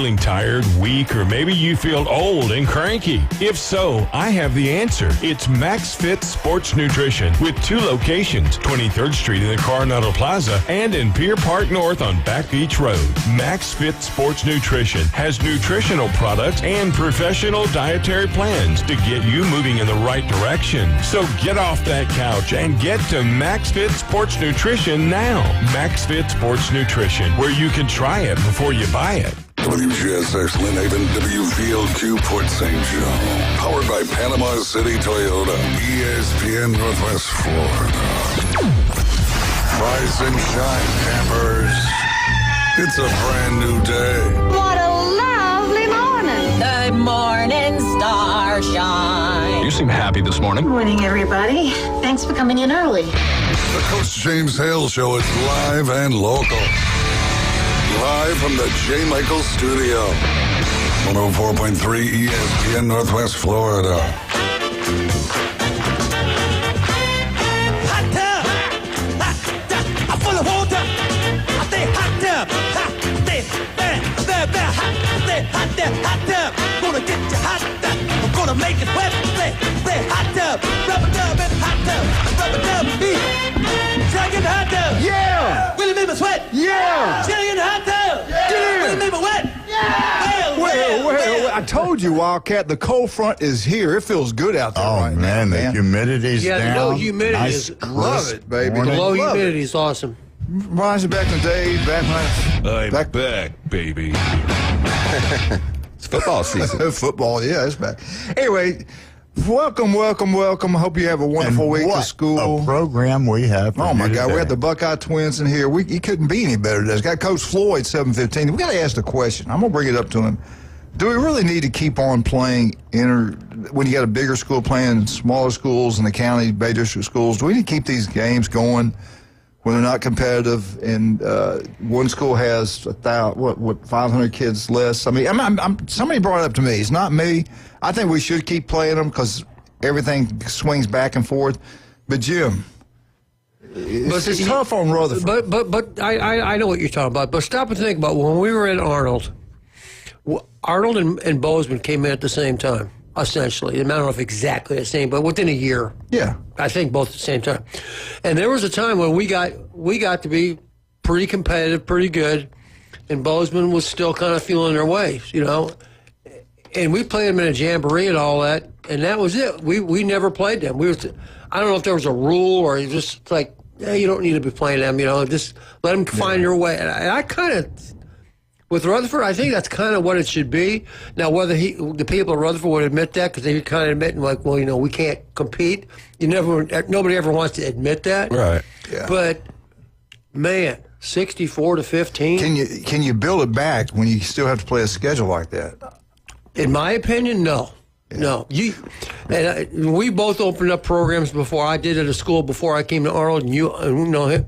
Feeling tired, weak, or maybe you feel old and cranky? If so, I have the answer. It's Max Fit Sports Nutrition with 2 locations, 23rd Street in the Coronado Plaza and in Pier Park North on Back Beach Road. Max Fit Sports Nutrition has nutritional products and professional dietary plans to get you moving in the right direction. So get off that couch and get to Max Fit Sports Nutrition now. Max Fit Sports Nutrition, where you can try it before you buy it. WGSX Lynn Haven, WVLQ Port St. Joe. Powered by Panama City Toyota. ESPN Northwest Florida. Rise and shine, campers. It's a brand new day. What a lovely morning. Good morning, starshine. You seem happy this morning. Good morning, everybody. Thanks for coming in early. The Coach James Hale Show is live and local. Live from the J. Michael Studio. 104.3 ESPN Northwest Florida. Hot tub! I'm full of water! I say hot tub! I say very hot tub! Gonna get you hot tub! I'm gonna make it wet! Say hot tub! Rubber tub and hot tub! Rubber tub beat! Try to get the hot tub! Yeah! Will it make me sweat? Yeah! Try to get the hot tub! Yeah! Will it make me wet? Yeah! Well, I told you, Wildcat, the cold front is here. It feels good out there right now, man. The humidity's Yeah, down. the low humidity Nice, is Love it, baby. morning. The low Love it. humidity is awesome. Rising back in the day, I'm back back, baby. It's football season. football, yeah, it's back. Anyway, welcome. I hope you have a wonderful week what of school. a program we have. for Oh, my you God. We today. had the Buckeye Twins in here. He couldn't be any better today. It's got Coach Floyd, 7:15. We got to ask the question. I'm going to bring it up to him. Do we really need to keep on playing when you got a bigger school playing smaller schools in the county, Bay District schools? Do we need to keep these games going when they're not competitive and one school has 500 kids less? I mean, somebody brought it up to me. It's not me. I think we should keep playing them because everything swings back and forth. But Jim, it's tough on Rutherford. But I know what you're talking about. But stop and think about when we were in Arnold. Arnold and Bozeman came in at the same time, essentially. I don't know if exactly the same, but within a year. Yeah. I think both at the same time. And there was a time when we got to be pretty competitive, pretty good, and Bozeman was still kind of feeling their way, you know. And we played them in a jamboree and all that, and that was it. We never played them. I don't know if there was a rule or just like, you don't need to be playing them, you know, just let them find their way. And I kind of, with Rutherford, I think that's kind of what it should be. Now, whether the people at Rutherford would admit that, because they kind of admit, like, well, you know, we can't compete. Nobody ever wants to admit that. Right. Yeah. But, man, 64-15. Can you build it back when you still have to play a schedule like that? In my opinion, no. Yeah. No. We both opened up programs before. I did at a school before I came to Arnold, and you know him.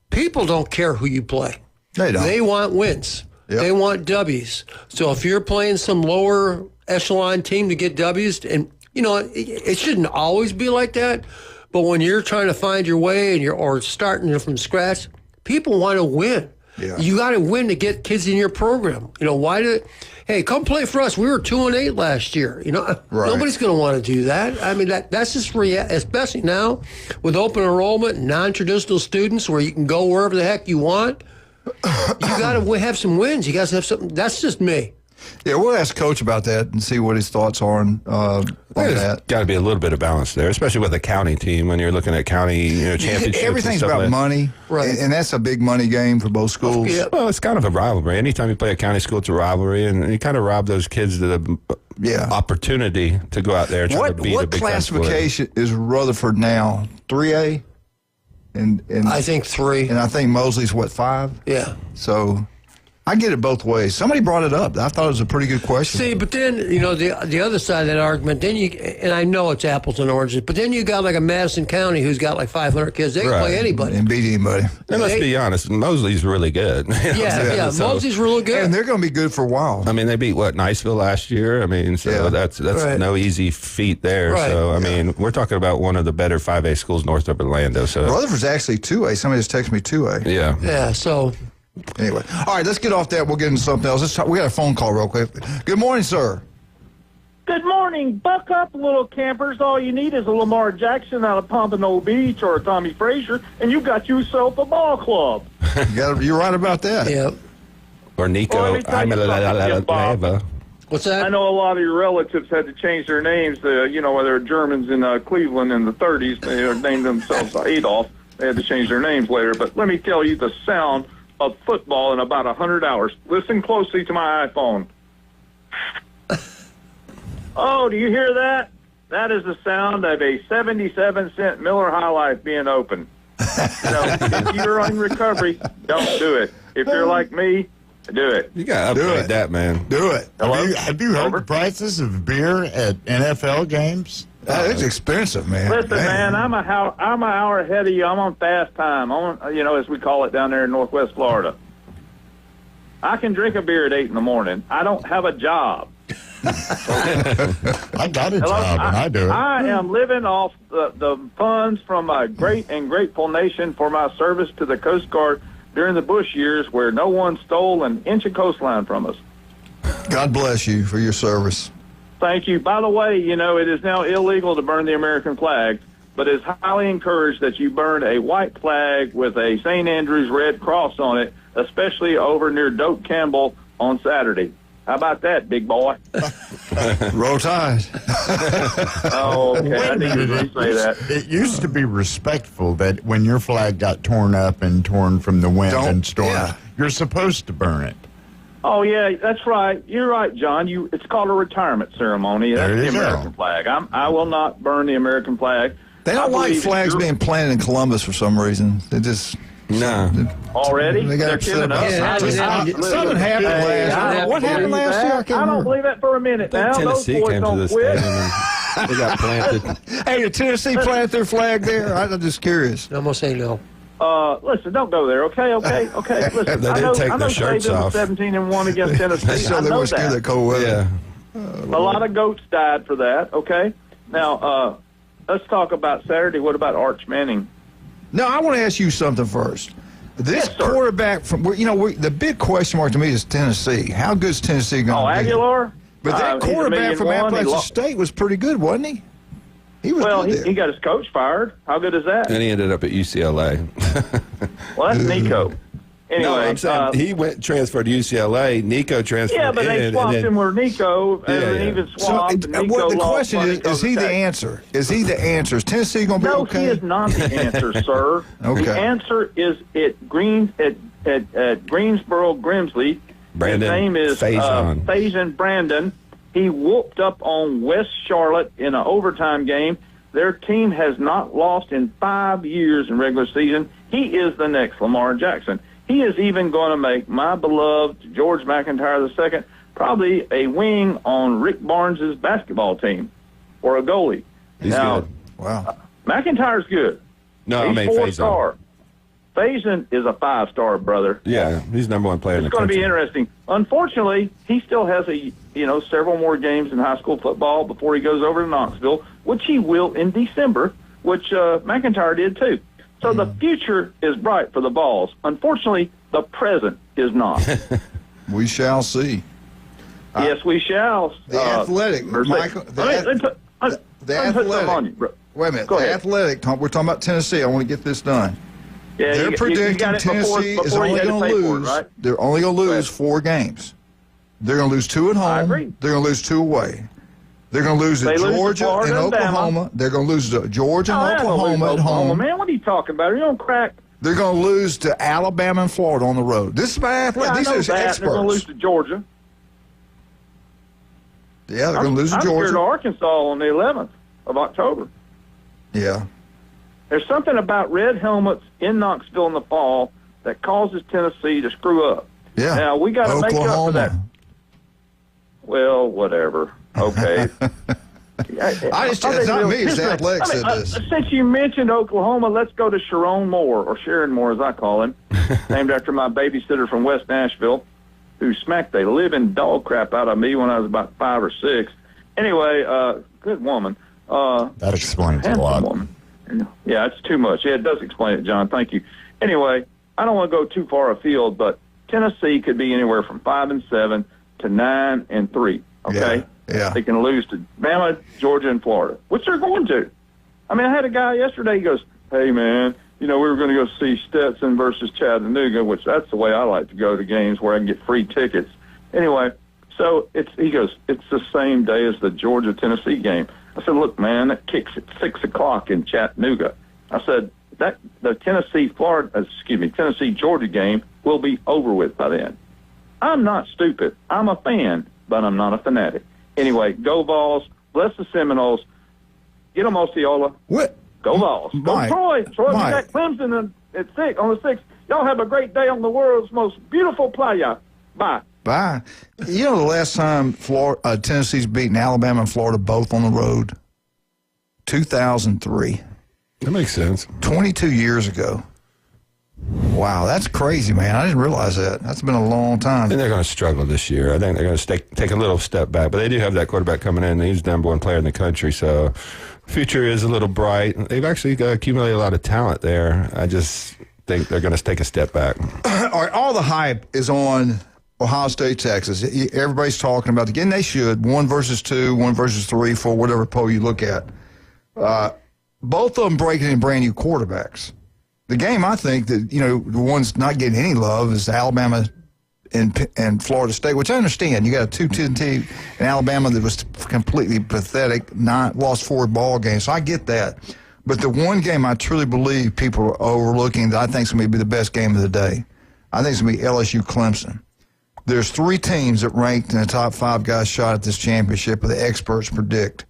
People don't care who you play. They don't. They want wins. Yep. They want W's. So if you're playing some lower echelon team to get W's, and you know it shouldn't always be like that, but when you're trying to find your way and or starting from scratch, people want to win. Yeah. You got to win to get kids in your program. You know hey, come play for us. We were 2-8 last year. You know, right. Nobody's going to want to do that. I mean, that's just especially now with open enrollment, non-traditional students, where you can go wherever the heck you want. You got to have some wins. You got to have something. That's just me. Yeah, we'll ask Coach about that and see what his thoughts are on that. Got to be a little bit of balance there, especially with a county team when you're looking at county championships. Everything's and stuff about like money, right? And that's a big money game for both schools. Yeah. Well, it's kind of a rivalry. Anytime you play a county school, it's a rivalry, and you kind of rob those kids the opportunity to go out there and try to beat a What big classification is Rutherford now? 3A? And I think 3. And I think Mosley's, 5? Yeah. So I get it both ways. Somebody brought it up. I thought it was a pretty good question. See, but then, you know, the other side of that argument, and I know it's apples and oranges, but then you got like a Madison County who's got like 500 kids. They can play anybody. And beat anybody. And let's be honest, Mosley's really good. Yeah, So, Mosley's really good. And they're going to be good for a while. I mean, they beat, Niceville last year? I mean, so that's right. no easy feat there. Right. So, I mean, we're talking about one of the better 5A schools north of Orlando. So Rutherford's actually 2A. Somebody just texted me 2A. Yeah. Yeah, so... Anyway, all right, let's get off that. We'll get into something else. We got a phone call real quick. Good morning, sir. Good morning. Buck up, little campers. All you need is a Lamar Jackson out of Pompano Beach or a Tommy Frazier, and you got yourself a ball club. You're right about that. Yeah. Or Nico. What's that? I know a lot of your relatives had to change their names. Whether they're Germans in Cleveland in the 30s, they named themselves Adolf. They had to change their names later. But let me tell you the sound of football in about 100 hours. Listen closely to my iPhone. Oh, do you hear that? That is the sound of a 77-cent Miller High Life being opened. If you're in recovery, don't do it. If you're like me, do it. You got to upgrade that, man. Do it. Have you heard the prices of beer at NFL games? It's expensive, man. Listen, man, I'm an hour ahead of you. I'm on fast time. As we call it down there in Northwest Florida. I can drink a beer at 8 in the morning. I don't have a job. I got a job, and I do it. I am living off the funds from a great and grateful nation for my service to the Coast Guard during the Bush years, where no one stole an inch of coastline from us. God bless you for your service. Thank you. By the way, it is now illegal to burn the American flag, but it's highly encouraged that you burn a white flag with a St. Andrew's Red Cross on it, especially over near Doak Campbell on Saturday. How about that, big boy? Roll Tide. Oh, okay. I didn't say that. It used to be respectful that when your flag got torn up and torn from the wind and storms, you're supposed to burn it. Oh, yeah, that's right. You're right, John. It's called a retirement ceremony. That's the American flag. I will not burn the American flag. They don't like flags being planted in Columbus for some reason. They just... No. Already? They got upset about something happened last year. What happened last year? I don't believe that for a minute now. Tennessee came to this stadium and they got planted. Hey, did Tennessee plant their flag there? I'm just curious. I'm going to say no. Listen, don't go there, okay? Listen, they didn't take their shirts off. 17-1 against Tennessee. So they were scared of cold weather. Yeah. A lot of goats died for that, okay? Now, let's talk about Saturday. What about Arch Manning? No, I want to ask you something first. This quarterback from the big question mark to me is Tennessee. How good is Tennessee going to be? Aguilar? But that quarterback from Appalachian State was pretty good, wasn't he? He was good there. He got his coach fired. How good is that? And he ended up at UCLA. Well, that's Nico. Anyway, no, I'm saying he transferred to UCLA. Nico transferred. Yeah, but they swapped him with Nico, and even swapped. So, the question is he the answer? Is he the answer? Is Tennessee going to be okay? No, he is not the answer, sir. Okay. The answer is at Greensboro, Grimsley. Brandon His name is Faison Brandon. He whooped up on West Charlotte in an overtime game. Their team has not lost in 5 years in regular season. He is the next Lamar Jackson. He is even going to make my beloved George McIntyre II probably a wing on Rick Barnes' basketball team or a goalie. He's good. Wow. McIntyre's good. No, he's I mean four-star. Faison is a 5-star, brother. Yeah, he's number one player in the country. It's going to be interesting. Unfortunately, he still has several more games in high school football before he goes over to Knoxville, which he will in December, which McIntyre did too. So the future is bright for the Vols. Unfortunately, the present is not. We shall see. Yes, we shall. The Athletic, Michael. The Athletic. Wait a minute. The Athletic. We're talking about Tennessee. I want to get this done. Yeah, they're predicting Tennessee is only going to lose. Right? They're only going to lose 4 games. They're going to lose 2 at home. I agree. They're going to lose 2 away. They're going to lose to Georgia and Oklahoma. They're going to lose to Georgia and Oklahoma at home. Man, what are you talking about? Are you on crack? They're going to lose to Alabama and Florida on the road. This is my Athletic. These are experts. They're going to lose to Georgia. Yeah, they're going to lose to Georgia. I'm scared of Arkansas on the 11th of October. Yeah. There's something about red helmets in Knoxville in the fall that causes Tennessee to screw up. Yeah. Now, we got to make up for that. Well, whatever. Okay. It's not me. It's the Athletic said this. Since you mentioned Oklahoma, let's go to Sharon Moore, or Sharon Moore as I call him, named after my babysitter from West Nashville, who smacked the living dog crap out of me when I was about 5 or 6. Anyway, good woman. That explains a lot. Woman. Yeah, it's too much. Yeah, it does explain it, John. Thank you. Anyway, I don't want to go too far afield, but Tennessee could be anywhere from 5-7 to 9-3. Okay, yeah. They can lose to Bama, Georgia, and Florida, which they're going to. I mean, I had a guy yesterday. He goes, "Hey, man, we were going to go see Stetson versus Chattanooga, which that's the way I like to go to games where I can get free tickets." Anyway, so he goes, "It's the same day as the Georgia-Tennessee game." I said, "Look, man, that kicks at 6 o'clock in Chattanooga." I said, the Tennessee-Georgia game will be over with by then. I'm not stupid. I'm a fan, but I'm not a fanatic. Anyway, go Vols. Bless the Seminoles. Get them, Osceola. What? Go Vols. Go Troy. Troy, we got Clemson on the 6th. Y'all have a great day on the world's most beautiful playa. Bye. Bye. The last time Tennessee's beaten Alabama and Florida both on the road? 2003. That makes sense. 22 years ago. Wow, that's crazy, man. I didn't realize that. That's been a long time. I think they're going to struggle this year. I think they're going to take a little step back. But they do have that quarterback coming in. He's the number one player in the country. So future is a little bright. They've actually accumulated a lot of talent there. I just think they're going to take a step back. All the hype is on Ohio State, Texas. Everybody's talking about it. Again, they should. 1 versus 2, 1 versus 3, 4, whatever poll you look at. Both of them breaking in brand new quarterbacks. The game, I think, that, the one's not getting any love is Alabama and Florida State, which I understand. You got a 2-10 team in Alabama that was completely pathetic, lost 4 ball games. So I get that. But the one game I truly believe people are overlooking that I think is going to be the best game of the day, I think it's going to be LSU-Clemson. There's 3 teams that ranked in the top 5 guys shot at this championship, but the experts predict.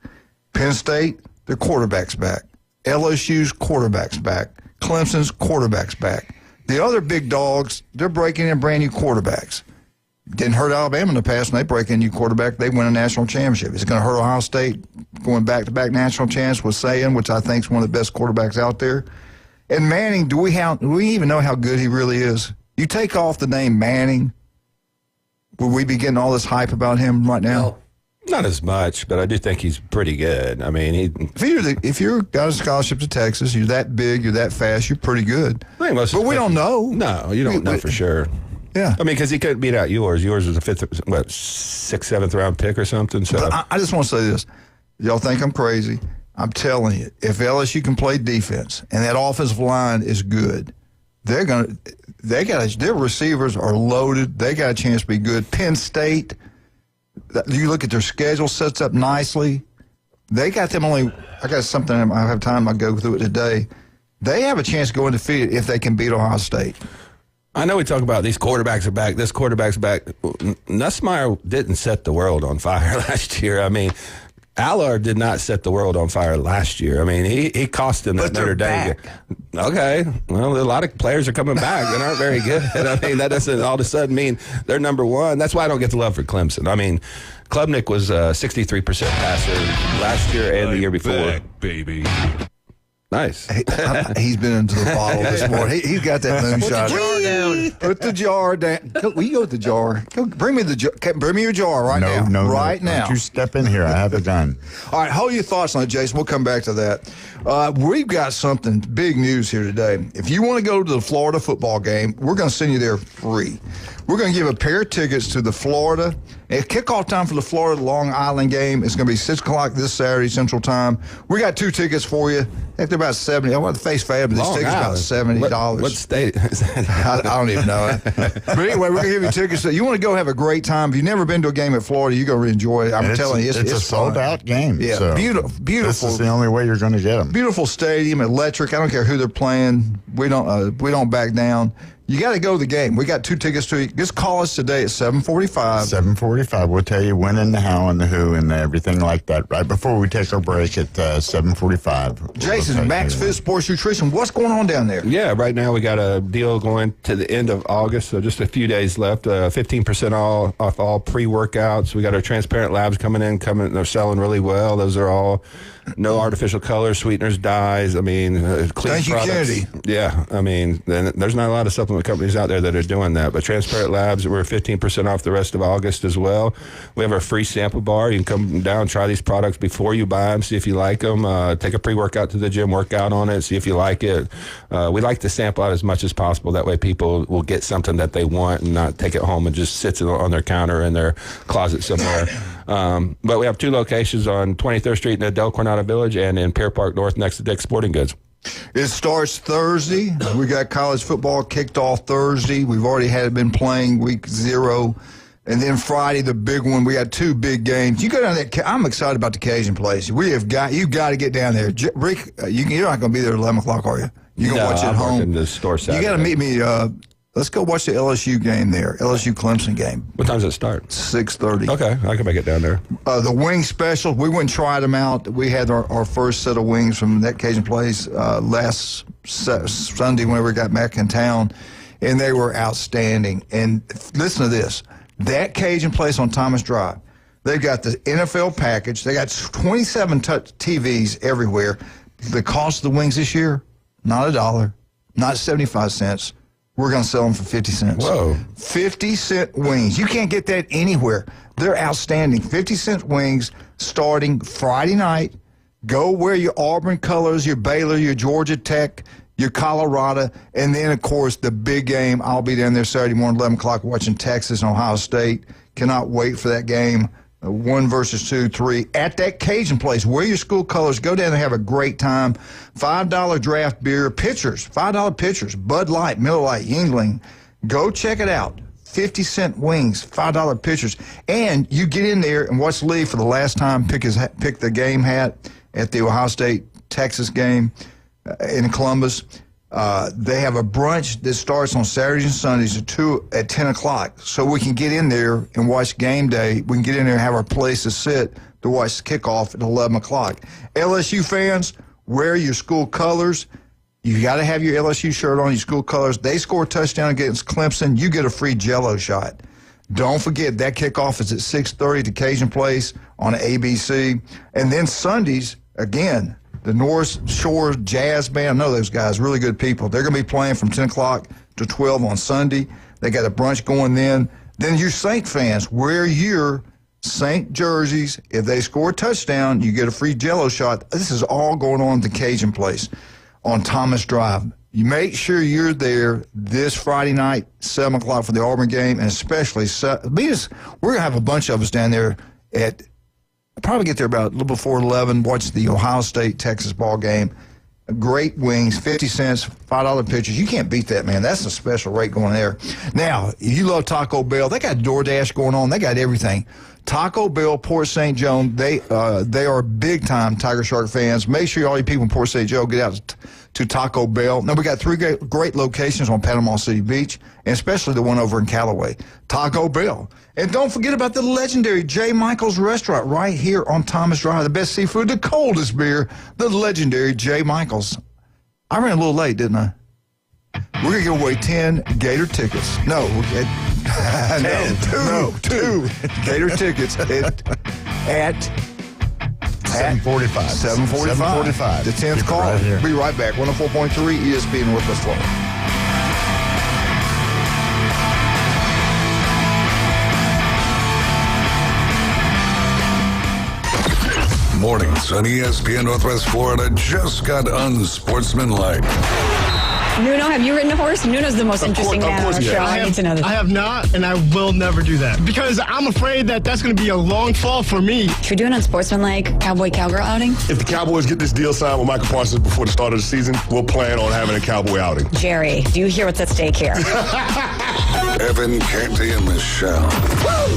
Penn State, their quarterback's back. LSU's quarterback's back. Clemson's quarterback's back. The other big dogs, they're breaking in brand new quarterbacks. Didn't hurt Alabama in the past when they break in a new quarterback. They win a national championship. Is it going to hurt Ohio State going back-to-back national champs with Sayan, which I think is one of the best quarterbacks out there? And Manning, do we even know how good he really is? You take off the name Manning, will we be getting all this hype about him right now? No. Not as much, but I do think he's pretty good. I mean, if you're got a scholarship to Texas, you're that big, you're that fast, you're pretty good. But we don't know. No, you don't know for sure. Yeah. I mean, because he couldn't beat out yours. Yours was a 6th, 7th round pick or something. So I just want to say this. Y'all think I'm crazy. I'm telling you, if LSU can play defense and that offensive line is good, their receivers are loaded. They got a chance to be good. Penn State, you look at their schedule, sets up nicely. They got them I got something, I have time, I'll go through it today. They have a chance to go undefeated if they can beat Ohio State. I know we talk about these quarterbacks are back, this quarterback's back. Nussmeier didn't set the world on fire last year. I mean, Allard did not set the world on fire last year. I mean, he cost them that Notre Dame. Okay. Well, a lot of players are coming back that aren't very good. I mean, that doesn't all of a sudden mean they're number one. That's why I don't get the love for Clemson. I mean, Klubnik was 63% passer last year and the year before. Back, baby. Nice. He's been into the bottle this morning. He's got that moonshot. Put the jar down. Will you go with the jar? Bring me the jar. Bring me your jar right now. No, right now. Don't you step in here. I have it done. All right, hold your thoughts on it, Jason. We'll come back to that. We've got something big news here today. If you want to go to the Florida football game, we're going to send you there free. We're going to give a pair of tickets to the Florida. And kickoff time for the Florida Long Island game is going to be 6 o'clock this Saturday Central Time. We got 2 tickets for you. I think they're about $70. I want to face fab, but this ticket's about $70. What state is that? I don't even know. But anyway, we're going to give you tickets. So you want to go have a great time. If you've never been to a game at Florida, you're going to enjoy it. I'm telling you, it's a sold-out game. Yeah, so beautiful. This is the only way you're going to get them. Beautiful stadium, electric. I don't care who they're playing. We don't back down. You got to go to the game. We got 2 tickets to you. Just call us today at 7:45. 7:45. We'll tell you when and the how and the who and everything like that right before we take our break at 7:45. Jason, Max Fit Sports Nutrition. What's going on down there? Yeah, right now we got a deal going to the end of August, so just a few days left. 15% off all pre-workouts. We got our transparent labs coming in. They're selling really well. Those are all no artificial colors, sweeteners, dyes. I mean, clean Thank products. you, Kennedy. Yeah, I mean, there's not a lot of supplements supplement companies out there that are doing that. But Transparent Labs, we're 15% off the rest of August as well. We have our free sample bar. You can come down, try these products before you buy them, see if you like them. Take a pre-workout to the gym, work out on it, see if you like it. We like to sample out as much as possible. That way people will get something that they want and not take it home and just sits on their counter in their closet somewhere. But we have 2 locations on 23rd Street in the Del Coronado Village and in Pier Park North next to Dick's Sporting Goods. It starts Thursday. We got college football kicked off Thursday. We've already been playing week 0. And then Friday, the big one. We got 2 big games. You go down there. I'm excited about the Cajun place. You've got to get down there. Rick, you're not going to be there at 11 o'clock, are you? You're going to watch it at home. In the store Saturday. You got to meet me. Let's go watch the LSU game there, LSU Clemson game. What time does it start? 6:30. Okay, I can make it down there. The wing special, we went and tried them out. We had our first set of wings from that Cajun place last Sunday whenever we got back in town, and they were outstanding. And listen to this. That Cajun place on Thomas Drive, they've got the NFL package. They got 27 TVs everywhere. The cost of the wings this year, not $1, not 75 cents. We're going to sell them for 50 cents. Whoa. 50-cent wings. You can't get that anywhere. They're outstanding. 50-cent wings starting Friday night. Go wear your Auburn colors, your Baylor, your Georgia Tech, your Colorado, and then, of course, the big game. I'll be down there Saturday morning, 11 o'clock, watching Texas and Ohio State. Cannot wait for that game. 1 versus 2, 3 at that Cajun place. Wear your school colors. Go down and have a great time. $5 draft beer pitchers. $5 pitchers. Bud Light, Miller Lite, Yingling. Go check it out. 50-cent wings. $5 pitchers. And you get in there and watch Lee for the last time pick the game hat at the Ohio State Texas game in Columbus. They have a brunch that starts on Saturdays and Sundays at 10 o'clock. So we can get in there and watch game day. We can get in there and have our place to sit to watch the kickoff at 11 o'clock. LSU fans, wear your school colors. You got to have your LSU shirt on, your school colors. They score a touchdown against Clemson, you get a free Jell-O shot. Don't forget, that kickoff is at 6:30 at the Cajun Place on ABC. And then Sundays, again, the North Shore Jazz Band, I know those guys, really good people. They're going to be playing from 10 o'clock to 12 on Sunday. They got a brunch going then. Then you Saint fans, wear your Saint jerseys. If they score a touchdown, you get a free Jell-O shot. This is all going on at the Cajun Place on Thomas Drive. You make sure you're there this Friday night, 7 o'clock for the Auburn game, and especially, we're going to have a bunch of us down there at probably get there about a little before 11, watch the Ohio State-Texas ball game. Great wings, 50 cents, $5 pitchers. You can't beat that, man. That's a special rate going there. Now, if you love Taco Bell, they got DoorDash going on. They got everything. Taco Bell, Port St. Joe, they are big-time Tiger Shark fans. Make sure all you people in Port St. Joe get out to Taco Bell. Now, we got 3 great locations on Panama City Beach, and especially the one over in Callaway. Taco Bell. And don't forget about the legendary J. Michael's Restaurant right here on Thomas Drive. The best seafood, the coldest beer, the legendary J. Michael's. I ran a little late, didn't I? We're going to give away 10 Gator tickets. No, 2 Gator tickets at 7:45. 7:45. The 10th call. Right here. Be right back. 104.3 ESPN Northwest Florida. Mornings on ESPN Northwest Florida just got unsportsmanlike. Nuno, have you ridden a horse? Nuno's the most interesting man on our show. I need to know this. I have not, and I will never do that. Because I'm afraid that that's going to be a long fall for me. Should we do an unsportsmanlike cowboy-cowgirl outing? If the Cowboys get this deal signed with Michael Parsons before the start of the season, we'll plan on having a cowboy outing. Jerry, do you hear what's at stake here? Evan, Canty, and Michelle.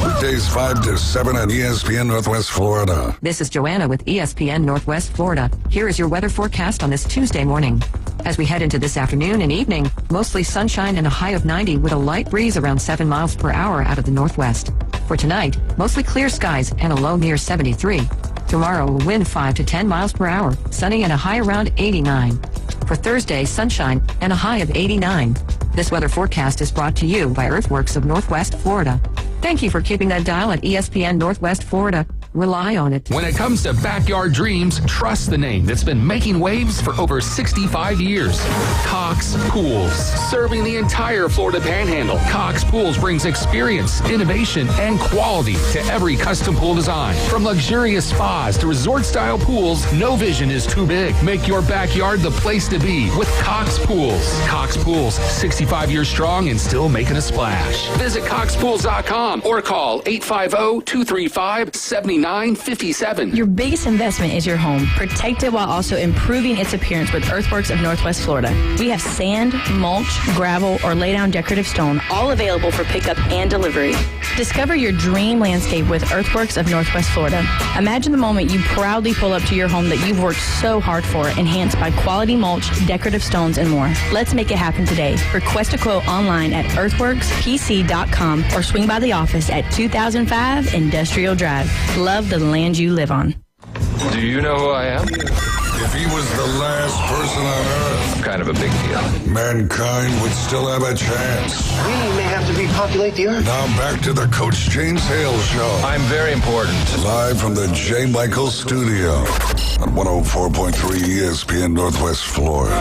Weekdays 5 to 7 on ESPN Northwest Florida. This is Joanna with ESPN Northwest Florida. Here is your weather forecast on this Tuesday morning. As we head into this afternoon and evening, mostly sunshine and a high of 90 with a light breeze around 7 miles per hour out of the northwest. For tonight, mostly clear skies and a low near 73. Tomorrow, a wind 5 to 10 miles per hour, sunny and a high around 89. For Thursday, sunshine and a high of 89. This weather forecast is brought to you by Earthworks of Northwest Florida. Thank you for keeping that dial at ESPN Northwest Florida. rely on it. When it comes to backyard dreams, trust the name that's been making waves for over 65 years. Cox Pools. Serving the entire Florida Panhandle, Cox Pools brings experience, innovation, and quality to every custom pool design. From luxurious spas to resort-style pools, no vision is too big. Make your backyard the place to be with Cox Pools. Cox Pools, 65 years strong and still making a splash. Visit CoxPools.com or call 850-235-7957. Your biggest investment is your home. Protect it while also improving its appearance with Earthworks of Northwest Florida. We have sand, mulch, gravel, or lay down decorative stone, all available for pickup and delivery. Discover your dream landscape with Earthworks of Northwest Florida. Imagine the moment you proudly pull up to your home that you've worked so hard for, enhanced by quality mulch, decorative stones, and more. Let's make it happen today. Request a quote online at earthworkspc.com or swing by the office at 2005 Industrial Drive. Love the land you live on. Do you know who I am? If he was the last person on Earth, I'm kind of a big deal. mankind would still have a chance. We may have to repopulate the Earth. Now back to the Coach James Hale Show. I'm very important. Live from the J. Michael Studio on 104.3 ESPN Northwest Florida.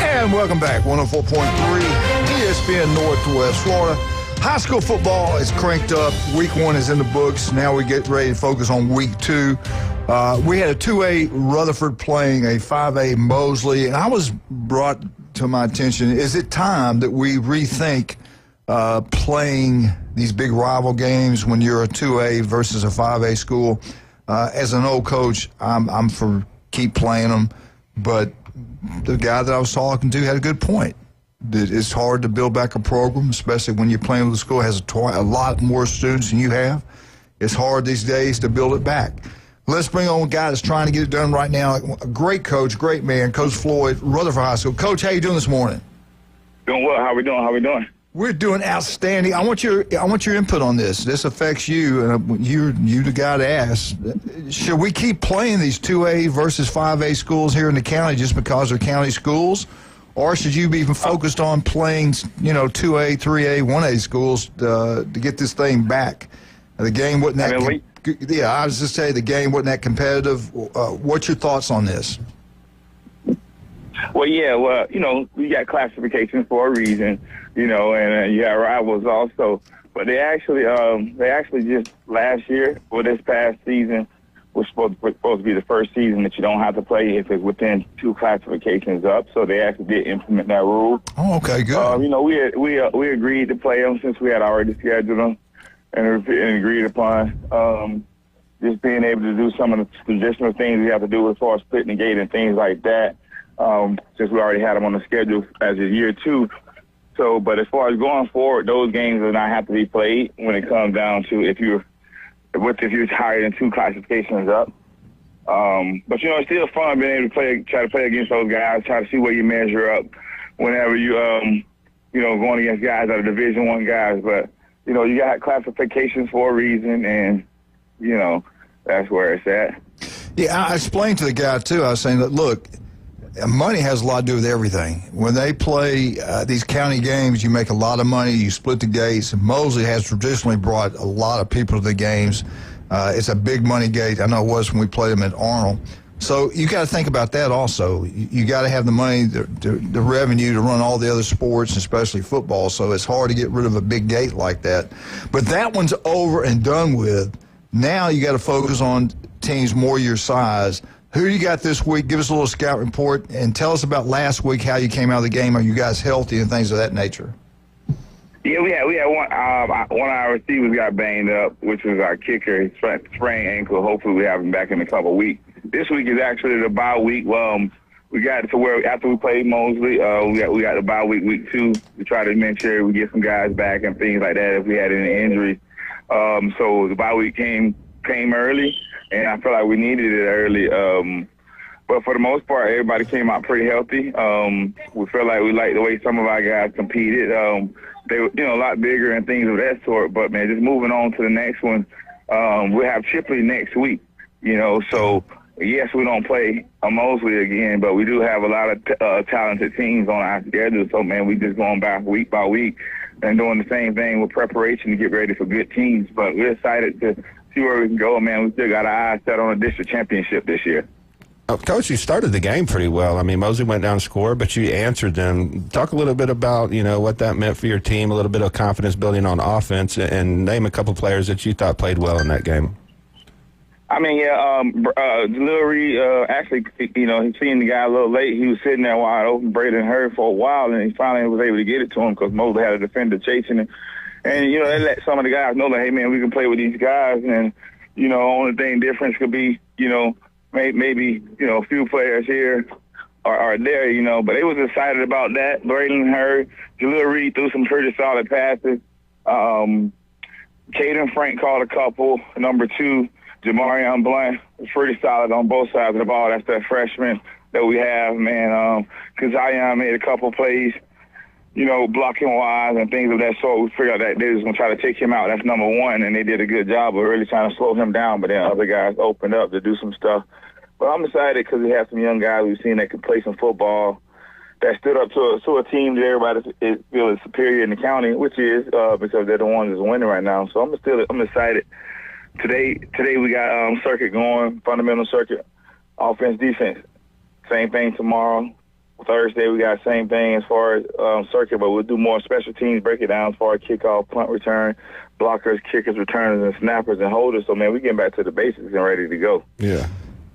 And welcome back, 104.3 ESPN Northwest Florida. High school football is cranked up. Week 1 is in the books. Now we get ready to focus on week 2. We had a 2A Rutherford playing a 5A Mosley, and I was brought to my attention, is it time that we rethink playing these big rival games when you're a 2A versus a 5A school? As an old coach, I'm for keep playing them, but the guy that I was talking to had a good point. That it's hard to build back a program, especially when you're playing with a school that has a lot more students than you have. It's hard these days to build it back. Let's bring on a guy that's trying to get it done right now. A great coach, great man, Coach Floyd, Rutherford High School. Coach, how you doing this morning? Doing well. How we doing? We're doing outstanding. I want your input on this. This affects you, and you the guy to ask. Should we keep playing these 2A versus 5A schools here in the county just because they're county schools? Or should you be even focused on playing, 2A, 3A, 1A schools to get this thing back? The game wasn't that. I was just saying the game wasn't that competitive. What's your thoughts on this? Well, we got classifications for a reason, and you have rivals also. But they actually just last year or this past season was supposed to be the first season that you don't have to play if it's within 2 classifications up. So they actually did implement that rule. Oh, okay, good. We agreed to play them since we had already scheduled them and agreed upon just being able to do some of the traditional things we have to do as far as splitting the gate and things like that. Since we already had them on the schedule as of year 2. So, but as far as going forward, those games do not have to be played when it comes down to if you're higher than 2 classifications up. But it's still fun being able to try to play against those guys, try to see where you measure up whenever you, going against guys that are Division I guys. But, you got classifications for a reason, and, that's where it's at. Yeah, I explained to the guy, too. I was saying that, look, money has a lot to do with everything. When they play these county games, you make a lot of money, you split the gates. Mosley has traditionally brought a lot of people to the games. It's a big money gate. I know it was when we played them at Arnold. So you got to think about that also. You got to have the money, the revenue to run all the other sports, especially football. So it's hard to get rid of a big gate like that. But that one's over and done with. Now you got to focus on teams more your size. Who you got this week? Give us a little scout report and tell us about last week, how you came out of the game. Are you guys healthy and things of that nature? Yeah, we had one of our receivers got banged up, which was our kicker. He sprained ankle. Hopefully we have him back in a couple of weeks. This week is actually the bye week. We got to where after we played Mosley, we got the bye week 2. We try to make sure we get some guys back and things like that if we had any injuries. So the bye week came early, and I feel like we needed it early. But for the most part, everybody came out pretty healthy. We feel like we like the way some of our guys competed. They were, a lot bigger and things of that sort. But, man, just moving on to the next one, we'll have Chipley next week, So, yes, we don't play Mosley again, but we do have a lot of talented teams on our schedule. So, man, we just going back week by week. and doing the same thing with preparation to get ready for good teams. But we're excited to see where we can go, man. We still got our eyes set on a district championship this year. Coach, you started the game pretty well. I mean, Mosley went down and scored, but you answered them. Talk a little bit about, what that meant for your team, a little bit of confidence building on offense, and name a couple players that you thought played well in that game. I mean, Lil Reed, actually, he seen the guy a little late. He was sitting there wide open, Braden Hurd for a while, and he finally was able to get it to him because Mosley had a defender chasing him. And, they let some of the guys know that, hey, man, we can play with these guys. And, only thing difference could be, maybe, a few players here are there, but they was excited about that. Braden Hurd, Jalil Reed threw some pretty solid passes. Caden Frank called a couple. Number 2, Jamarion Blunt was pretty solid on both sides of the ball. That's that freshman that we have, man. Kazion made a couple plays, blocking wise and things of that sort. We figured out that they was going to try to take him out. That's number 1, and they did a good job of really trying to slow him down, but then other guys opened up to do some stuff. But I'm excited because we have some young guys we've seen that can play some football that stood up to a team that everybody feels superior in the county, which is because they're the ones that's winning right now. So I'm excited. Today we got circuit going, fundamental circuit, offense, defense. Same thing tomorrow. Thursday we got same thing as far as circuit, but we'll do more special teams, break it down as far as kickoff, punt return, blockers, kickers, returners, and snappers and holders. So, man, we getting back to the basics and ready to go. Yeah.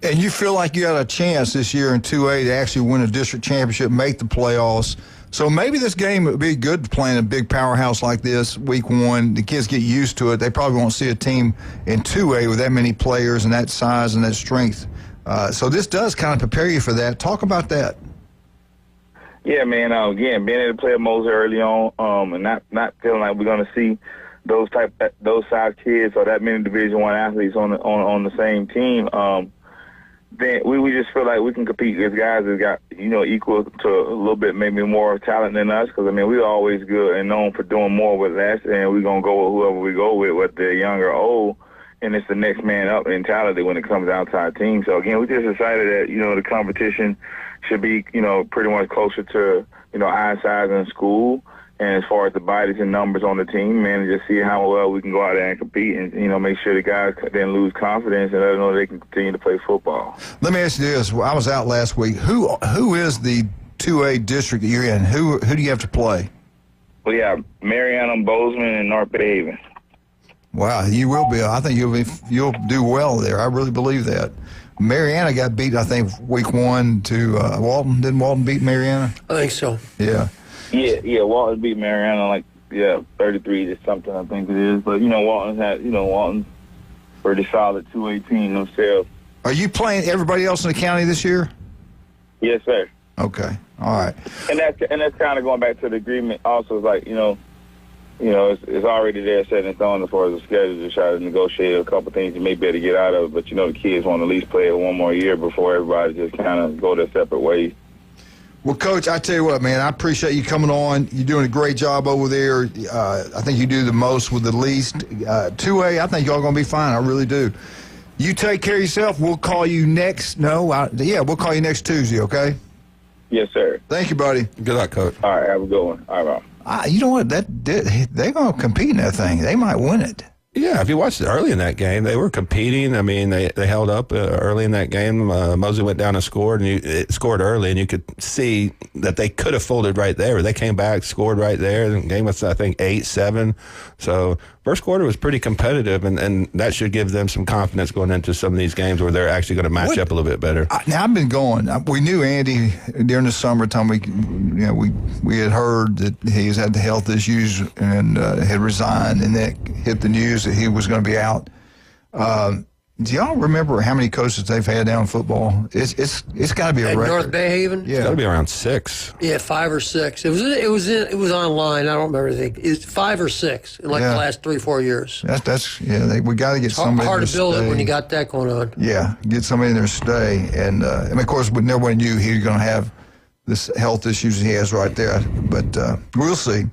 And you feel like you got a chance this year in 2A to actually win a district championship, make the playoffs. So maybe this game would be good playing a big powerhouse like this week 1. The kids get used to it. They probably won't see a team in 2A with that many players and that size and that strength. So this does kind of prepare you for that. Talk about that. Yeah, man. Again, being able to play at Mosley early on, and not feeling like we're going to see those size kids or that many Division I athletes on the same team. Then we just feel like we can compete with guys that got equal to a little bit maybe more talent than us. Because we're always good and known for doing more with less, and we're gonna go with whoever we go with, whether they're young or old. And it's the next man up mentality when it comes down to our team. So again, we just decided that the competition should be pretty much closer to our size in school. And as far as the bodies and numbers on the team, man, just see how well we can go out there and compete and, make sure the guys then lose confidence and let them know they can continue to play football. Let me ask you this. I was out last week. Who is the 2A district that you're in? Who do you have to play? Well, yeah, Mariana, Bozeman, and North Bay Haven. Wow, you will be. I think you'll do well there. I really believe that. Mariana got beat, I think, week 1 to Walton. Didn't Walton beat Mariana? I think so. Yeah. Yeah, Walton beat Mariana 33 to something, I think it is. But, Walton's pretty solid 218 themselves. Are you playing everybody else in the county this year? Yes, sir. Okay. All right. And that's kind of going back to the agreement also. It's already there set in stone as far as the schedule to try to negotiate a couple things you may be able to get out of it. But, the kids want to at least play it one more year before everybody just kind of go their separate ways. Well, Coach, I tell you what, man, I appreciate you coming on. You're doing a great job over there. I think you do the most with the least. 2A, I think y'all going to be fine. I really do. You take care of yourself. We'll call you next. We'll call you next Tuesday, okay? Yes, sir. Thank you, buddy. Good luck, Coach. All right, have a good one. All right. You know what? They're going to compete in that thing. They might win it. Yeah, if you watched it early in that game, they were competing. I mean, they held up early in that game. Mosley went down and scored, and it scored early, and you could see that they could have folded right there. They came back, scored right there. The game was, I think, 8-7. So first quarter was pretty competitive, and that should give them some confidence going into some of these games where they're actually going to match up a little bit better. Now, I've been going. We knew Andy during the summertime. We had heard that he's had the health issues and had resigned, and that hit the news that he was going to be out. Do y'all remember how many coaches they've had down in football? It's got to be a record. North Bay Haven? Yeah. It's got to be around 6. Yeah, 5 or 6. It was online. I don't remember anything. It's 5 or 6 in the last 3-4 years. We got to get somebody. Hard to build it when you got that going on. Yeah, get somebody in there to stay, and of course, nobody knew he was going to have this health issues he has right there. But we'll see.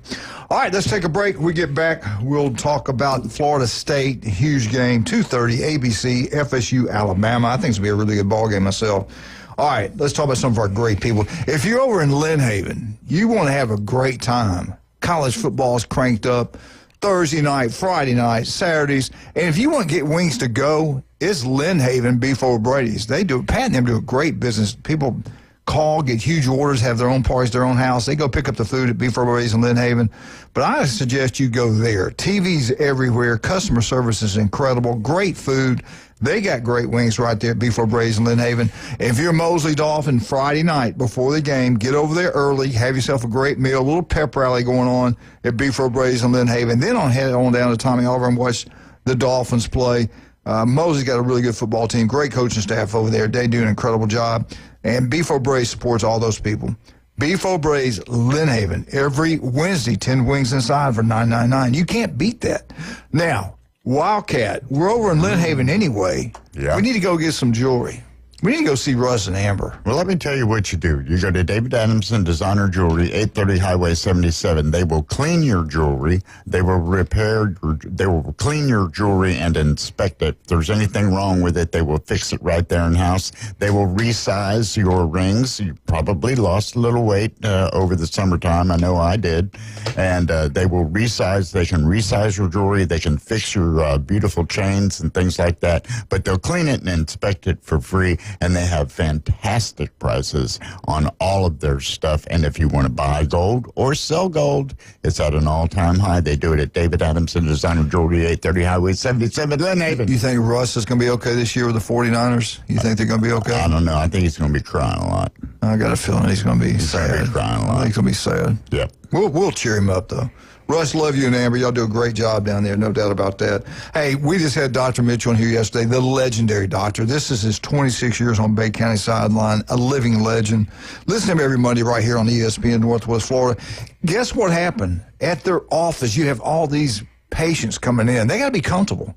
All right, let's take a break. When we get back, we'll talk about Florida State, huge game, 2:30, ABC, FSU, Alabama. I think it's going to be a really good ball game myself. All right, let's talk about some of our great people. If you're over in Lynn Haven, you want to have a great time. College football is cranked up. Thursday night, Friday night, Saturdays. And if you want to get wings to go, it's Lynn Haven Beef O'Brady's. Pat and them do a great business. People call, get huge orders, have their own parties, their own house. They go pick up the food at Beef O'Brady's in Lynn Haven. But I suggest you go there. TV's everywhere. Customer service is incredible. Great food. They got great wings right there at Beef O'Brady's in Lynn Haven. If you're Mosley Dolphin Friday night before the game, get over there early, have yourself a great meal, a little pep rally going on at Beef O'Brady's in Lynn Haven. Then head on down to Tommy Oliver and watch the Dolphins play. Mosley's got a really good football team, great coaching staff over there. They do an incredible job. And Beef O'Brady's supports all those people. Beef O'Brady's Lynn Haven, every Wednesday, 10 wings inside for $9.99. You can't beat that. Now, Wildcat, we're over in Lynn Haven anyway. Yeah. We need to go get some jewelry. We need to go see Russ and Amber. Well, let me tell you what you do. You go to David Adamson Designer Jewelry, 830 Highway 77. They will clean your jewelry. They will they will clean your jewelry and inspect it. If there's anything wrong with it, they will fix it right there in-house. They will resize your rings. You probably lost a little weight over the summertime. I know I did. And they will resize. They can resize your jewelry. They can fix your beautiful chains and things like that. But they'll clean it and inspect it for free. And they have fantastic prices on all of their stuff. And if you want to buy gold or sell gold, it's at an all-time high. They do it at David Adamson Designer Jewelry, 830 Highway 77, Lynn Haven. You think Russ is going to be okay this year with the 49ers? You think they're going to be okay? I don't know. I think he's going to be crying a lot. I got a feeling he's going to be sad. Going to be crying a lot. I think he's going to be sad. Yep. We'll cheer him up, though. Russ, love you and Amber. Y'all do a great job down there, no doubt about that. Hey, we just had Dr. Mitchell on here yesterday, the legendary doctor. This is his 26 years on Bay County sideline, a living legend. Listen to him every Monday right here on ESPN Northwest Florida. Guess what happened? At their office, you have all these patients coming in. They got to be comfortable.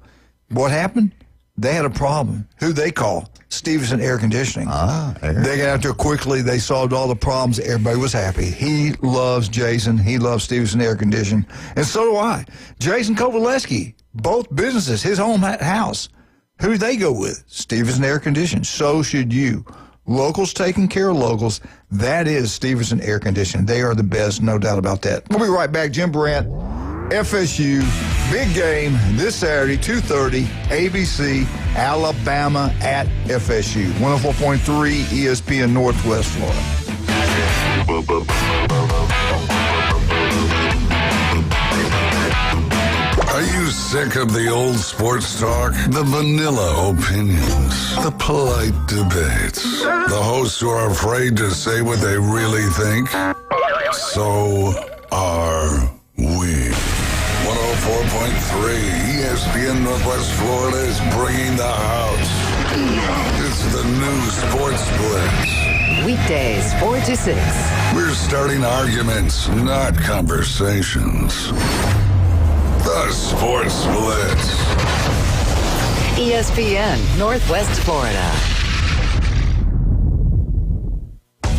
What happened? They had a problem. Who they call? Stevenson Air Conditioning. They got out there quickly. They solved all the problems. Everybody was happy. He loves Jason. He loves Stevenson Air Conditioning. And so do I. Jason Kovaleski, both businesses, his home house. Who they go with? Stevenson Air Conditioning. So should you. Locals taking care of locals. That is Stevenson Air Conditioning. They are the best, no doubt about that. We'll be right back. Jim Brandt, FSU, big game this Saturday, 2:30, ABC, Alabama at FSU. 104.3 ESPN Northwest Florida. Are you sick of the old sports talk? The vanilla opinions? The polite debates? The hosts who are afraid to say what they really think? So are we. 104.3 ESPN Northwest Florida is bringing the house. It's the new Sports Blitz. Weekdays, 4 to 6. We're starting arguments, not conversations. The Sports Blitz. ESPN Northwest Florida.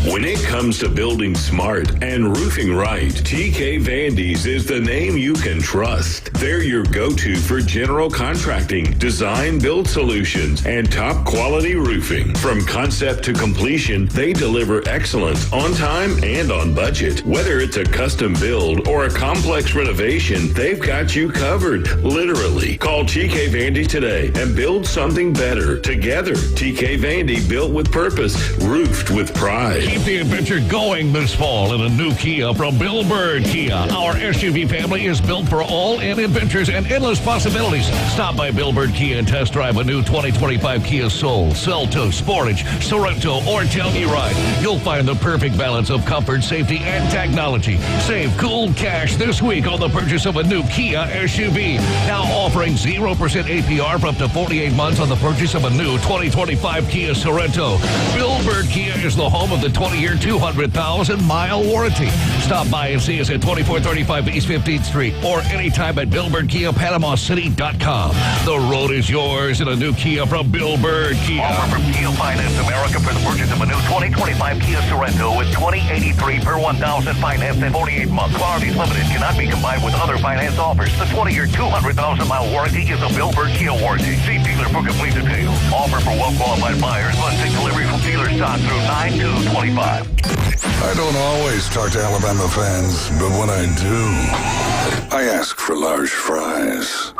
When it comes to building smart and roofing right, TK Vandy's is the name you can trust. They're your go-to for general contracting, design, build solutions, and top quality roofing. From concept to completion, they deliver excellence on time and on budget. Whether it's a custom build or a complex renovation, they've got you covered, literally. Call TK Vandy today and build something better together. TK Vandy, built with purpose, roofed with pride. Keep the adventure going this fall in a new Kia from Bill Bird Kia. Our SUV family is built for all-in adventures and endless possibilities. Stop by Bill Bird Kia and test drive a new 2025 Kia Soul, Seltos, Sportage, Sorento, or Telluride. You'll find the perfect balance of comfort, safety, and technology. Save cool cash this week on the purchase of a new Kia SUV. Now offering 0% APR for up to 48 months on the purchase of a new 2025 Kia Sorento. Bill Bird Kia is the home of the 20-year, 200,000-mile warranty. Stop by and see us at 2435 East 15th Street or anytime at BillBirdKiaPanamaCity.com. The road is yours in a new Kia from Bill Bird Kia. Offer from Kia Finance America for the purchase of a new 2025 Kia Sorento with $20.83 per 1,000 financed in 48 months. Qualities limited, cannot be combined with other finance offers. The 20-year, 200,000-mile warranty is a Bill Bird Kia warranty. See dealer for complete details. Offer for well-qualified buyers. Must take delivery from dealer stock through 9/2/2025. 2025. I don't always talk to Alabama fans, but when I do, I ask for large fries.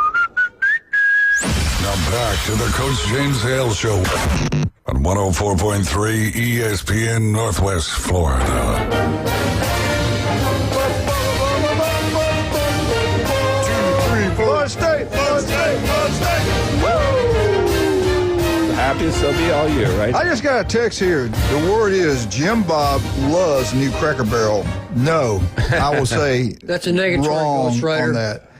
Now back to the Coach James Hale Show on 104.3 ESPN Northwest Florida. Happiest they'll be all year, right? I just got a text here. The word is Jim Bob loves new Cracker Barrel. No, I will say that's a negative wrong on that.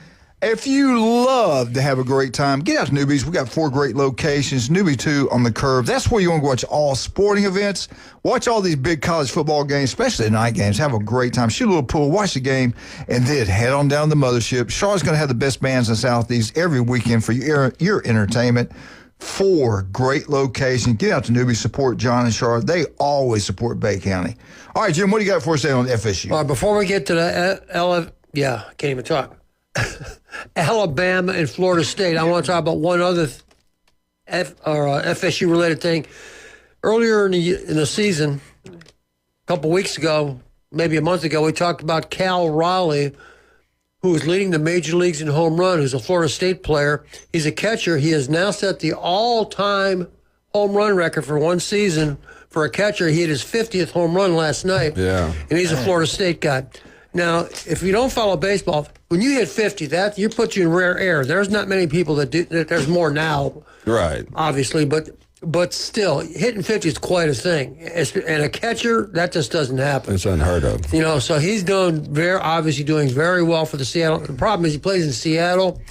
If you love to have a great time, get out to Newbies. We got 4 great locations. Newbie 2 on the curve. That's where you want to watch all sporting events. Watch all these big college football games, especially the night games. Have a great time. Shoot a little pool, watch the game, and then head on down to the mothership. Charlotte's going to have the best bands in the Southeast every weekend for your entertainment. 4 great locations. Get out to Newbie, support John and Charlotte. They always support Bay County. All right, Jim, what do you got for us today on FSU? All right, before we get to the I can't even talk. Alabama and Florida State. I want to talk about one other FSU related thing. Earlier in the season, a couple weeks ago, maybe a month ago, we talked about Cal Raleigh, who is leading the major leagues in home run, who's a Florida State player. He's a catcher. He has now set the all-time home run record for one season for a catcher. He hit his 50th home run last night. Yeah. And he's a Florida State guy. Now, if you don't follow baseball, when you hit 50, that you put you in rare air. There's not many people that do. There's more now, right? Obviously, but still, hitting 50 is quite a thing. And a catcher, that just doesn't happen. It's unheard of. You know, so he's obviously doing very well for the Seattle. The problem is he plays in Seattle,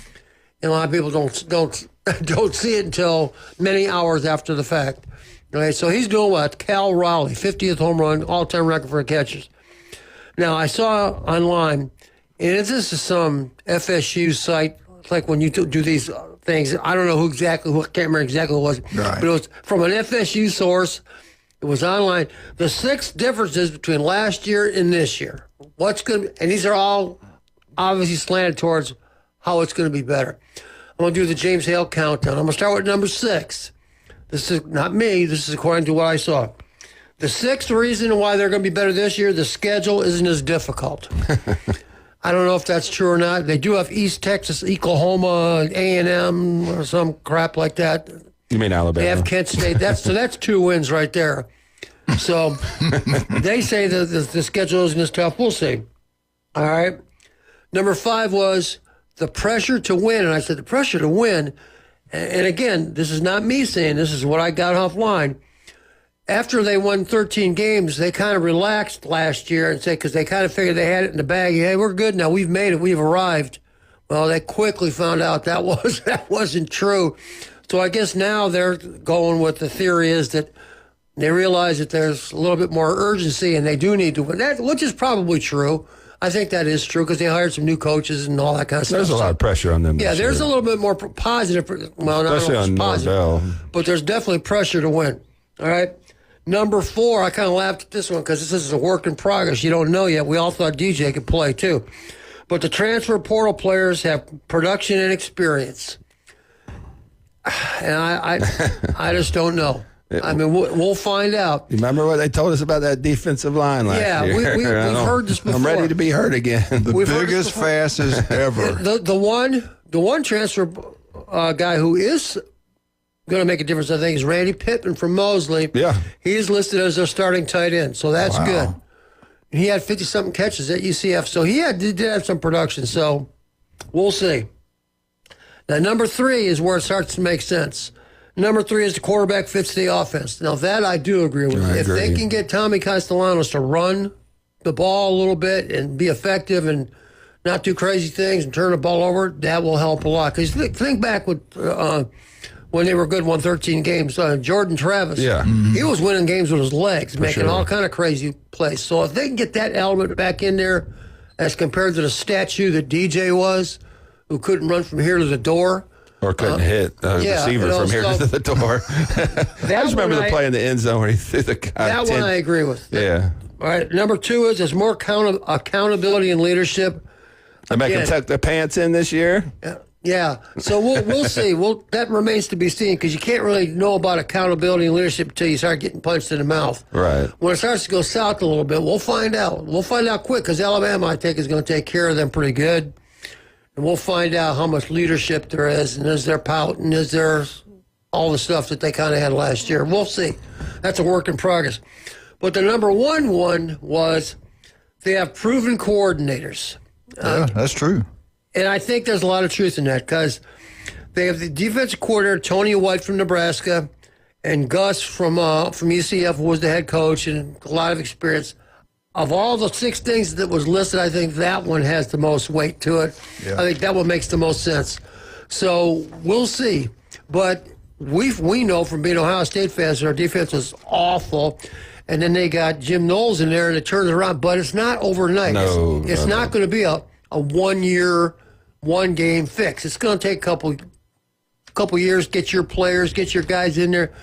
and a lot of people don't see it until many hours after the fact. Okay, so he's doing what? Cal Raleigh, 50th home run, all-time record for catchers. Now, I saw online, and this is some FSU site, it's like when you do these things, I don't know who I can't remember exactly who it was, right. But it was from an FSU source. It was online. The 6 differences between last year and this year. And these are all obviously slanted towards how it's going to be better. I'm going to do the James Hale countdown. I'm going to start with number 6. This is not me. This is according to what I saw. The 6th reason why they're going to be better this year, the schedule isn't as difficult. I don't know if that's true or not. They do have East Texas, Oklahoma, A&M, or some crap like that. You mean Alabama? They have Kent State. That's 2 wins right there. So they say that the schedule isn't as tough. We'll see. All right. Number 5 was the pressure to win. And I said the pressure to win. And again, this is not me saying this is what I got offline. After they won 13 games, they kind of relaxed last year and said, because they kind of figured they had it in the bag. Hey, we're good now. We've made it. We've arrived. Well, they quickly found out that wasn't true. So I guess now they're going with the theory is that they realize that there's a little bit more urgency and they do need to win. That, which is probably true. I think that is true because they hired some new coaches and all that kind of stuff. There's a lot of pressure on them. Yeah, there's a little bit more positive. Well, not especially on positive, but there's definitely pressure to win. All right. Number 4, I kind of laughed at this one because this is a work in progress. You don't know yet. We all thought DJ could play too. But the transfer portal players have production and experience. And I just don't know. I mean, we'll find out. You remember what they told us about that defensive line last year? Yeah, we've heard this before. I'm ready to be hurt again. The biggest, fastest ever. The one transfer guy who is going to make a difference, I think, is Randy Pittman from Mosley. Yeah. He's listed as their starting tight end, so that's good. He had 50-something catches at UCF, so he did have some production, so we'll see. Now, number 3 is where it starts to make sense. Number 3 is the quarterback fits the offense. Now, that I do agree with. If they can get Tommy Castellanos to run the ball a little bit and be effective and not do crazy things and turn the ball over, that will help a lot. Because think back with when they were good, won 13 games. Jordan Travis, he was winning games with his legs, making all kind of crazy plays. So if they can get that element back in there as compared to the statue that DJ was, who couldn't run from here to the door. Or couldn't hit a receiver from here to the door. I just remember the play in the end zone where he threw the guy. That one I agree with. Yeah. All right. Number 2 is there's more accountability and leadership. They make them tuck their pants in this year? Yeah, so we'll see. That remains to be seen because you can't really know about accountability and leadership until you start getting punched in the mouth. Right. When it starts to go south a little bit, we'll find out. We'll find out quick because Alabama, I think, is going to take care of them pretty good. And we'll find out how much leadership there is, and is there pout, and is there all the stuff that they kind of had last year. We'll see. That's a work in progress. But the number one was they have proven coordinators. Yeah, that's true. And I think there's a lot of truth in that because they have the defensive coordinator, Tony White from Nebraska, and Gus from UCF, who was the head coach and a lot of experience. Of all the 6 things that was listed, I think that one has the most weight to it. Yeah. I think that one makes the most sense. So we'll see. But we know from being Ohio State fans that our defense was awful. And then they got Jim Knowles in there, and it turned it around. But it's not overnight. It's not going to be a 1 year, 1 game fix. It's going to take a couple years, get your players, get your guys in there.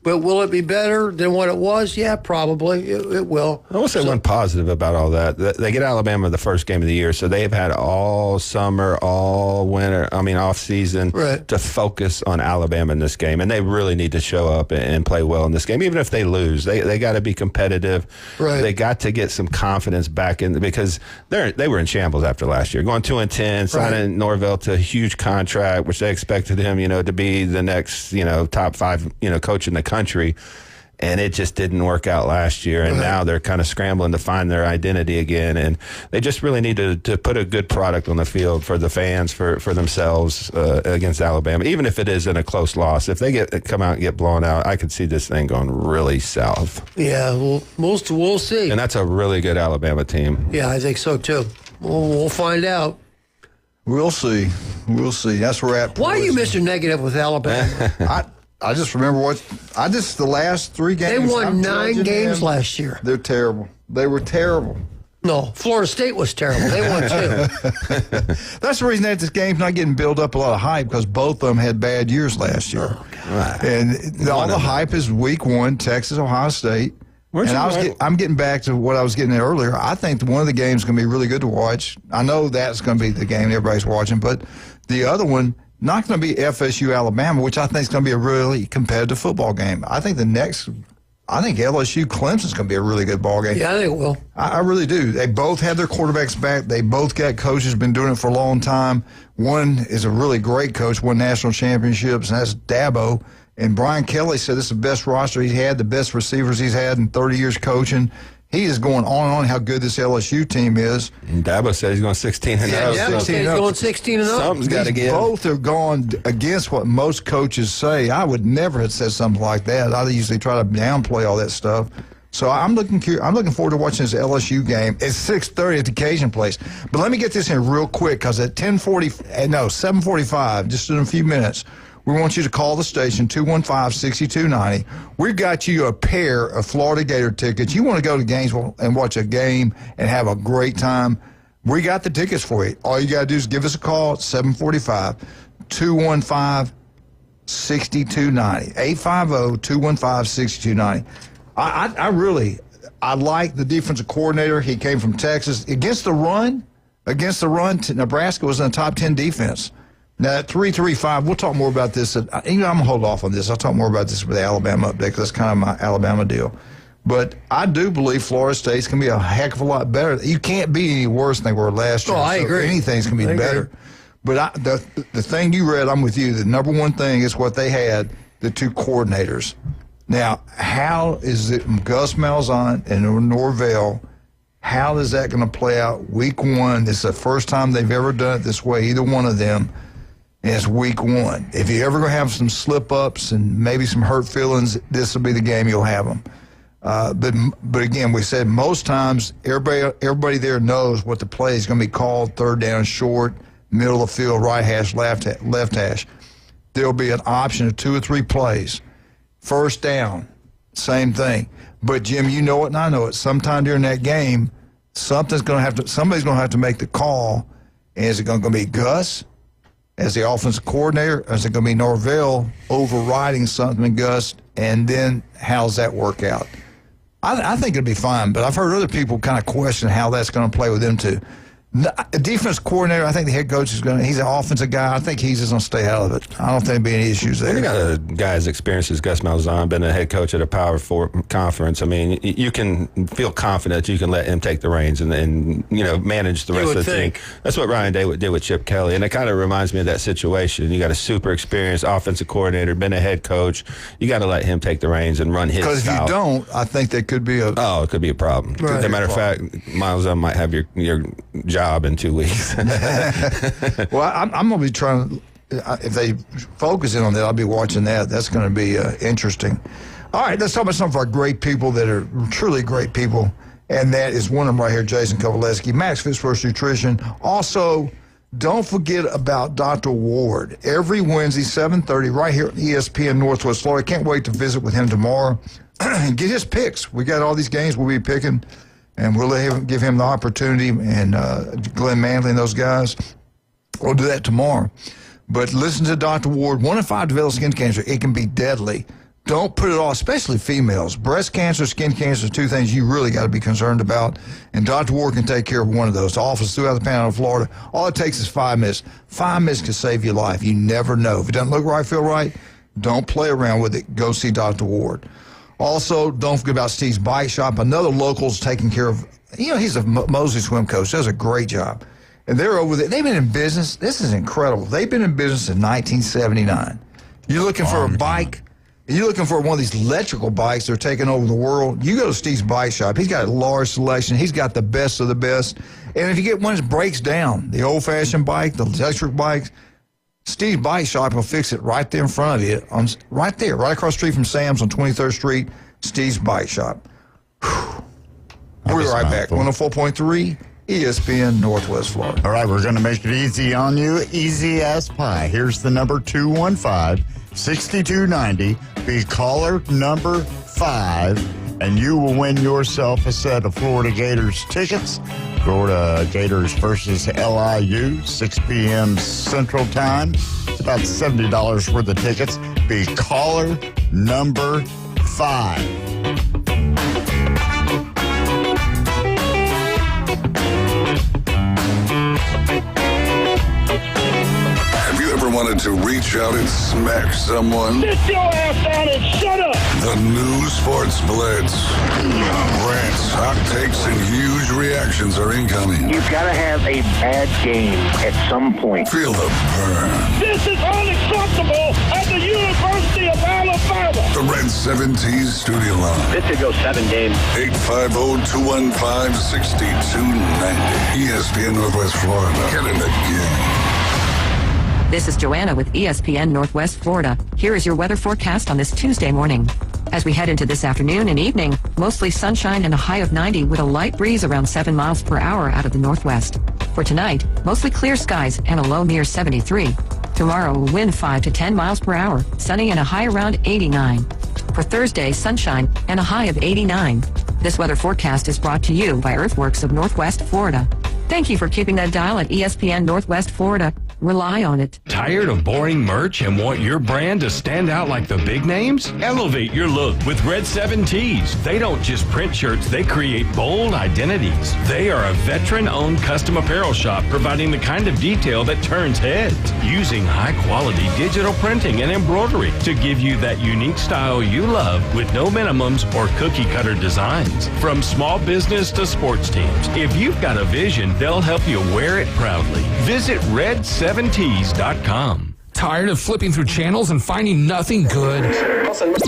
But will it be better than what it was? Yeah, probably. It will. I will say one positive about all that. They get Alabama the first game of the year, so they've had all summer, all winter, off season to focus on Alabama in this game. And they really need to show up and play well in this game. Even if they lose, they got to be competitive. Right. They got to get some confidence back in because they were in shambles after last year. Going 2-10, signing Norvell to a huge contract, which they expected him, to be the next, top 5, coach in the country, and it just didn't work out last year, and now they're kind of scrambling to find their identity again, and they just really need to put a good product on the field for the fans, for themselves against Alabama, even if it is in a close loss. If they come out and get blown out, I could see this thing going really south. Yeah, we'll see. And that's a really good Alabama team. Yeah, I think so too. We'll find out. We'll see. That's where we're at. Why are you Mr. Negative with Alabama? I just remember the last 3 games. They won 9 games last year. They're terrible. They were terrible. No, Florida State was terrible. They won 2. That's the reason that this game's not getting built up a lot of hype because both of them had bad years last year. Oh, God. And all the hype is week 1, Texas, Ohio State. I'm getting back to what I was getting at earlier. I think one of the games is going to be really good to watch. I know that's going to be the game everybody's watching, but the other one, not going to be FSU Alabama, which I think is going to be a really competitive football game. I think LSU Clemson is going to be a really good ball game. Yeah, I think it will. I really do. They both have their quarterbacks back. They both got coaches, been doing it for a long time. One is a really great coach, won national championships, and that's Dabo. And Brian Kelly said this is the best roster he's had, the best receivers he's had in 30 years coaching. He is going on and on how good this LSU team is. And Dabo said he's going 16-0. Yeah, he's going 16-0. Something's got to give. Both have gone against what most coaches say. I would never have said something like that. I usually try to downplay all that stuff. So I'm looking forward to watching this LSU game. It's 6:30 at the Cajun Place. But let me get this in real quick because at 7:45, just in a few minutes, we want you to call the station, 215-6290. We've got you a pair of Florida Gator tickets. You want to go to Gainesville and watch a game and have a great time, we got the tickets for you. All you got to do is give us a call at 745-215-6290. 850-215-6290. I like the defensive coordinator. He came from Texas. Against the run, Nebraska was in the top 10 defense. Now, at 335, we'll talk more about this. I'm going to hold off on this. I'll talk more about this with the Alabama update because that's kind of my Alabama deal. But I do believe Florida State's going to be a heck of a lot better. You can't be any worse than they were last year. Oh, I agree. Anything's going to be better. But the thing you read, I'm with you. The number one thing is what they had, the 2 coordinators. Now, how is it Gus Malzahn and Norvell, how is that going to play out week 1? This is the first time they've ever done it this way, either one of them. And it's week 1. If you're ever going to have some slip-ups and maybe some hurt feelings, this will be the game you'll have them. But again, we said most times everybody there knows what the play is going to be called, 3rd down short, middle of the field, right hash, left hash. There'll be an option of 2 or 3 plays. 1st down, same thing. But, Jim, you know it and I know it. Sometime during that game, somebody's going to have to make the call. And is it going to be Gus as the offensive coordinator, or is it going to be Norvell overriding something in Gus, and then how's that work out? I think it'll be fine, but I've heard other people kind of question how that's going to play with them too. The defense coordinator, I think the head coach he's an offensive guy. I think he's just going to stay out of it. I don't think there'll be any issues there. You got a guy as experienced as Gus Malzahn, been a head coach at a Power 4 conference. I mean, you can feel confident you can let him take the reins and manage the rest of the team. That's what Ryan Day did with Chip Kelly, and it kind of reminds me of that situation. You got a super experienced offensive coordinator, been a head coach. You got to let him take the reins and run his style. Because if you don't, I think that could be it could be a problem. Right. As a matter of fact, Malzahn might have your job in 2 weeks. Well, I'm going to be trying. If they focus in on that, I'll be watching that. That's going to be interesting. All right, let's talk about some of our great people that are truly great people, and that is one of them right here, Jason Kovaleski, Max Fit Sports Nutrition. Also, don't forget about Dr. Ward. Every Wednesday, 7:30, right here at ESPN Northwest Florida. Can't wait to visit with him tomorrow and get his picks. We got all these games we'll be picking. And we'll give him the opportunity, and Glenn Manley and those guys. We'll do that tomorrow. But listen to Dr. Ward. 1 in 5 develop skin cancer. It can be deadly. Don't put it off, especially females. Breast cancer, skin cancer, 2 things you really got to be concerned about. And Dr. Ward can take care of one of those. The office throughout the Panhandle of Florida. All it takes is 5 minutes. 5 minutes can save your life. You never know. If it doesn't look right, feel right, don't play around with it. Go see Dr. Ward. Also, don't forget about Steve's Bike Shop. Another local's taking care of, he's a Mosley swim coach. Does a great job. And they're over there. They've been in business. This is incredible. They've been in business since 1979. You're looking for a bike. You're looking for one of these electrical bikes that are taking over the world. You go to Steve's Bike Shop. He's got a large selection. He's got the best of the best. And if you get one that breaks down, the old-fashioned bike, the electric bikes, Steve's Bike Shop will fix it right there in front of you, right there, right across the street from Sam's on 23rd Street, Steve's Bike Shop. We'll be right back. 104.3 ESPN Northwest Florida. All right, we're going to make it easy on you. Easy as pie. Here's the number 215-6290. Be caller number 5, and you will win yourself a set of Florida Gators tickets. Florida Gators versus LIU, 6 p.m. Central Time. It's about $70 worth of tickets. Be caller number 5. Have you ever wanted to reach out and smack someone? Sit your ass down and shut up! The new Sports Blitz. Rants, hot takes, and huge reactions are incoming. You've got to have a bad game at some point. Feel the burn. This is unacceptable at the University of Alabama! The Red 70s studio line. This could go 7 games. 850-215-6290. ESPN Northwest Florida. Get in the game. This is Joanna with ESPN Northwest Florida. Here is your weather forecast on this Tuesday morning. As we head into this afternoon and evening, mostly sunshine and a high of 90 with a light breeze around 7 miles per hour out of the northwest. For tonight, mostly clear skies and a low near 73. Tomorrow, wind 5 to 10 miles per hour, sunny and a high around 89. For Thursday, sunshine and a high of 89. This weather forecast is brought to you by Earthworks of Northwest Florida. Thank you for keeping that dial at ESPN Northwest Florida. Rely on it. Tired of boring merch and want your brand to stand out like the big names? Elevate your look with Red 7 Tees. They don't just print shirts, they create bold identities. They are a veteran-owned custom apparel shop providing the kind of detail that turns heads, using high-quality digital printing and embroidery to give you that unique style you love with no minimums or cookie-cutter designs. From small business to sports teams, if you've got a vision, they'll help you wear it proudly. Visit red7tees.com. Tired of flipping through channels and finding nothing good?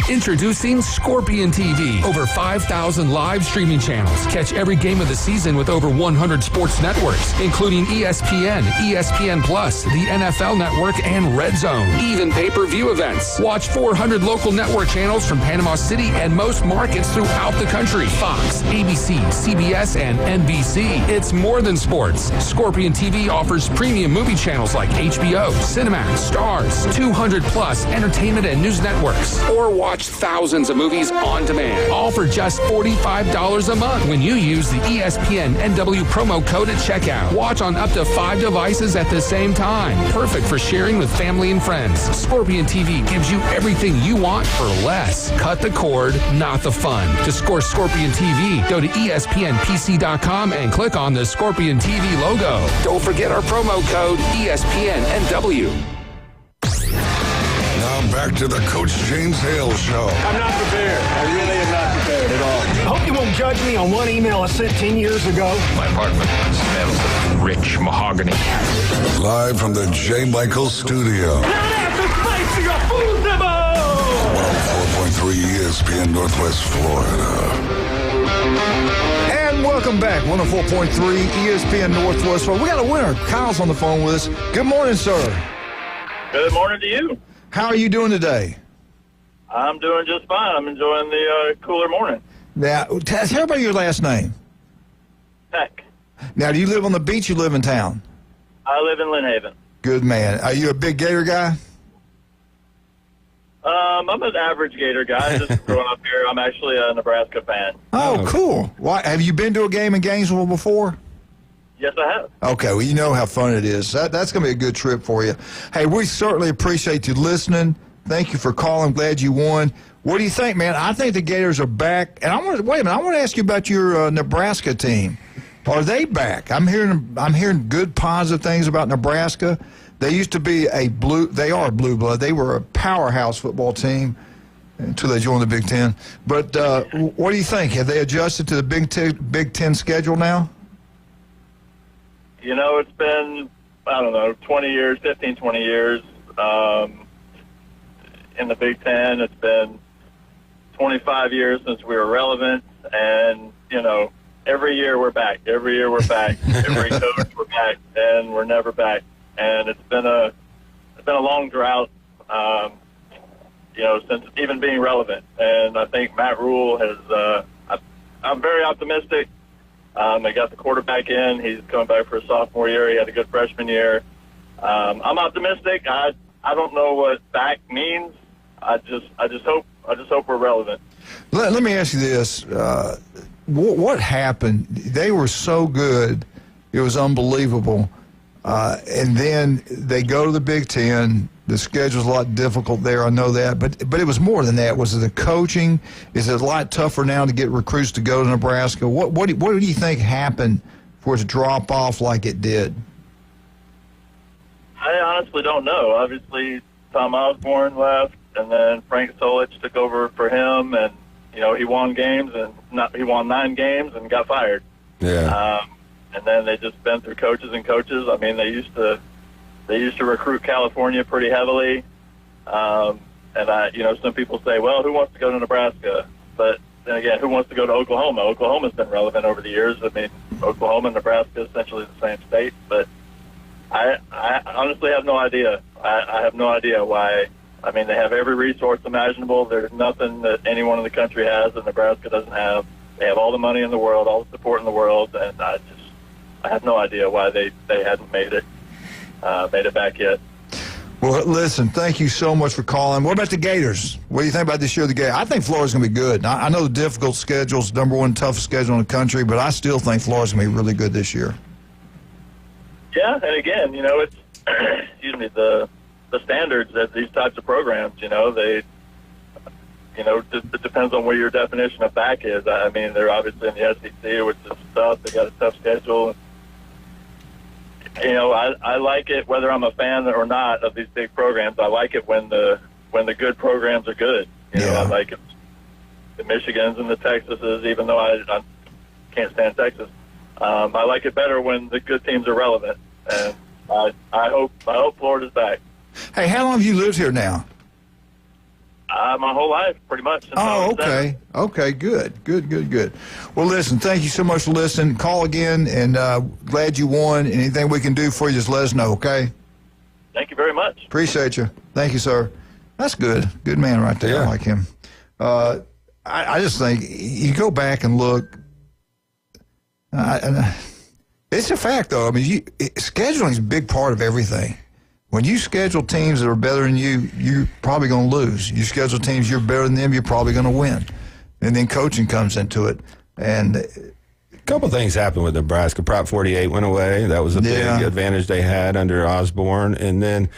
Introducing Scorpion TV. Over 5,000 live streaming channels. Catch every game of the season with over 100 sports networks, including ESPN, ESPN Plus, the NFL Network, and Red Zone. Even pay-per-view events. Watch 400 local network channels from Panama City and most markets throughout the country. Fox, ABC, CBS, and NBC. It's more than sports. Scorpion TV offers premium movie channels like HBO, Cinemax, Stars, 200 plus entertainment and news networks. or watch thousands of movies on demand. All for just $45 a month when you use the ESPN NW promo code at checkout. Watch on up to 5 devices at the same time. Perfect for sharing with family and friends. Scorpion TV gives you everything you want for less. Cut the cord, not the fun. To score Scorpion TV, go to ESPNPC.com and click on the Scorpion TV logo. Don't forget our promo code ESPNNW. Now back to the Coach James Hale Show. I'm not prepared. I really am not prepared at all. I hope you won't judge me on one email I sent 10 years ago. My apartment smells of rich mahogany. Live from the J. Michael Studio. 104.3 ESPN Northwest Florida. And welcome back, 104.3 ESPN Northwest Florida. We got a winner. Kyle's on the phone with us. Good morning, sir. Good morning to you. How are you doing today? I'm doing just fine. I'm enjoying the cooler morning. Now, tell everybody your last name. Heck. Now, do you live on the beach or live in town? I live in Lynn Haven. Good man. Are you a big Gator guy? I'm an average Gator guy. Just growing up here, I'm actually a Nebraska fan. Oh, cool. Why, have you been to a game in Gainesville before? Yes, I have. Okay, well, you know how fun it is. That's going to be a good trip for you. Hey, we certainly appreciate you listening. Thank you for calling. Glad you won. What do you think, man? I think the Gators are back. And I want to ask you about your Nebraska team. Are they back? I'm hearing good, positive things about Nebraska. They used to be they are a blue blood. They were a powerhouse football team until they joined the Big Ten. But what do you think? Have they adjusted to the Big Ten schedule now? You know, it's been, 20 years, 15, 20 years in the Big Ten. It's been 25 years since we were relevant. And, every year we're back. Every year we're back. Every coach we're back, and we're never back. And it's been a long drought, since even being relevant. And I think Matt Rule has. I'm very optimistic. They got the quarterback in. He's coming back for a sophomore year. He had a good freshman year. I'm optimistic. I don't know what back means. I just hope we're relevant. Let me ask you this: what happened? They were so good, it was unbelievable. And then they go to the Big Ten. The schedule's a lot difficult there. I know that, but it was more than that. Was it the coaching? Is it a lot tougher now to get recruits to go to Nebraska? What do you think happened for it to drop off like it did? I honestly don't know. Obviously, Tom Osborne left, and then Frank Solich took over for him, and he won games, and he won 9 games and got fired. Yeah. And then they just been through coaches and coaches. I mean, they used to recruit California pretty heavily. And some people say, well, who wants to go to Nebraska? But then again, who wants to go to Oklahoma? Oklahoma's been relevant over the years. I mean, Oklahoma and Nebraska is essentially the same state. But I honestly have no idea. I have no idea why. I mean, they have every resource imaginable. There's nothing that anyone in the country has that Nebraska doesn't have. They have all the money in the world, all the support in the world, and I have no idea why they hadn't made it back yet. Well, listen, thank you so much for calling. What about the Gators? What do you think about this year of the Gators? I think Florida's going to be good. I know the difficult schedule's number one toughest schedule in the country, but I still think Florida's going to be really good this year. Yeah, and again, it's the standards that these types of programs, it depends on where your definition of back is. I mean, they're obviously in the SEC, which is tough. They got a tough schedule. I like it whether I'm a fan or not of these big programs. I like it when the good programs are good. I like it. The Michigans and the Texases, even though I can't stand Texas. I like it better when the good teams are relevant. And I hope Florida's back. Hey, how long have you lived here now? My whole life, pretty much. Since I was okay. 7. Okay, good. Well, listen, thank you so much for listening. Call again, and glad you won. Anything we can do for you, just let us know, okay? Thank you very much. Appreciate you. Thank you, sir. That's good. Good man right there. I like him. I just think you go back and look. It's a fact, though. I mean, scheduling is a big part of everything. When you schedule teams that are better than you, you're probably going to lose. You schedule teams you're better than them, you're probably going to win. And then coaching comes into it. And a couple things happened with Nebraska. Prop 48 went away. That was a big advantage they had under Osborne. And then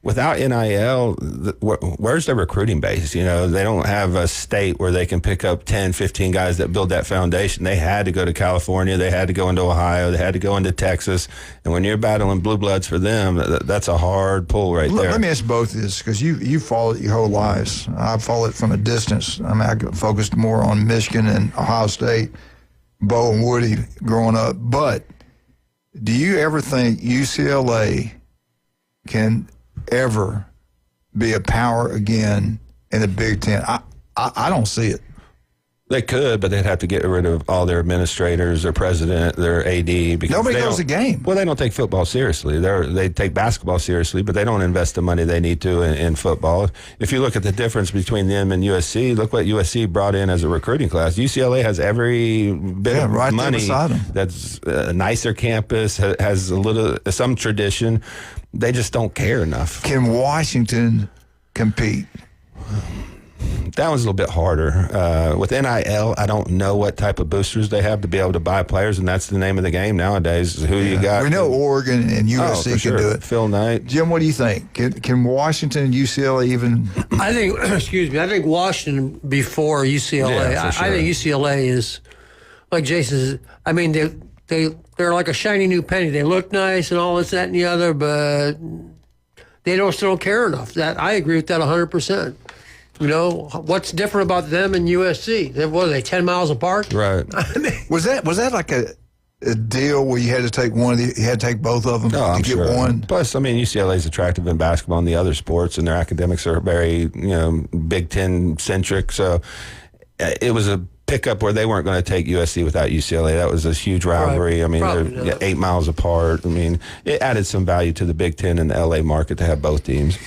without NIL, where's their recruiting base? You know, they don't have a state where they can pick up 10, 15 guys that build that foundation. They had to go to California. They had to go into Ohio. They had to go into Texas. And when you're battling blue bloods for them, that's a hard pull there. Let me ask both of this, because you followed it your whole lives. I followed it from a distance. I mean, I focused more on Michigan and Ohio State, Bo and Woody growing up. But do you ever think UCLA can ever be a power again in the Big Ten? I don't see it. They could, but they'd have to get rid of all their administrators, their president, their AD. Because nobody goes to game. Well, they don't take football seriously. They take basketball seriously, but they don't invest the money they need to in football. If you look at the difference between them and USC, look what USC brought in as a recruiting class. UCLA has every bit of right money. There beside them. That's a nicer campus, has some tradition. They just don't care enough. Can Washington compete? That one's a little bit harder. With NIL, I don't know what type of boosters they have to be able to buy players, and that's the name of the game nowadays. Who you got? We know Oregon and USC can do it. Phil Knight. Jim, what do you think? Can Washington and UCLA even? I think, I think Washington before UCLA. Yeah, for sure. I think UCLA is, like Jason says, I mean, they're like a shiny new penny. They look nice and all this, that, and the other, but they still don't care enough. That I agree with that 100%. You know, what's different about them and USC? What are they, 10 miles apart? Right. Was that like a deal where you had to take you had to take both of them to get one? Plus, I mean, UCLA is attractive in basketball and the other sports, and their academics are very, Big Ten centric. So it was a pickup where they weren't going to take USC without UCLA. That was a huge rivalry. Right. I mean, they're 8 miles apart. I mean, it added some value to the Big Ten and the LA market to have both teams.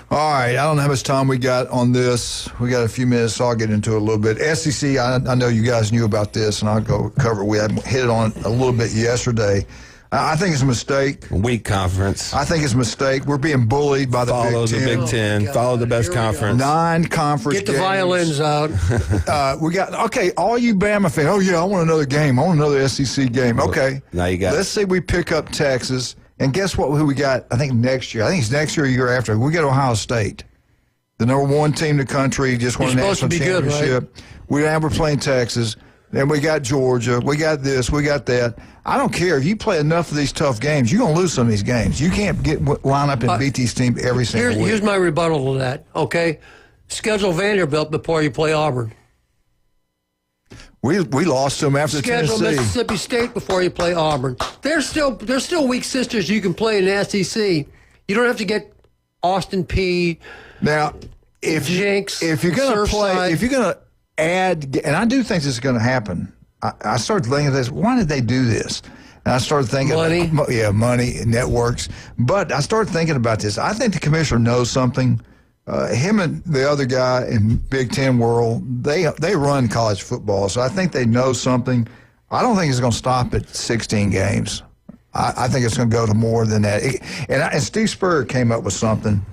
All right, I don't know how much time we got on this. We got a few minutes, so I'll get into it a little bit. SEC, I know you guys knew about this, and I'll go cover it. We had hit it on a little bit yesterday. I think it's a mistake. Weak conference. I think it's a mistake. We're being bullied by the Big Ten. Follow the Big Ten. Follow the best conference. 9 conference games. Get the violins out. We got, all you Bama fans, I want another game. I want another SEC game. Okay. Now you got Let's say we pick up Texas. And guess what? Who we got? I think next year. I think it's next year or year after. We got Ohio State, the number 1 team in the country, just won a national championship. Good, right? We're playing Texas. Then we got Georgia. We got this. We got that. I don't care if you play enough of these tough games. You're gonna lose some of these games. You can't line up and beat these teams every single week. Here's my rebuttal to that. Okay, schedule Vanderbilt before you play Auburn. We lost to them after Schedule Tennessee. Mississippi State before you play Auburn. They're still weak sisters you can play in the SEC. You don't have to get Austin Peay. Now, if you're going to add, and I do think this is going to happen. I started thinking of this. Why did they do this? And I started thinking, money, networks. But I started thinking about this. I think the commissioner knows something. Him and the other guy in Big Ten world, they run college football, so I think they know something. I don't think it's going to stop at 16 games. I think it's going to go to more than that. And Steve Spurrier came up with something.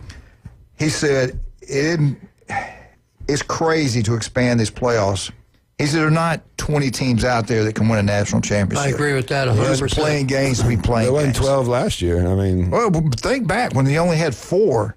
He said it's crazy to expand these playoffs. He said there are not 20 teams out there that can win a national championship. I agree with that 100%. Just playing games to be playing games. They won 12 last year. I mean, well, think back when they only had 4.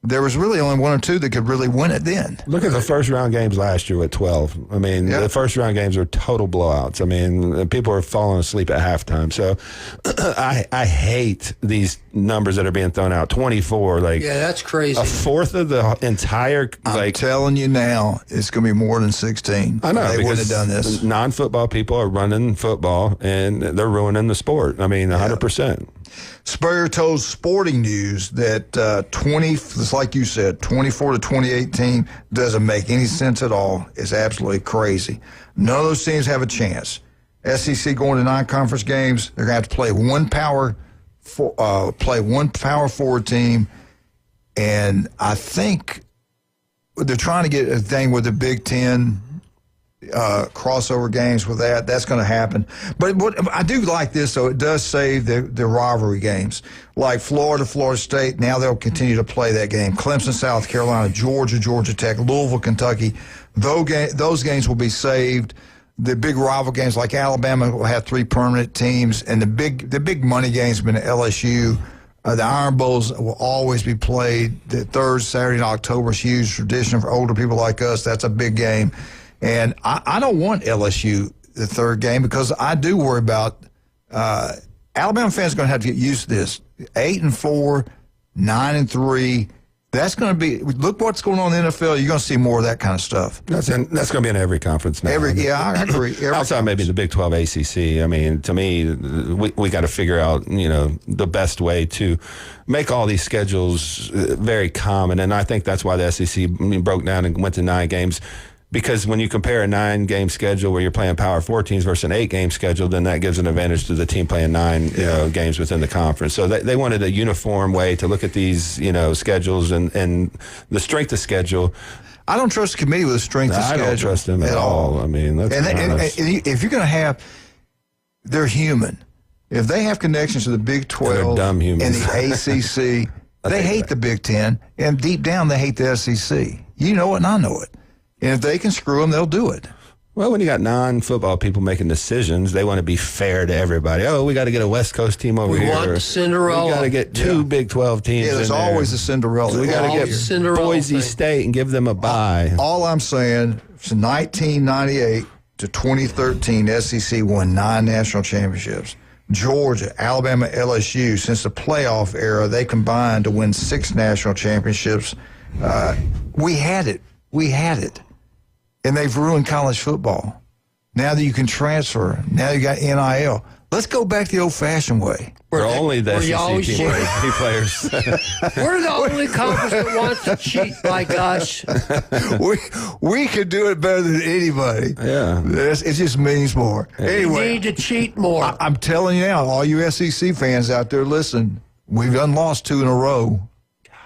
There was really only 1 or 2 that could really win it then. Look at the first-round games last year with 12. I mean, the first-round games were total blowouts. I mean, people are falling asleep at halftime. So I hate these numbers that are being thrown out. 24, that's crazy. A fourth of the entire. I'm telling you now, it's going to be more than 16. I know. They wouldn't have done this. Non-football people are running football, and they're ruining the sport. I mean, 100%. Spurrier told Sporting News that just like you said, 24 to 28 team doesn't make any sense at all. It's absolutely crazy. None of those teams have a chance. SEC going to 9 conference games, they're going to have to play one power forward team, and I think they're trying to get a thing with the Big Ten. crossover games with that. That's going to happen. But what I do like this, though, it does save the rivalry games. Like Florida State, now they'll continue to play that game. Clemson, South Carolina, Georgia Tech, Louisville, Kentucky. Those games will be saved. The big rival games like Alabama will have 3 permanent teams, and the big money games have been at LSU. The Iron Bowls will always be played. The third Saturday in October is huge tradition for older people like us. That's a big game. And I don't want LSU the third game because I do worry about Alabama fans are going to have to get used to this. 8-4, 9-3. That's going to be. Look what's going on in the NFL. You're going to see more of that kind of stuff. That's going to be in every conference now. I agree. Outside maybe the Big 12 ACC. I mean, to me, we got to figure out the best way to make all these schedules very common. And I think that's why the SEC broke down and went to 9 games. Because when you compare a 9-game schedule where you're playing Power 4 teams versus an 8-game schedule, then that gives an advantage to the team playing 9 games within the conference. So they wanted a uniform way to look at these schedules and the strength of schedule. I don't trust the committee with the strength of schedule. I don't trust them at all. I mean, and if you're going to have, they're human. If they have connections to the Big 12 dumb humans. and the ACC, they hate the Big 10, and deep down they hate the SEC. You know it, and I know it. And if they can screw them, they'll do it. Well, when you got non-football people making decisions, they want to be fair to everybody. Oh, we got to get a West Coast team over here. We want Cinderella. We got to get 2 Big 12 teams. Yeah, there's always a Cinderella. We got to get Cinderella Boise State and give them a bye. All I'm saying, from 1998 to 2013, SEC won 9 national championships. Georgia, Alabama, LSU, since the playoff era, they combined to win 6 national championships. We had it. And they've ruined college football. Now that you can transfer, now you got NIL. Let's go back the old-fashioned way. We're only the SEC players. We're the only conference that wants to cheat, my gosh. We could do it better than anybody. Yeah. It just means more. Anyway, We need to cheat more. I'm telling you now, all you SEC fans out there, listen, we've lost 2 in a row.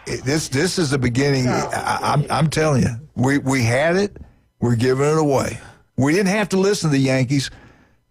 This is the beginning. I'm telling you, we had it. We're giving it away. We didn't have to listen to the Yankees.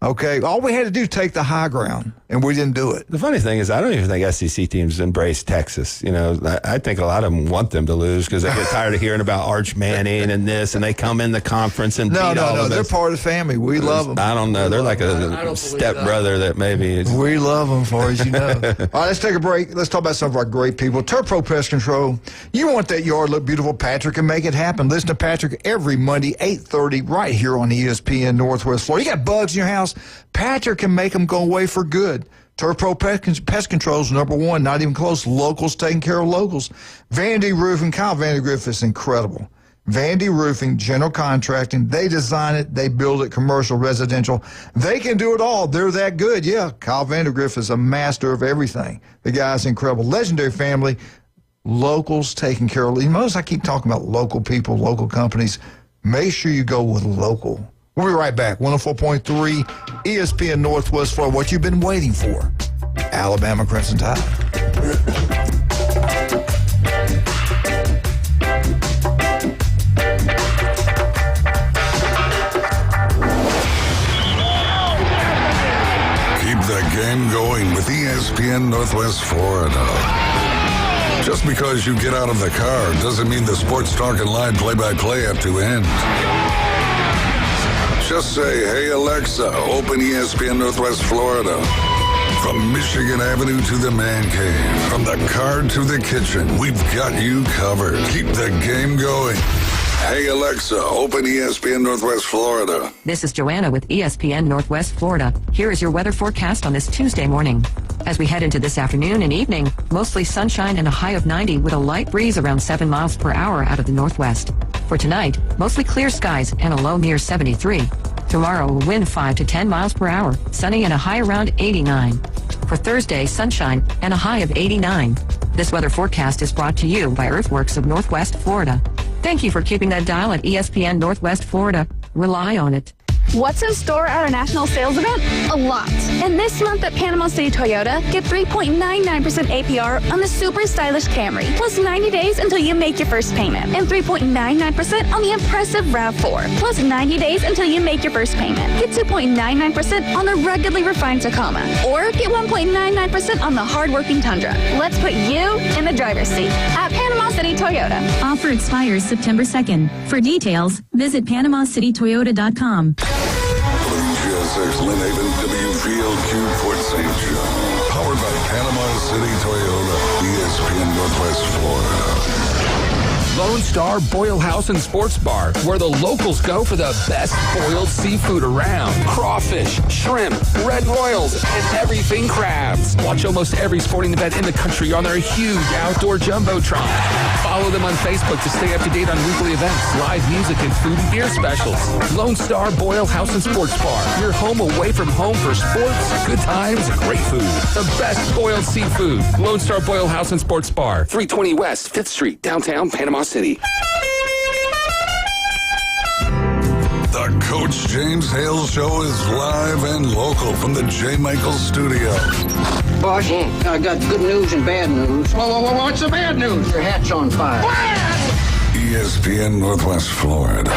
Okay, all we had to do was take the high ground, and we didn't do it. The funny thing is, I don't even think SEC teams embrace Texas. I think a lot of them want them to lose because they get tired of hearing about Arch Manning and this, and they come in the conference and beat all of us. They're part of the family. We love them. I don't know. They're like a stepbrother that maybe. We love them, far as you know. All right, let's take a break. Let's talk about some of our great people. Turf Pro Pest Control. You want that yard look beautiful? Patrick can make it happen. Listen to Patrick every Monday, 8:30, right here on ESPN Northwest Florida. You got bugs in your house? Patrick can make them go away for good. Turf Pro Pest Control is #1, not even close. Locals taking care of locals. Vandy Roofing, Kyle Vandegrift is incredible. Vandy Roofing, general contracting, they design it, they build it, commercial, residential. They can do it all. They're that good. Yeah, Kyle Vandegrift is a master of everything. The guy's incredible. Legendary family, locals taking care of. You notice I keep talking about local people, local companies. Make sure you go with local. We'll be right back. 104.3 ESPN Northwest Florida. What you've been waiting for. Alabama Crimson Tide. Keep the game going with ESPN Northwest Florida. Just because you get out of the car doesn't mean the Sports Talk and Live play-by-play have to end. Just say, hey, Alexa, open ESPN Northwest Florida. From Michigan Avenue to the man cave, from the car to the kitchen, we've got you covered. Keep the game going. Hey, Alexa, open ESPN Northwest Florida. This is Joanna with ESPN Northwest Florida. Here is your weather forecast on this Tuesday morning. As we head into this afternoon and evening, mostly sunshine and a high of 90 with a light breeze around 7 miles per hour out of the northwest. For tonight, mostly clear skies and a low near 73. Tomorrow, wind 5 to 10 miles per hour, sunny and a high around 89. For Thursday, sunshine and a high of 89. This weather forecast is brought to you by Earthworks of Northwest Florida. Thank you for keeping that dial at ESPN Northwest Florida. Rely on it. What's in store at our national sales event? A lot. And this month at Panama City Toyota, get 3.99% APR on the super stylish Camry, plus 90 days until you make your first payment, and 3.99% on the impressive RAV4, plus 90 days until you make your first payment. Get 2.99% on the ruggedly refined Tacoma, or get 1.99% on the hard-working Tundra. Let's put you in the driver's seat at Panama City Toyota. Offer expires September 2nd. For details, visit PanamaCityToyota.com. WGSX Lynn Haven, WFieldQ Port St. John. Powered by Panama City Toyota, ESPN Northwest Florida. Lone Star Boil House and Sports Bar, where the locals go for the best boiled seafood around. Crawfish, shrimp, red royals, and everything crabs. Watch almost every sporting event in the country on their huge outdoor jumbotron. Follow them on Facebook to stay up to date on weekly events, live music, and food and beer specials. Lone Star Boil House and Sports Bar, your home away from home for sports, good times, and great food. The best boiled seafood. Lone Star Boil House and Sports Bar, 320 West 5th Street, downtown Panama City. The Coach James Hale Show is live and local from the J. Michaels Studio. Boss, I got good news and bad news. What's the bad news? Your hat's on fire. ESPN Northwest Florida.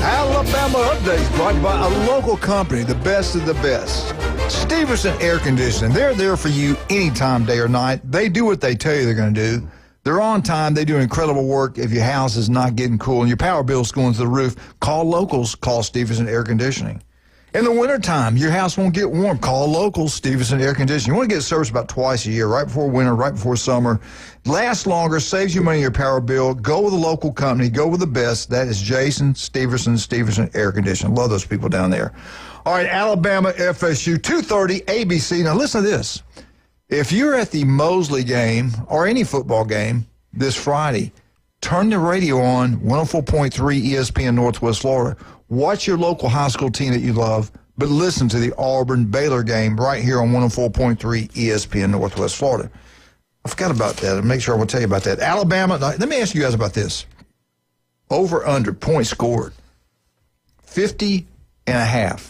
Alabama Updates brought to you by a local company, the best of the best. Stevenson Air Conditioning. They're there for you anytime, day or night. They do what they tell you they're going to do. They're on time. They do incredible work. If your house is not getting cool and your power bill's going to the roof, call locals. Call Stevenson Air Conditioning. In the wintertime, your house won't get warm. Call locals, Stevenson Air Conditioning. You want to get service about twice a year, right before winter, right before summer. Lasts longer, saves you money on your power bill. Go with a local company. Go with the best. That is Jason Stevenson Air Conditioning. Love those people down there. All right, Alabama, FSU, 2:30, ABC. Now, listen to this. If you're at the Mosley game or any football game this Friday, turn the radio on, 104.3 ESPN Northwest Florida. Watch your local high school team that you love, but listen to the Auburn-Baylor game right here on 104.3 ESPN Northwest Florida. I forgot about that. I'll make sure I will tell you about that. Alabama, let me ask you guys about this. Over, under, points scored, 50.5.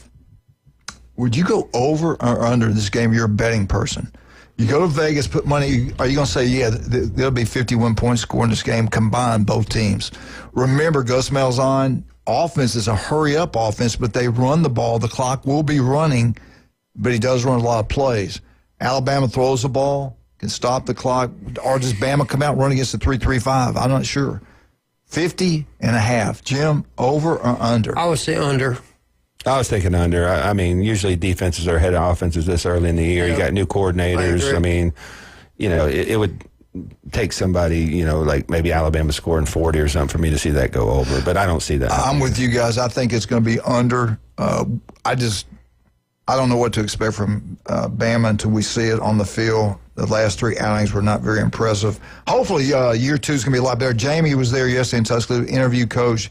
Would you go over or under this game? You're a betting person. You go to Vegas, put money. Are you going to say, yeah, there'll be 51 points scored in this game, combined both teams? Remember, Gus Malzahn, offense is a hurry-up offense, but they run the ball. The clock will be running, but he does run a lot of plays. Alabama throws the ball, can stop the clock. Or does Bama come out and run against the 3-3-5? I'm not sure. 50.5. Jim, over or under? I would say under. I was thinking under. I mean, usually defenses are ahead of offenses this early in the year. You got new coordinators. I mean, it would take somebody, like maybe Alabama scoring 40 or something for me to see that go over. But I don't see that. I'm with you guys. I think it's going to be under. I don't know what to expect from Bama until we see it on the field. The last three outings were not very impressive. Hopefully, year two is going to be a lot better. Jamie was there yesterday in Tuscaloosa, interview coach.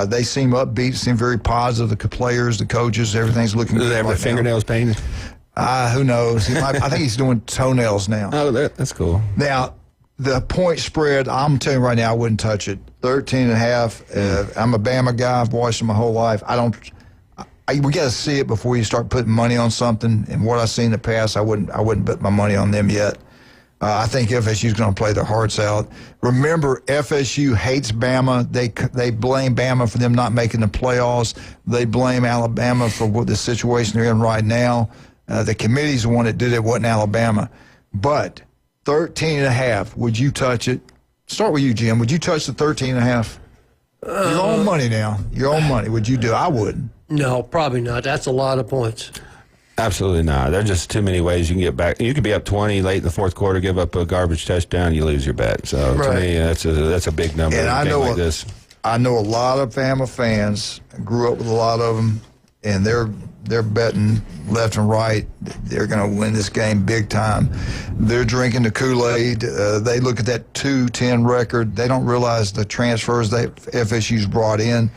They seem upbeat, seem very positive. The players, the coaches, everything's looking good. Do they have their fingernails painted? Who knows? I think he's doing toenails now. Oh, that's cool. Now, the point spread, I'm telling you right now, I wouldn't touch it. 13.5. I'm a Bama guy. I've watched them my whole life. We got to see it before you start putting money on something. And what I've seen in the past, I wouldn't put my money on them yet. I think FSU's going to play their hearts out. Remember, FSU hates Bama. They blame Bama for them not making the playoffs. They blame Alabama for what the situation they're in right now. The committee's the one that did it, wasn't Alabama. But 13.5, would you touch it? Start with you, Jim. Would you touch the 13.5? Your own money now. Your own money. Would you do it? I wouldn't. No, probably not. That's a lot of points. Absolutely not. There are just too many ways you can get back. You could be up 20 late in the fourth quarter, give up a garbage touchdown, you lose your bet. So to me, that's a big number. And I know like this. I know a lot of Bama fans. I grew up with a lot of them, and they're betting left and right. They're going to win this game big time. They're drinking the Kool-Aid. They look at that 2-10 record. They don't realize the transfers that FSU's brought in.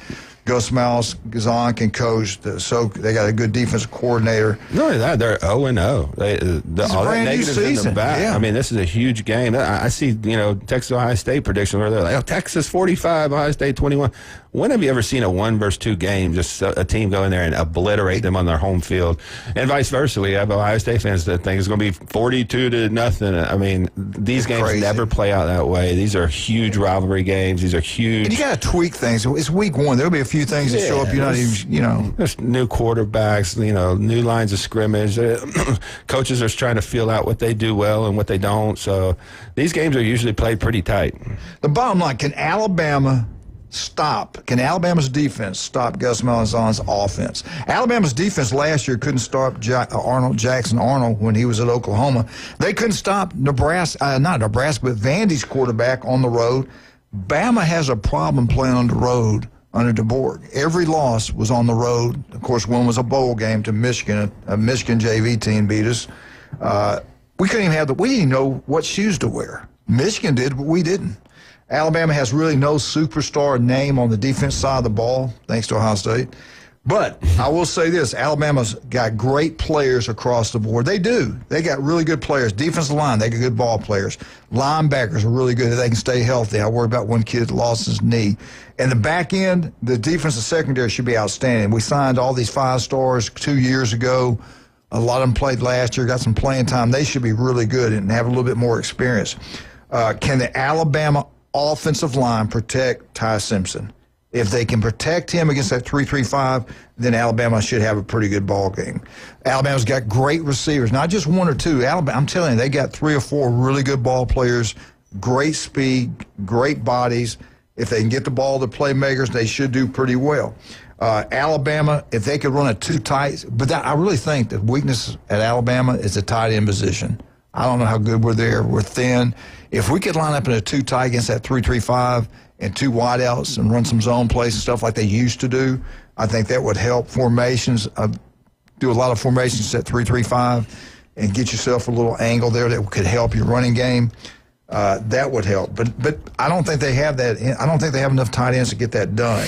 Gus Malzahn can coach. So they got a good defensive coordinator. Not only that, they're 0-0. All that negatives in the back. Yeah. I mean, this is a huge game. I see, Texas Ohio State prediction where they're like, Texas 45, Ohio State 21. When have you ever seen a 1-2 game, just a team go in there and obliterate them on their home field? And vice versa. We have Ohio State fans that think it's going to be 42-0. I mean, these games never play out that way. These are huge rivalry games. These are huge. And you got to tweak things. It's week one. There'll be a few things that show up. You're not even, There's new quarterbacks, new lines of scrimmage. Coaches are trying to feel out what they do well and what they don't. So these games are usually played pretty tight. The bottom line, can Alabama's defense stop Gus Malzahn's offense? Alabama's defense last year couldn't stop Jackson Arnold when he was at Oklahoma. They couldn't stop not Nebraska, but Vandy's quarterback on the road. Bama has a problem playing on the road under DeBoer. Every loss was on the road. Of course, one was a bowl game to Michigan. A Michigan JV team beat us. We didn't even know what shoes to wear. Michigan did, but we didn't. Alabama has really no superstar name on the defense side of the ball, thanks to Ohio State. But I will say this, Alabama's got great players across the board. They do. They got really good players. Defensive line, they got good ball players. Linebackers are really good if they can stay healthy. I worry about one kid that lost his knee. And the back end, the defensive secondary should be outstanding. We signed all these 5 stars 2 years ago. A lot of them played last year, got some playing time. They should be really good and have a little bit more experience. Can the Alabama offensive line protect Ty Simpson? If they can protect him against that 3-3-5, then Alabama should have a pretty good ball game. Alabama's got great receivers, not just 1 or 2. I'm telling you, they got 3 or 4 really good ball players, great speed, great bodies. If they can get the ball to playmakers, they should do pretty well. Alabama, if they could run a 2 tight, but I really think the weakness at Alabama is the tight end position. I don't know how good we're there. We're thin. If we could line up in a 2 tight against that 3-3-5 and 2 wideouts and run some zone plays and stuff like they used to do, I think that would help formations. Do a lot of formations at 3-3-5 and get yourself a little angle there that could help your running game. That would help. But I don't think they have that. I don't think they have enough tight ends to get that done.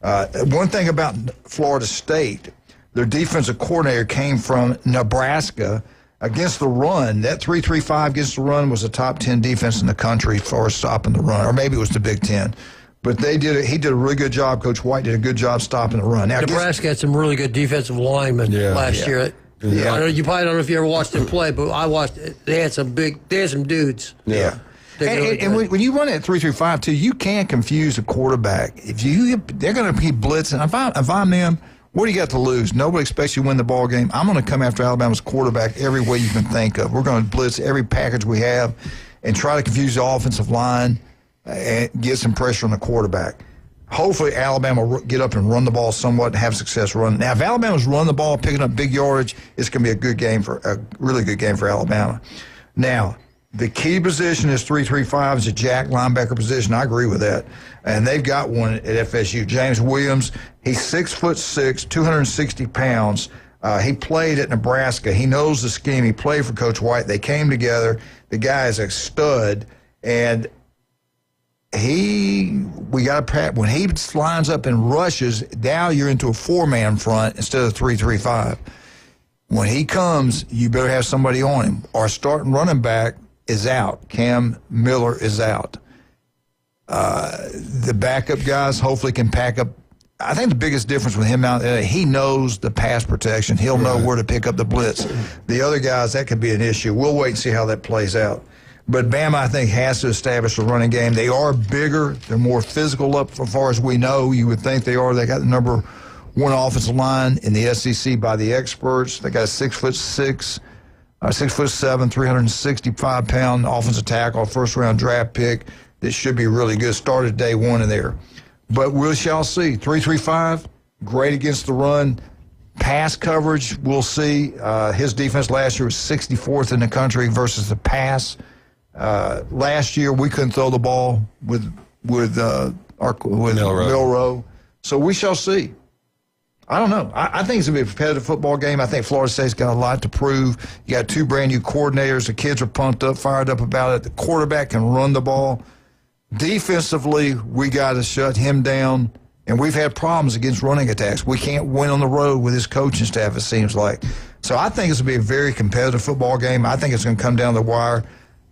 One thing about Florida State, their defensive coordinator came from Nebraska. Against the run, that 3-3-5 against the run was a top 10 defense in the country for stopping the run, or maybe it was the Big Ten. But he did a really good job. Coach White did a good job stopping the run. Now, Nebraska had some really good defensive linemen last year. Yeah. I know you probably don't know if you ever watched them play, but I watched. They had some dudes. Yeah. And when you run that 3-3-5 too, you can't confuse a quarterback. They're going to keep blitzing. If I'm them, what do you got to lose? Nobody expects you to win the ball game. I'm going to come after Alabama's quarterback every way you can think of. We're going to blitz every package we have and try to confuse the offensive line and get some pressure on the quarterback. Hopefully, Alabama will get up and run the ball somewhat and have success running. Now, if Alabama's running the ball, picking up big yardage, it's going to be a really good game for Alabama. Now, the key position is 3-3-5 is a jack linebacker position. I agree with that. And they've got one at FSU. James Williams, he's 6'6", 260 pounds. He played at Nebraska. He knows the scheme. He played for Coach White. They came together. The guy is a stud. And when he lines up and rushes, now you're into a 4-man front instead of 3-3-5. When he comes, you better have somebody on him. Our starting running back is out. Cam Miller is out. The backup guys hopefully can pack up. I think the biggest difference with him out there, he knows the pass protection. He'll know where to pick up the blitz. The other guys, that could be an issue. We'll wait and see how that plays out. But Bama, I think, has to establish a running game. They are bigger. They're more physical up as far as we know. You would think they are. They got the number 1 offensive line in the SEC by the experts. They got a 6'6", 6'7", 365-pound offensive tackle, first-round draft pick that should be really good. Started day 1 in there. But we shall see. 3-3-5, great against the run. Pass coverage, we'll see. His defense last year was 64th in the country versus the pass. Last year, we couldn't throw the ball with Milroe. So we shall see. I don't know. I think it's going to be a competitive football game. I think Florida State's got a lot to prove. You got 2 brand new coordinators. The kids are pumped up, fired up about it. The quarterback can run the ball. Defensively, we got to shut him down And we've had problems against running attacks. We can't win on the road with this coaching staff, it seems like. So I think it's going to be a very competitive football game. I think it's going to come down the wire.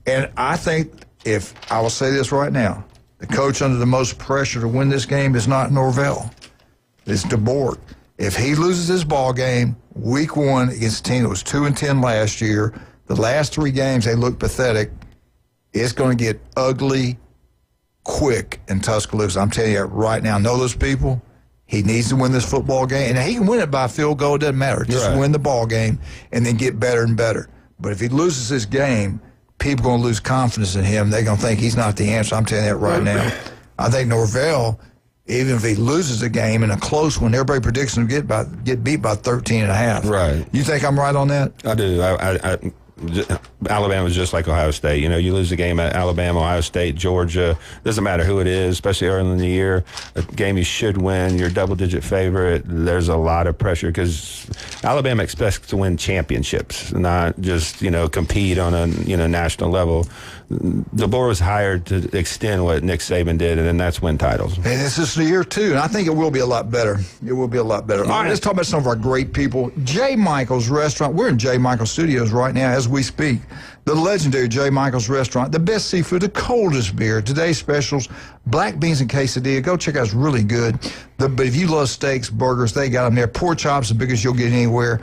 And I think I will say this right now, the coach under the most pressure to win this game is not Norvell. It's DeBoer. If he loses this ball game, week 1 against a team that was 2-10 last year, the last 3 games they looked pathetic, it's going to get ugly quick in Tuscaloosa. I'm telling you right now, know those people. He needs to win this football game. And he can win it by a field goal. It doesn't matter. Just win the ball game and then get better and better. But if he loses this game, people are going to lose confidence in him. They're going to think he's not the answer. I'm telling you that right now. I think Norvell, even if he loses a game in a close one, everybody predicts him to get beat by 13.5. Right. You think I'm right on that? I do. Alabama's just like Ohio State. You know, you lose a game at Alabama, Ohio State, Georgia, doesn't matter who it is, especially early in the year, a game you should win, you're a double-digit favorite, there's a lot of pressure because Alabama expects to win championships, not just, compete on a, national level. DeBoer was hired to extend what Nick Saban did, and then that's win titles. And this is the year, too, and I think it will be a lot better. It will be a lot better. All right, let's talk about some of our great people. J. Michael's Restaurant. We're in J. Michael's Studios right now as we speak. The legendary J. Michael's Restaurant, the best seafood, the coldest beer. Today's specials, black beans and quesadilla. Go check out, it's really good. But if you love steaks, burgers, they got them there. Pork chops, the biggest you'll get anywhere.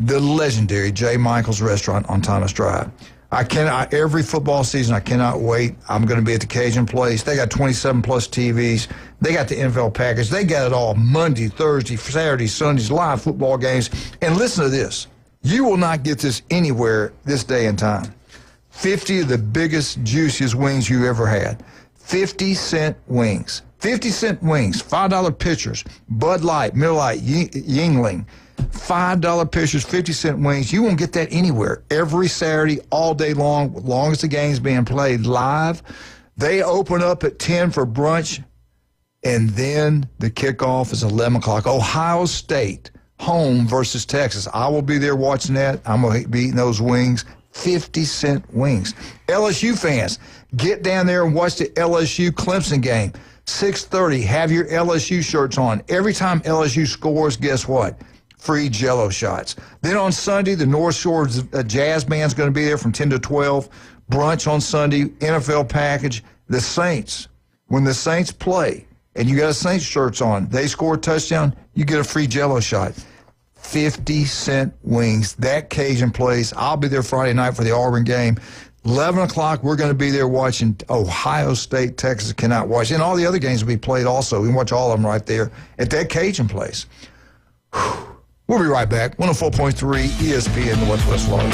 The legendary J. Michael's Restaurant on Thomas Drive. Every football season, I cannot wait. I'm going to be at the Cajun Place. They got 27-plus TVs. They got the NFL package. They got it all Monday, Thursday, Saturday, Sundays, live football games. And listen to this. You will not get this anywhere this day and time. 50 of the biggest, juiciest wings you ever had. 50-cent wings. 50-cent wings, $5 pitchers, Bud Light, Miller Lite, Yingling. $5 pitchers, 50-cent wings. You won't get that anywhere. Every Saturday, all day long, as long as the game's being played live. They open up at 10 for brunch, and then the kickoff is 11 o'clock. Ohio State, home versus Texas. I will be there watching that. I'm going to be eating those wings. 50-cent wings. LSU fans, get down there and watch the LSU Clemson game. 6:30, have your LSU shirts on. Every time LSU scores, guess what? Free Jell-O shots. Then on Sunday, the North Shore Jazz Band's going to be there from 10 to 12. Brunch on Sunday, NFL package. The Saints, when the Saints play and you got a Saints shirts on, they score a touchdown, you get a free Jell-O shot. 50-cent wings. That Cajun Place. I'll be there Friday night for the Auburn game. 11 o'clock, we're going to be there watching Ohio State, Texas. Cannot watch. And all the other games will be played also. We can watch all of them right there at that Cajun Place. Whew. We'll be right back. 104.3 ESPN Northwest Florida.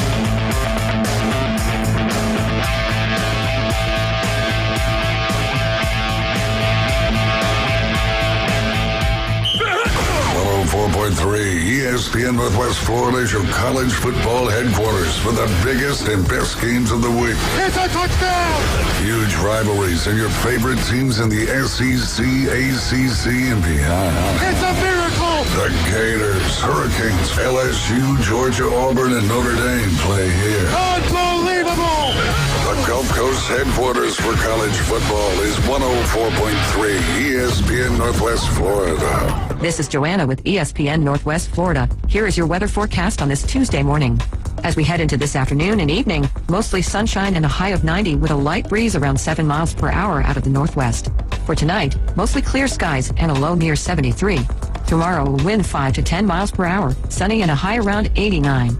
104.3 ESPN Northwest Florida is your college football headquarters for the biggest and best games of the week. It's a touchdown! Huge rivalries and your favorite teams in the SEC, ACC, and beyond. It's a miracle! The Gators, Hurricanes, LSU, Georgia, Auburn, and Notre Dame play here. Unbelievable! The Gulf Coast headquarters for college football is 104.3 ESPN Northwest Florida. This is Joanna with ESPN Northwest Florida. Here is your weather forecast on this Tuesday morning. As we head into this afternoon and evening, mostly sunshine and a high of 90 with a light breeze around 7 miles per hour out of the northwest. For tonight, mostly clear skies and a low near 73. Tomorrow, wind 5 to 10 miles per hour, sunny and a high around 89.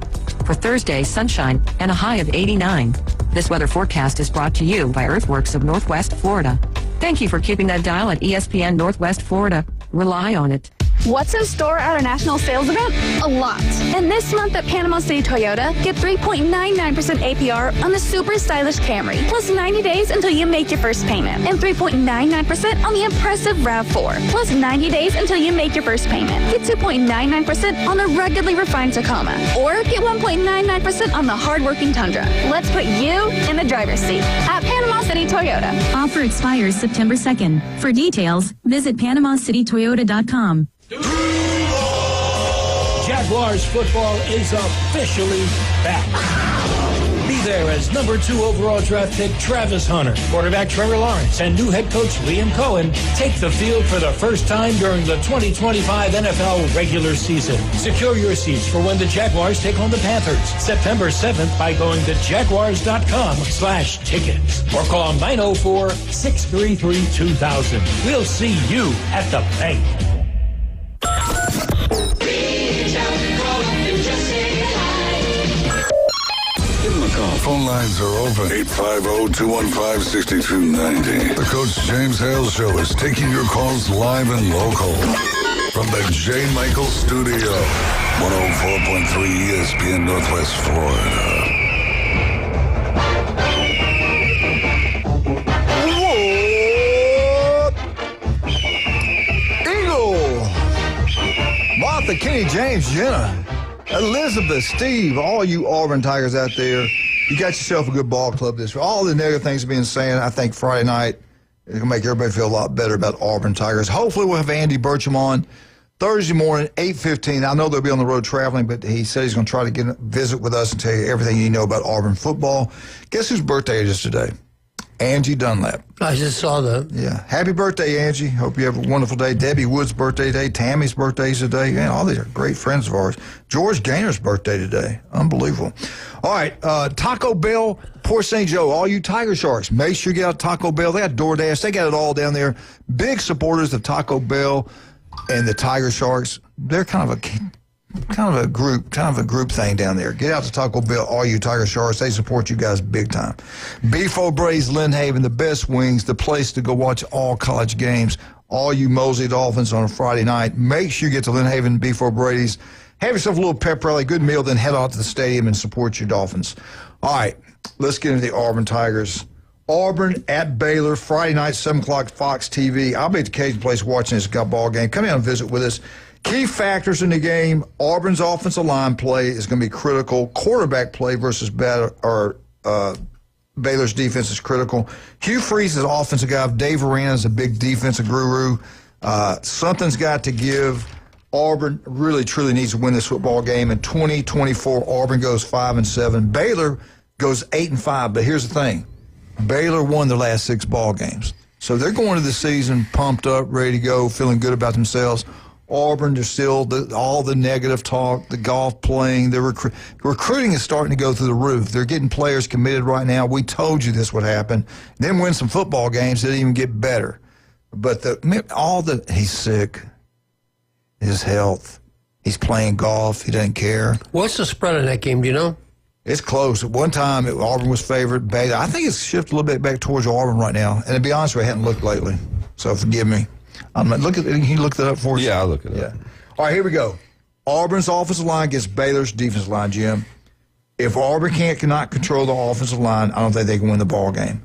For Thursday, sunshine and a high of 89. This weather forecast is brought to you by Earthworks of Northwest Florida. Thank you for keeping that dial at ESPN Northwest Florida. Rely on it. What's in store at our national sales event? A lot. And this month at Panama City Toyota, get 3.99% APR on the super stylish Camry, plus 90 days until you make your first payment, and 3.99% on the impressive RAV4, plus 90 days until you make your first payment. Get 2.99% on the ruggedly refined Tacoma, or get 1.99% on the hardworking Tundra. Let's put you in the driver's seat at Panama City Toyota. Offer expires September 2nd. For details, visit PanamaCityToyota.com. Jaguars football is officially back. The there as number 2 overall draft pick Travis Hunter, quarterback Trevor Lawrence, and new head coach Liam Cohen take the field for the first time during the 2025 NFL regular season. Secure your seats for when the Jaguars take on the Panthers September 7th by going to jaguars.com/tickets or call 904-633-2000. We'll see you at the bank. Give him a call. Phone lines are open. 850-215-6290. The Coach James Hale Show is taking your calls live and local. From the J. Michael Studio. 104.3 ESPN Northwest Florida. Eagle! Martha, Kenny, James, Jenna, Elizabeth, Steve, all you Auburn Tigers out there, you got yourself a good ball club this week. All the negative things being said, I think Friday night is going to make everybody feel a lot better about Auburn Tigers. Hopefully we'll have Andy Burcham on Thursday morning, 8:15. I know they'll be on the road traveling, but he said he's going to try to visit with us and tell you everything you know about Auburn football. Guess whose birthday it is today? Angie Dunlap. I just saw that. Yeah. Happy birthday, Angie. Hope you have a wonderful day. Debbie Wood's birthday today. Tammy's birthday's today. Man, all these are great friends of ours. George Gaynor's birthday today. Unbelievable. All right. Taco Bell, Port St. Joe. All you Tiger Sharks, make sure you get out Taco Bell. They got DoorDash. They got it all down there. Big supporters of Taco Bell and the Tiger Sharks. They're kind of a group thing down there. Get out to Taco Bell, all you Tiger Sharks. They support you guys big time. Beef O'Brady's, Lynn Haven, the best wings, the place to go watch all college games. All you Mosley Dolphins on a Friday night. Make sure you get to Lynn Haven, Beef O'Brady's. Have yourself a little pep rally, good meal, then head out to the stadium and support your Dolphins. All right, let's get into the Auburn Tigers. Auburn at Baylor, Friday night, 7 o'clock, Fox TV. I'll be at the Cajun Place watching this ball game. Come down and visit with us. Key factors in the game, Auburn's offensive line play is going to be critical. Quarterback play versus Baylor's defense is critical. Hugh Freeze is an offensive guy. Dave Aranda is a big defensive guru. Something's got to give. Auburn really, truly needs to win this football game. In 2024, Auburn goes 5-7. Baylor goes 8-5. But here's the thing. Baylor won their last 6 ball games. So they're going to the season pumped up, ready to go, feeling good about themselves. Auburn, there's still all the negative talk, the golf playing, the recruiting is starting to go through the roof. They're getting players committed right now. We told you this would happen. Then win some football games, it'll even get better. But he's sick, his health, he's playing golf, he doesn't care. What's the spread of that game, do you know? It's close. At one time, Auburn was favored. Baylor, I think it's shifted a little bit back towards Auburn right now. And to be honest with you, I hadn't looked lately, so forgive me. Can you look that up for us? Yeah, I'll look it up. All right, here we go. Auburn's offensive line against Baylor's defensive line, Jim. If Auburn cannot control the offensive line, I don't think they can win the ball game.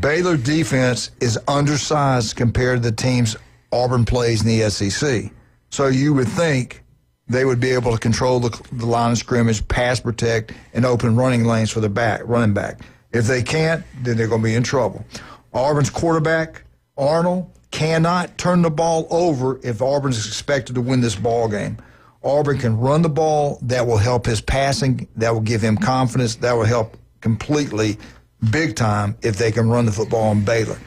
Baylor defense is undersized compared to the teams Auburn plays in the SEC. So you would think they would be able to control the line of scrimmage, pass protect, and open running lanes for the running back. If they can't, then they're going to be in trouble. Auburn's quarterback, Arnold, cannot turn the ball over if Auburn is expected to win this ball game. Auburn can run the ball. That will help his passing. That will give him confidence. That will help completely, big time, if they can run the football on Baylor.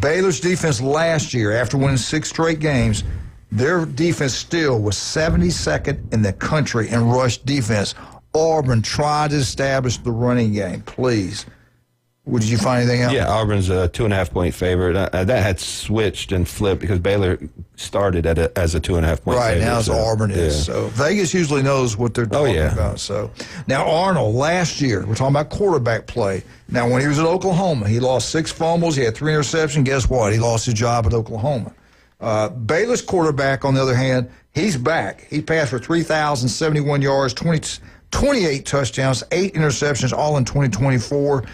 Baylor's defense last year, after winning 6 straight games, their defense still was 72nd in the country in rush defense. Auburn tried to establish the running game. Please. Did you find anything else? Yeah, Auburn's a 2.5-point favorite. That had switched and flipped because Baylor started as a 2.5-point right, favorite. Now it's Auburn is. So Vegas usually knows what they're talking about. So now Arnold, last year, we're talking about quarterback play. Now when he was at Oklahoma, he lost 6 fumbles, he had 3 interceptions. Guess what? He lost his job at Oklahoma. Baylor's quarterback, on the other hand, he's back. He passed for 3,071 yards, 28 touchdowns, 8 interceptions, all in 2024.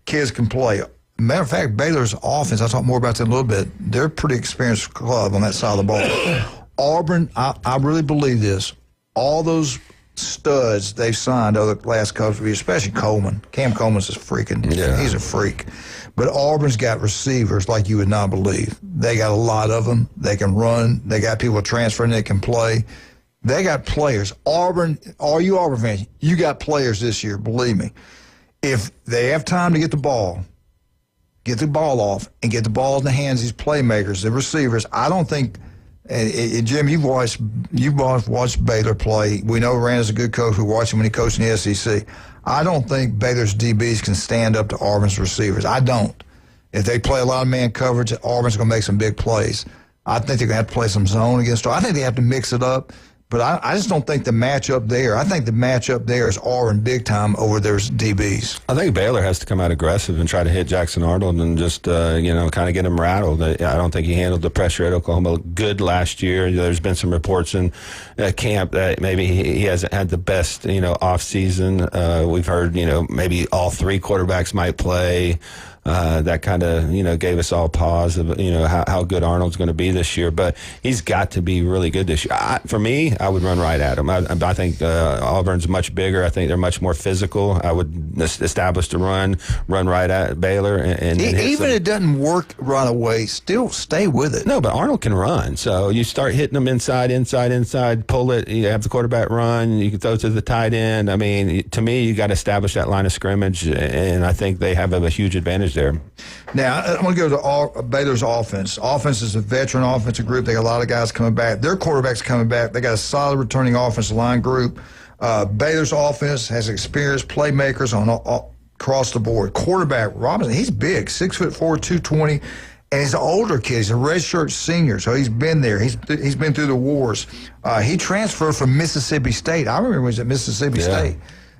Kids can play. Matter of fact, Baylor's offense, I'll talk more about that in a little bit, they're a pretty experienced club on that side of the ball. Auburn, I really believe this. All those studs they've signed over the last couple of years, especially Coleman. Cam Coleman's a he's a freak. But Auburn's got receivers like you would not believe. They got a lot of them. They can run. They got people transferring that can play. They got players. Auburn, all you Auburn fans, you got players this year, believe me. if they have time to get the ball off, and get the ball in the hands of these playmakers, the receivers, I don't think. And Jim, you've watched Baylor play. We know Rand is a good coach. We watched him when he coached in the SEC. I don't think Baylor's DBs can stand up to Auburn's receivers. I don't. If they play a lot of man coverage, Auburn's going to make some big plays. I think they're going to have to play some zone against Auburn. I think they have to mix it up. But I just don't think the matchup there. I think the matchup there is Auburn big time over their DBs. I think Baylor has to come out aggressive and try to hit Jackson Arnold and just, kind of get him rattled. I don't think he handled the pressure at Oklahoma good last year. There's been some reports in camp that maybe he hasn't had the best, off season. We've heard, maybe all three quarterbacks might play. That kind of, gave us all pause of, how good Arnold's going to be this year. But he's got to be really good this year. For me, I would run right at him. I think Auburn's much bigger. I think they're much more physical. I would establish the run right at Baylor. And even if it doesn't work right away, still stay with it. No, but Arnold can run. So you start hitting them inside, pull it. You have the quarterback run. You can throw to the tight end. I mean, to me, you got to establish that line of scrimmage, and I think they have a huge advantage there. Now, I'm going to go to Baylor's offense. Offense is a veteran offensive group. They got a lot of guys coming back. Their quarterback's coming back. They got a solid returning offensive line group. Baylor's offense has experienced playmakers across the board. Quarterback, Robinson, he's big, 6'4", 220, and he's an older kid. He's a redshirt senior, so he's been there. He's been through the wars. He transferred from Mississippi State. I remember when he was at Mississippi State.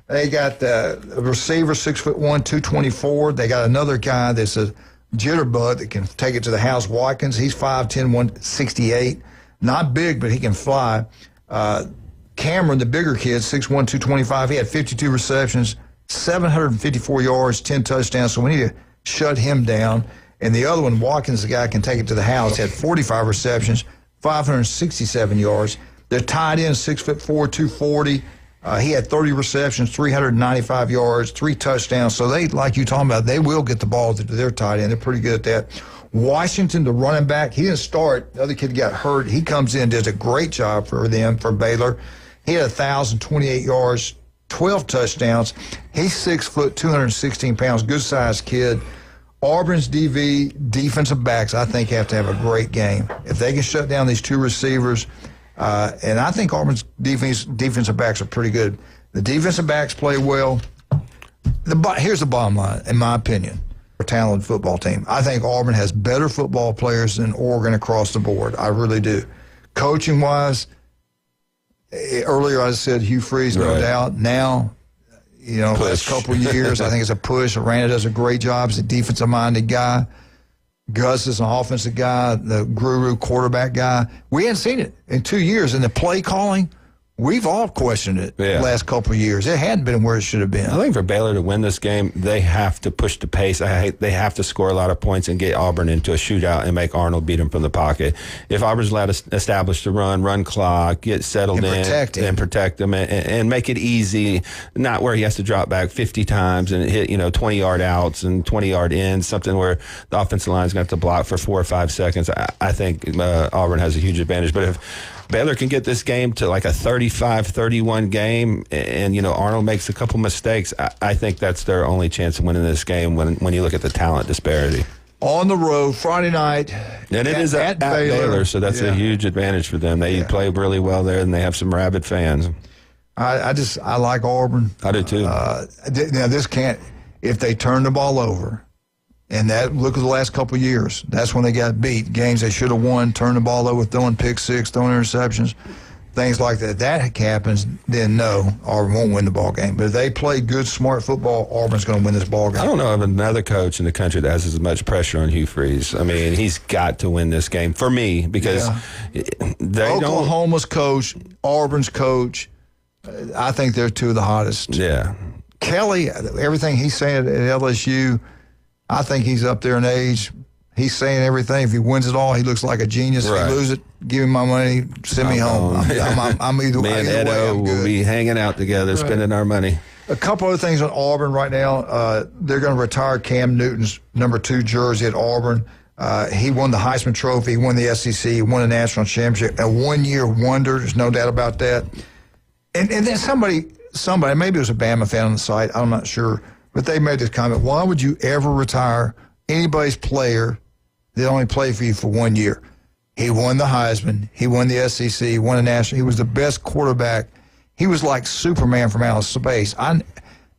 They got the receiver, 6'1", 224. They got another guy that's a jitterbug that can take it to the house, Watkins. He's 5'10", 168. Not big, but he can fly. Cameron, the bigger kid, 6'1", 225. He had 52 receptions, 754 yards, 10 touchdowns. So we need to shut him down. And the other one, Watkins, the guy can take it to the house, had 45 receptions, 567 yards. They're tied in, 6'4", 240. He had 30 receptions, 395 yards, 3 touchdowns. So they, like you talking about, they will get the ball to their tight end. They're pretty good at that. Washington, the running back, he didn't start. The other kid got hurt. He comes in, does a great job for them, for Baylor. He had 1,028 yards, 12 touchdowns. He's 6 foot, 216 pounds, good-sized kid. Auburn's defensive backs, I think, have to have a great game. If they can shut down these two receivers, and I think Auburn's defensive backs are pretty good. The defensive backs play well. Here's the bottom line, in my opinion. A talented football team. I think Auburn has better football players than Oregon across the board. I really do. Coaching-wise, earlier I said Hugh Freeze, no doubt. Now, last couple of years, I think it's a push. Aranda does a great job as a defensive-minded guy. Gus is an offensive guy, the guru quarterback guy. We hadn't seen it in 2 years. And the play calling, we've all questioned it the last couple of years. It hadn't been where it should have been. I think for Baylor to win this game, they have to push the pace. They have to score a lot of points and get Auburn into a shootout and make Arnold beat them from the pocket. If Auburn's allowed to establish the run clock, get settled and protect him and make it easy, not where he has to drop back 50 times and hit 20-yard outs and 20-yard ins, something where the offensive line's going to have to block for 4 or 5 seconds. I think Auburn has a huge advantage. But if Baylor can get this game to like a 35-31 game and, Arnold makes a couple mistakes, I think that's their only chance of winning this game when you look at the talent disparity. On the road, Friday night. And it is at Baylor, so that's a huge advantage for them. They play really well there, and they have some rabid fans. I like Auburn. I do too. Now, this can't, if they turn the ball over, and look at the last couple of years. That's when they got beat. Games they should have won, turned the ball over, throwing pick six, throwing interceptions, things like that. That happens, then no, Auburn won't win the ball game. But if they play good, smart football, Auburn's going to win this ball game. I don't know of another coach in the country that has as much pressure on Hugh Freeze. I mean, he's got to win this game for me because Oklahoma's coach, Auburn's coach, I think they're two of the hottest. Yeah. Kelly, everything he's saying at LSU, I think he's up there in age. He's saying everything. If he wins it all, he looks like a genius. If he loses it, give him my money, send me home. I'm either way. Me and Edo will be hanging out together, spending our money. A couple other things on Auburn right now. They're going to retire Cam Newton's number 2 jersey at Auburn. He won the Heisman Trophy. He won the SEC. He won a national championship. A one-year wonder. There's no doubt about that. And then somebody, maybe it was a Bama fan on the site. I'm not sure. but they made this comment. Why would you ever retire anybody's player that only played for you for 1 year? He won the Heisman. He won the SEC. He won the National. He was the best quarterback. He was like Superman from outer space.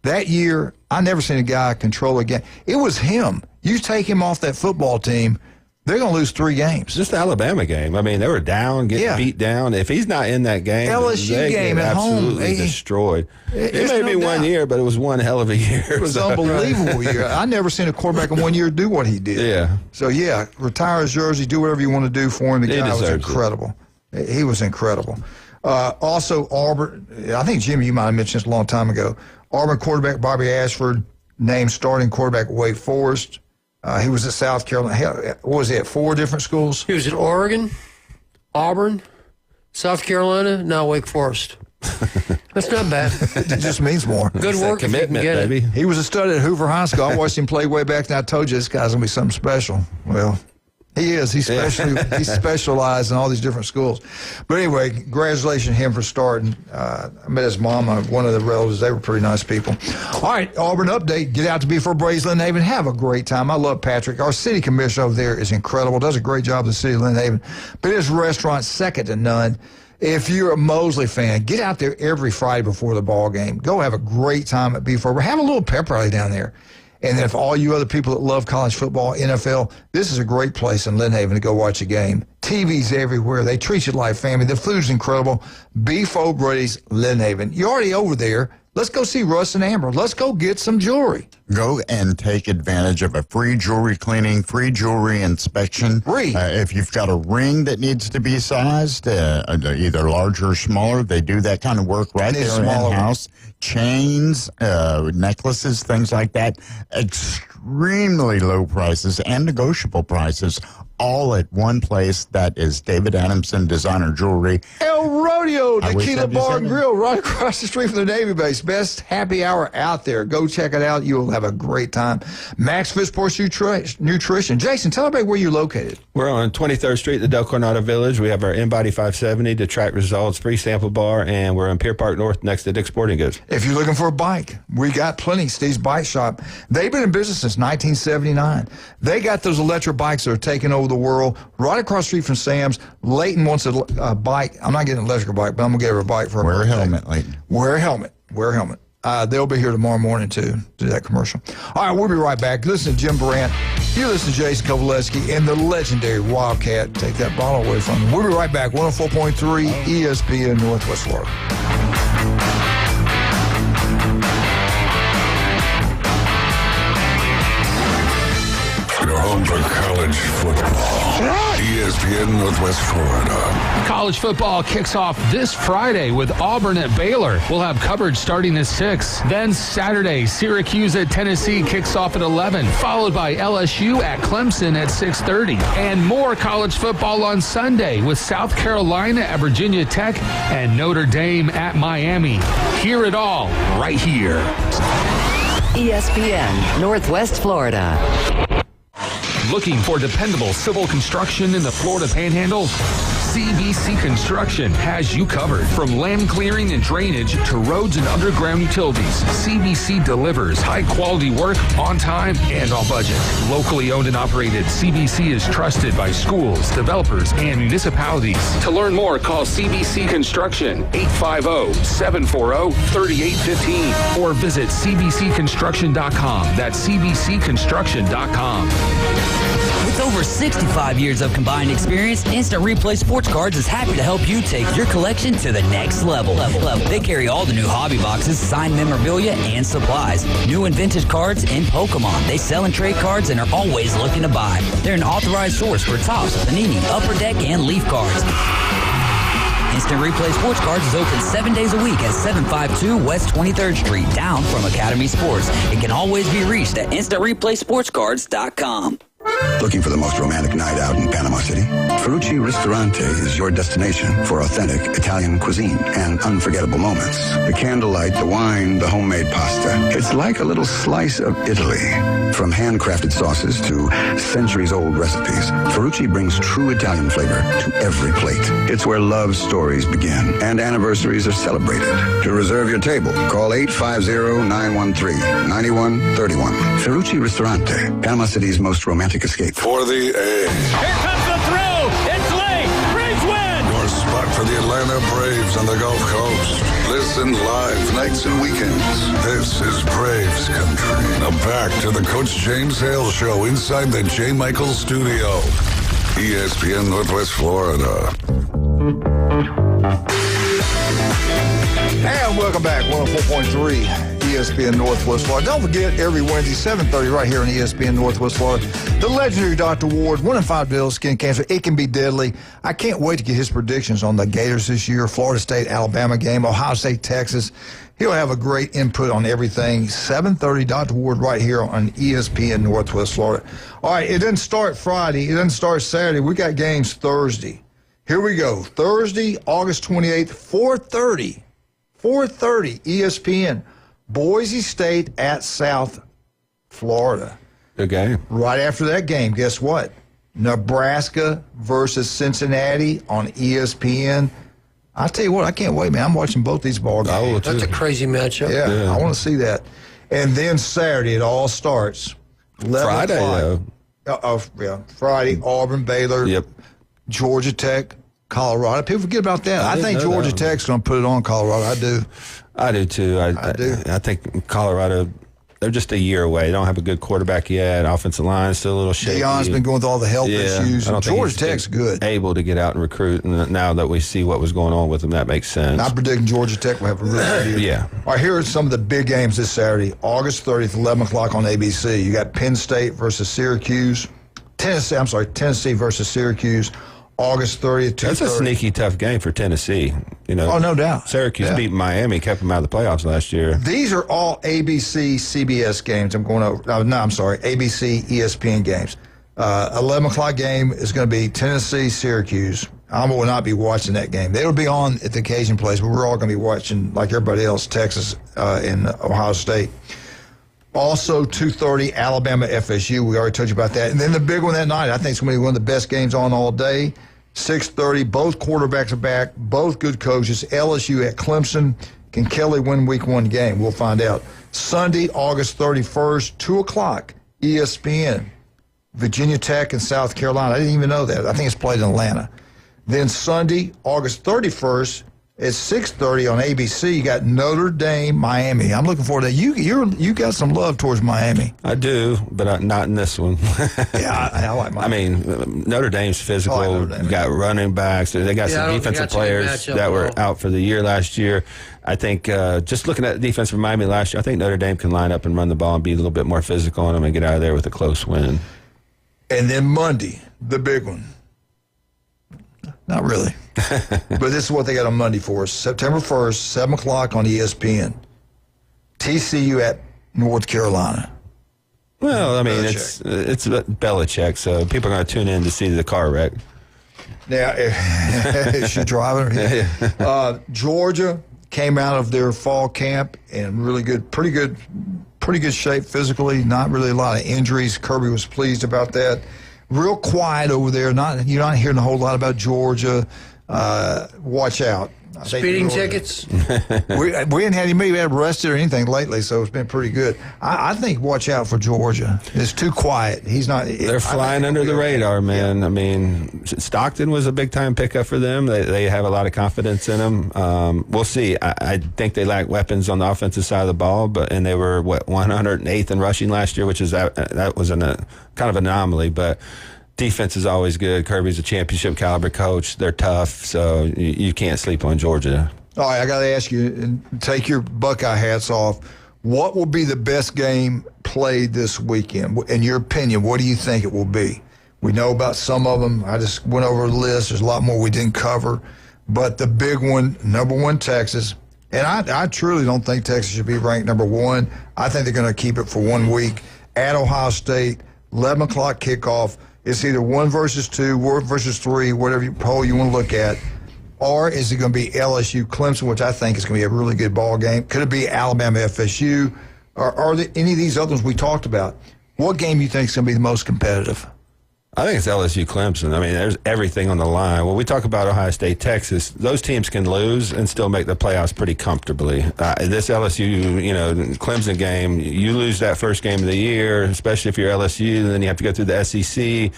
That year, I never seen a guy control a game. It was him. You take him off that football team, they're going to lose 3 games. Just the Alabama game. I mean, they were down, getting beat down. If he's not in that game, LSU they game get at home, absolutely destroyed. It may be 1 doubt. year, but it was one hell of a year. It was unbelievable year. I never seen a quarterback in 1 year do what he did. Yeah. So, retire his jersey, do whatever you want to do for him. The He guy was deserves incredible. He was incredible. Also, Auburn, I think, Jimmy, you might have mentioned this a long time ago. Auburn quarterback Bobby Ashford named starting quarterback at Wake Forest. He was at South Carolina. What was he at, 4 different schools? He was at Oregon, Auburn, South Carolina, now Wake Forest. That's not bad. It just means more. Good work, commitment, baby. He was a stud at Hoover High School. I watched him play way back, and I told you this guy's going to be something special. Well, he is. He's specialized in all these different schools. But anyway, congratulations to him for starting. I met his mom, one of the relatives. They were pretty nice people. All right, Auburn update. Get out to B4 Braves, Lynn Haven. Have a great time. I love Patrick. Our city commissioner over there is incredible. Does a great job in the city of Lynn Haven. But his restaurant's second to none. If you're a Mosley fan, get out there every Friday before the ball game. Go have a great time at B4. Have a little pep rally down there. And then if all you other people that love college football, NFL, this is a great place in Lynn Haven to go watch a game. TV's everywhere. They treat you like family. The food's incredible. B4 Brady's, Lynn Haven. You're already over there. Let's go see Russ and Amber. Let's go get some jewelry. Go and take advantage of a free jewelry cleaning, free jewelry inspection. Free. If you've got a ring that needs to be sized, either larger or smaller, they do that kind of work right there in-house. Chains, necklaces, things like that. Extremely low prices and negotiable prices, all at one place. That is David Adamson Designer Jewelry. El Rodeo, Tequila Bar and it. Grill, right across the street from the Navy base. Best happy hour out there. Go check it out. You will have a great time. Max Fit Sports Nutrition. Jason, tell everybody where you're located. We're on 23rd Street, the Del Coronado Village. We have our InBody 570 to track results, free sample bar, and we're in Pier Park North next to Dick's Sporting Goods. If you're looking for a bike, we got plenty. Steve's Bike Shop. They've been in business since 1979. They got those electric bikes that are taking over the world. Right across the street from Sam's. Leighton wants a bike. I'm not getting an electric bike, but I'm going to get her a bike for her birthday. Wear a helmet, Leighton. Wear a helmet. Wear a helmet. They'll be here tomorrow morning, too, to do that commercial. All right, we'll be right back. Listen to Jim Brandt. You listen to Jason Kovaleski and the legendary Wildcat. Take that bottle away from him. We'll be right back. 104.3 ESPN Northwest Florida. Your home for college football. ESPN Northwest Florida. College football kicks off this Friday with Auburn at Baylor. We'll have coverage starting at 6. Then Saturday, Syracuse at Tennessee kicks off at 11, followed by LSU at Clemson at 6:30. And more college football on Sunday with South Carolina at Virginia Tech and Notre Dame at Miami. Hear it all right here. ESPN Northwest Florida. Looking for dependable civil construction in the Florida Panhandle? CBC Construction has you covered. From land clearing and drainage to roads and underground utilities, CBC delivers high-quality work on time and on budget. Locally owned and operated, CBC is trusted by schools, developers, and municipalities. To learn more, call CBC Construction, 850-740-3815, or visit cbcconstruction.com. That's cbcconstruction.com. With over 65 years of combined experience, Instant Replay Sports Cards is happy to help you take your collection to the next level. They carry all the new hobby boxes, signed memorabilia, and supplies. New and vintage cards and Pokemon. They sell and trade cards and are always looking to buy. They're an authorized source for Topps, Panini, Upper Deck, and Leaf cards. Instant Replay Sports Cards is open 7 days a week at 752 West 23rd Street, down from Academy Sports. It can always be reached at InstantReplaySportsCards.com. Looking for the most romantic night out in Panama City? Ferrucci Ristorante is your destination for authentic Italian cuisine and unforgettable moments. The candlelight, the wine, the homemade pasta. It's like a little slice of Italy. From handcrafted sauces to centuries-old recipes, Ferrucci brings true Italian flavor to every plate. It's where love stories begin and anniversaries are celebrated. To reserve your table, call 850-913-9131. Ferrucci Ristorante, Panama City's most romantic escape. For the A. Here comes the throw. It's late. Braves win. Your spot for the Atlanta Braves on the Gulf Coast. Listen live nights and weekends. This is Braves Country. Now back to the Coach James Hale Show inside the J. Michael Studio. ESPN Northwest Florida. And welcome back, 104.3 ESPN Northwest Florida. Don't forget, every Wednesday, 7:30, right here on ESPN Northwest Florida, the legendary Dr. Ward, 1 in 5 deals, skin cancer. It can be deadly. I can't wait to get his predictions on the Gators this year, Florida State, Alabama game, Ohio State, Texas. He'll have a great input on everything. 7:30, Dr. Ward, right here on ESPN Northwest Florida. All right, it doesn't start Friday. It doesn't start Saturday. We got games Thursday. Here we go. Thursday, August 28th, 4:30, ESPN. Boise State at South Florida. Good game. Right after that game, guess what? Nebraska versus Cincinnati on ESPN. I tell you what, I can't wait, man. I'm watching both these ball games. That's a crazy matchup. Yeah, I want to see that. And then Saturday, it all starts. Friday, though. Friday, Auburn, Baylor, Georgia Tech, Colorado. People forget about that. I think Georgia Tech's going to put it on Colorado. I do. I do, too. I do. I think Colorado, they're just a year away. They don't have a good quarterback yet. Offensive line still a little shaky. Deion's been going with all the health issues. Georgia Tech's good. Able to get out and recruit. And now that we see what was going on with them, that makes sense. I'm predicting Georgia Tech will have a really good year. Yeah. All right, here are some of the big games this Saturday. August 30th, 11 o'clock on ABC. You got Penn State versus Syracuse. Tennessee versus Syracuse. August 30th, 2:30. That's a sneaky tough game for Tennessee. You know. Oh, no doubt. Syracuse beat Miami, kept them out of the playoffs last year. These are all ABC, CBS games. I'm going over. ABC, ESPN games. 11 o'clock game is going to be Tennessee, Syracuse. I will not be watching that game. They will be on at the occasion place, but we're all going to be watching, like everybody else, Texas and Ohio State. Also, 2:30, Alabama, FSU. We already told you about that. And then the big one that night, I think it's going to be one of the best games on all day. 6:30, both quarterbacks are back, both good coaches. LSU at Clemson. Can Kelly win week 1 game? We'll find out. Sunday, August 31st, 2 o'clock, ESPN. Virginia Tech and South Carolina. I didn't even know that. I think it's played in Atlanta. Then Sunday, August 31st, at 6:30 on ABC, you got Notre Dame, Miami. I'm looking forward to that. You got some love towards Miami. I do, but not in this one. Yeah, I like Miami. I mean, Notre Dame's physical. Notre Dame, got running backs. They got some defensive players that were out for the year last year. I think just looking at the defense for Miami last year, I think Notre Dame can line up and run the ball and be a little bit more physical on them and get out of there with a close win. And then Monday, the big one. Not really. But this is what they got on Monday for us. September 1st, 7 o'clock on ESPN. TCU at North Carolina. Well, I mean, it's Belichick, so people are going to tune in to see the car wreck. Now, is she driving? Yeah. Georgia came out of their fall camp in pretty good shape physically. Not really a lot of injuries. Kirby was pleased about that. Real quiet over there. You're not hearing a whole lot about Georgia. Watch out. Speeding tickets? we hadn't had anybody arrested or anything lately, so it's been pretty good. I think watch out for Georgia. It's too quiet. He's not. They're flying under the radar, man. Yeah. I mean, Stockton was a big-time pickup for them. They have a lot of confidence in them. We'll see. I think they lack weapons on the offensive side of the ball, and they were, 108th in rushing last year, which is that was kind of an anomaly, but defense is always good. Kirby's a championship caliber coach. They're tough, so you can't sleep on Georgia. All right, I got to ask you, and take your Buckeye hats off. What will be the best game played this weekend? In your opinion, what do you think it will be? We know about some of them. I just went over the list. There's a lot more we didn't cover. But the big one, number 1, Texas. And I truly don't think Texas should be ranked number 1. I think they're going to keep it for 1 week. At Ohio State, 11 o'clock kickoff. It's either 1 versus 2, 1 versus 3, whatever poll you want to look at. Or is it going to be LSU Clemson, which I think is going to be a really good ball game? Could it be Alabama FSU? Or are there any of these other ones we talked about? What game do you think is going to be the most competitive? I think it's LSU Clemson. I mean, there's everything on the line. When we talk about Ohio State, Texas, those teams can lose and still make the playoffs pretty comfortably. This LSU, Clemson game, you lose that first game of the year, especially if you're LSU, and then you have to go through the SEC.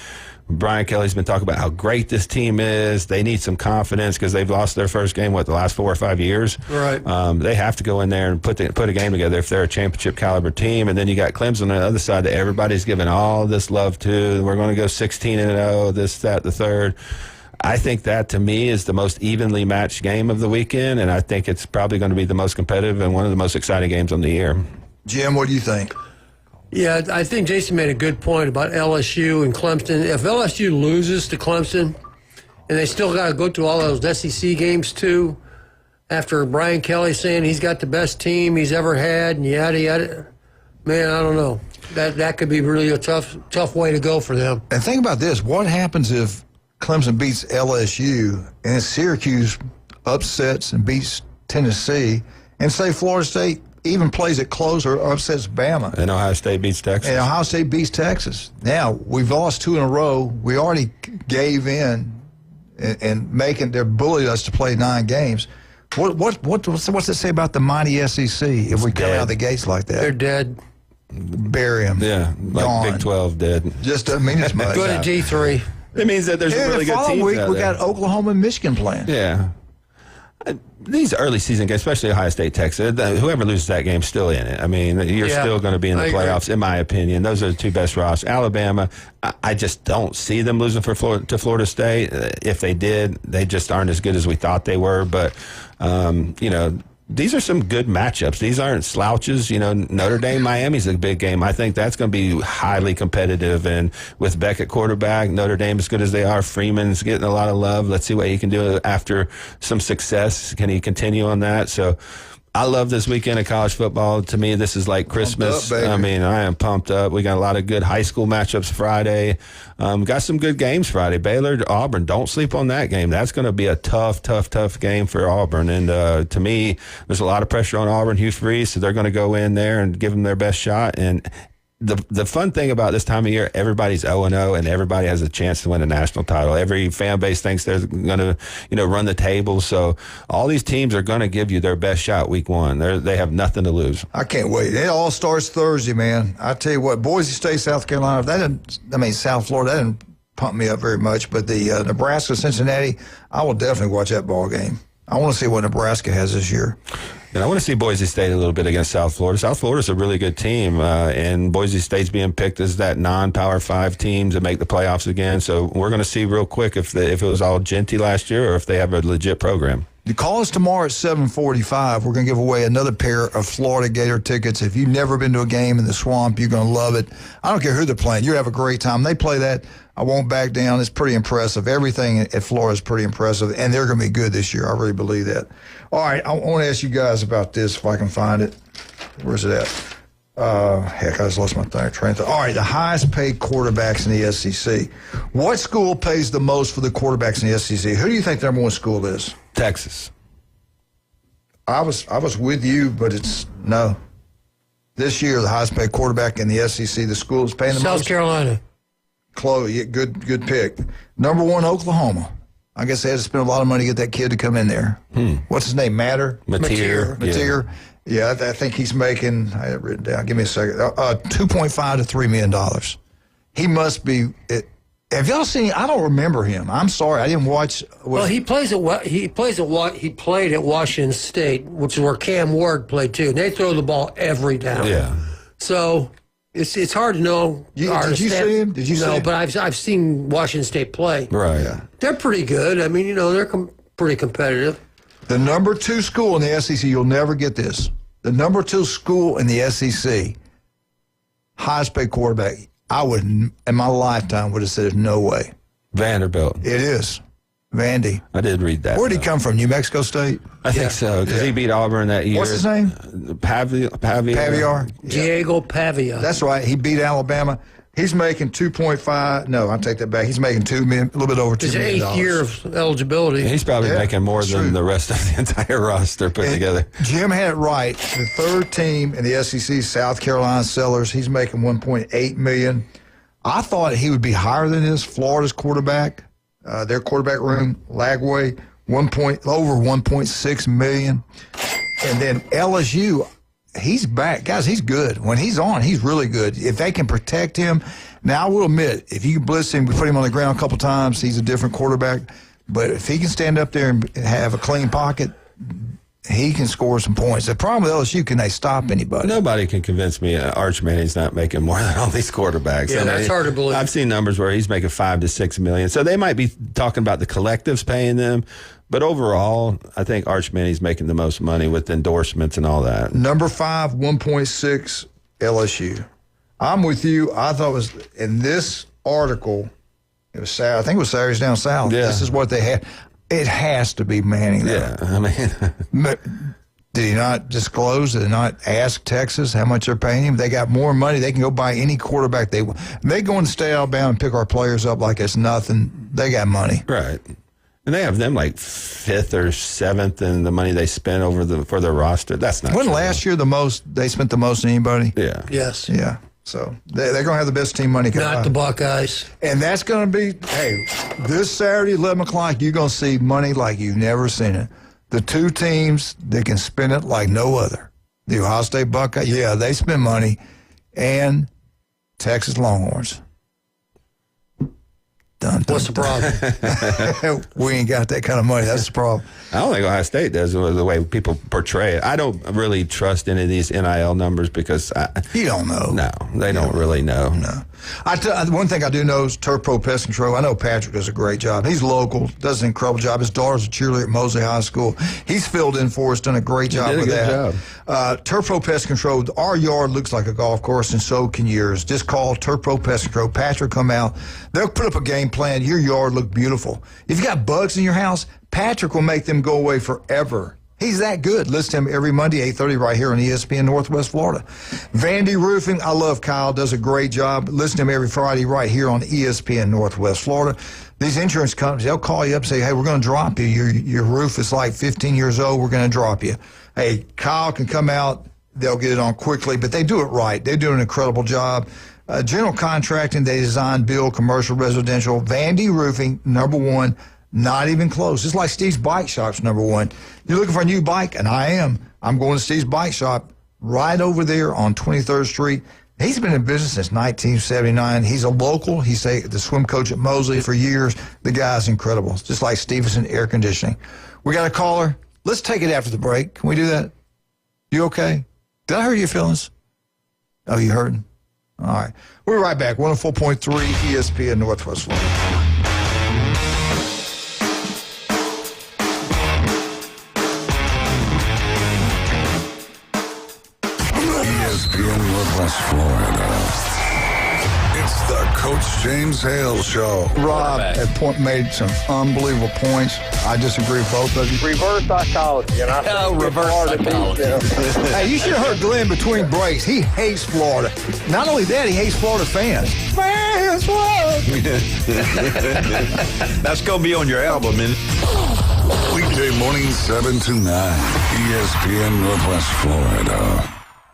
Brian Kelly's been talking about how great this team is. They need some confidence because they've lost their first game, the last 4 or 5 years? Right. They have to go in there and put a game together if they're a championship caliber team. And then you got Clemson on the other side that everybody's giving all this love to. We're going to go 16-0, this, that, the third. I think that, to me, is the most evenly matched game of the weekend, and I think it's probably going to be the most competitive and one of the most exciting games on the year. Jim, what do you think? Yeah, I think Jason made a good point about LSU and Clemson. If LSU loses to Clemson, and they still got to go to all those SEC games too, after Brian Kelly saying he's got the best team he's ever had and yada yada, man, I don't know. That could be really a tough way to go for them. And think about this: what happens if Clemson beats LSU and Syracuse upsets and beats Tennessee, and say Florida State even plays it close or upsets Bama? And Ohio State beats Texas. And Ohio State beats Texas. Now, we've lost 2 in a row. We already gave in and they're bullied us to play 9 games. What's it say about the mighty SEC if we come out of the gates like that? They're dead. Bury them. Yeah, like Gone. Big 12 dead. Just doesn't mean as much. Go to D3. It means that there's a really good team. The following week, out we there. got Oklahoma and Michigan playing. Yeah. These early season games, especially Ohio State, Texas, whoever loses that game is still in it. I mean, you're still going to be in the playoffs, in my opinion. Those are the 2 best rosters. Alabama, I just don't see them losing to Florida State. If they did, they just aren't as good as we thought they were. But, these are some good matchups. These aren't slouches. Notre Dame, Miami's a big game. I think that's going to be highly competitive. And with Beck at quarterback, Notre Dame, as good as they are, Freeman's getting a lot of love. Let's see what he can do after some success. Can he continue on that? So I love this weekend of college football. To me, this is like Christmas. I mean, I am pumped up. We got a lot of good high school matchups Friday. Got some good games Friday. Baylor, Auburn. Don't sleep on that game. That's going to be a tough game for Auburn. And to me, there's a lot of pressure on Auburn, Hugh Freeze, so they're going to go in there and give them their best shot. And the fun thing about this time of year, everybody's 0-0 and everybody has a chance to win a national title. Every fan base thinks they're going to, run the table. So all these teams are going to give you their best shot week 1. They have nothing to lose. I can't wait. It all starts Thursday, man. I tell you what, Boise State, South Carolina, South Florida, that didn't pump me up very much. But the Nebraska, Cincinnati, I will definitely watch that ball game. I want to see what Nebraska has this year. And I want to see Boise State a little bit against South Florida. South Florida's a really good team, and Boise State's being picked as that non-Power 5 team to make the playoffs again. So we're going to see real quick if it was all Genty last year or if they have a legit program. You call us tomorrow at 7:45. We're going to give away another pair of Florida Gator tickets. If you've never been to a game in the Swamp, you're going to love it. I don't care who they're playing. You have a great time. They play that. I won't back down. It's pretty impressive. Everything at Florida is pretty impressive, and they're going to be good this year. I really believe that. All right, I want to ask you guys about this if I can find it. Where's it at? Heck, I just lost my train of thought. All right, the highest paid quarterbacks in the SEC. What school pays the most for the quarterbacks in the SEC? Who do you think the number 1 school is? Texas. I was with you, but it's no. This year, the highest paid quarterback in the SEC, the school is paying the most. South Carolina. Chloe, yeah, good pick. Number 1, Oklahoma. I guess they had to spend a lot of money to get that kid to come in there. What's his name? Mateer? Mateer. Yeah, I think he's making, I have it written down, give me a second, $2.5 to $3 million. He must be, have y'all seen, I don't remember him. I'm sorry, I didn't watch. Well, he played at Washington State, which is where Cam Ward played too. And they throw the ball every down. Yeah. So it's hard to know. Did you see him? No, but I've seen Washington State play. Right. Yeah. They're pretty good. I mean, they're pretty competitive. The number 2 school in the SEC, you'll never get this. The number 2 school in the SEC, highest paid quarterback, I would, in my lifetime, would have said there's no way. Vanderbilt. It is. Vandy. I did read that. Where did he come from? New Mexico State? I think so, because he beat Auburn that year. What's his name? Paviar. Paviar. Diego Pavia. That's right. He beat Alabama. He's making 2.5. No, I take that back. He's making $2 million, a little bit over $2 million. His 8th year of eligibility. He's probably making more than the rest of the entire roster put together. Jim had it right. The third team in the SEC, South Carolina Sellers, he's making $1.8 million. I thought he would be higher than this. Florida's quarterback, their quarterback room, Lagway, over $1.6 million. And then LSU, he's back. Guys, he's good. When he's on, he's really good. If they can protect him, now I will admit, if you can blitz him, put him on the ground a couple times, he's a different quarterback. But if he can stand up there and have a clean pocket, he can score some points. The problem with LSU, can they stop anybody? Nobody can convince me Arch Manning's not making more than all these quarterbacks. Yeah, that's hard to believe. I've seen numbers where he's making $5 to $6 million. So they might be talking about the collectives paying them. But overall, I think Arch Manning's making the most money with endorsements and all that. Number 5, 1.6, LSU. I'm with you. I thought it was in this article, it was I think it was Saturdays Down South. Yeah. This is what they had. It has to be Manning, though. Yeah, I mean. Did he not disclose? Did he not ask Texas how much they're paying him? They got more money. They can go buy any quarterback they want. They go in the state of Alabama and pick our players up like it's nothing. They got money. Right. And they have them like 5th or 7th in the money they spent for their roster. That's not Wasn't true. last year they spent the most than anybody? Yeah. Yes. Yeah. So they're going to have the best team money. Not the Buckeyes. And that's going to be, this Saturday, 11 o'clock, you're going to see money like you've never seen it. The two teams that can spend it like no other. The Ohio State Buckeyes, they spend money. And Texas Longhorns. What's the problem? We ain't got that kind of money. That's the problem. I don't think Ohio State does the way people portray it. I don't really trust any of these NIL numbers because you don't know. No, they don't really know. No. One thing I do know is Turf Pro Pest Control. I know Patrick does a great job. He's local, does an incredible job. His daughter's a cheerleader at Mosley High School. He's filled in for us, done a great job with that. Turf Pro Pest Control, our yard looks like a golf course, and so can yours. Just call Turf Pro Pest Control. Patrick come out. They'll put up a game plan. Your yard look beautiful. If you got bugs in your house, Patrick will make them go away forever. He's that good. Listen to him every Monday, 8:30, right here on ESPN Northwest Florida. Vandy Roofing, I love Kyle, does a great job. Listen to him every Friday right here on ESPN Northwest Florida. These insurance companies, they'll call you up and say, hey, we're going to drop you. Your roof is like 15 years old. We're going to drop you. Hey, Kyle can come out. They'll get it on quickly, but they do it right. They do an incredible job. General contracting, they design, build, commercial, residential. Vandy Roofing, number 1. Not even close. It's like Steve's Bike Shop's number 1. You're looking for a new bike, and I am. I'm going to Steve's Bike Shop right over there on 23rd Street. He's been in business since 1979. He's a local. He's the swim coach at Mosley for years. The guy's incredible. It's just like Stevenson Air Conditioning. We got a caller. Let's take it after the break. Can we do that? You okay? Did I hurt your feelings? Oh, you hurting? All right. We're right back. 104.3 ESPN Northwest Florida. ESPN Northwest Florida. It's the Coach James Hale Show. Rob made some unbelievable points. I disagree with both of you. Reverse psychology. And reverse psychology. Hey, you should have heard Glenn between breaks. He hates Florida. Not only that, he hates Florida fans. Fans, what? That's going to be on your album, man. Weekday morning, 7 to 9. ESPN Northwest Florida.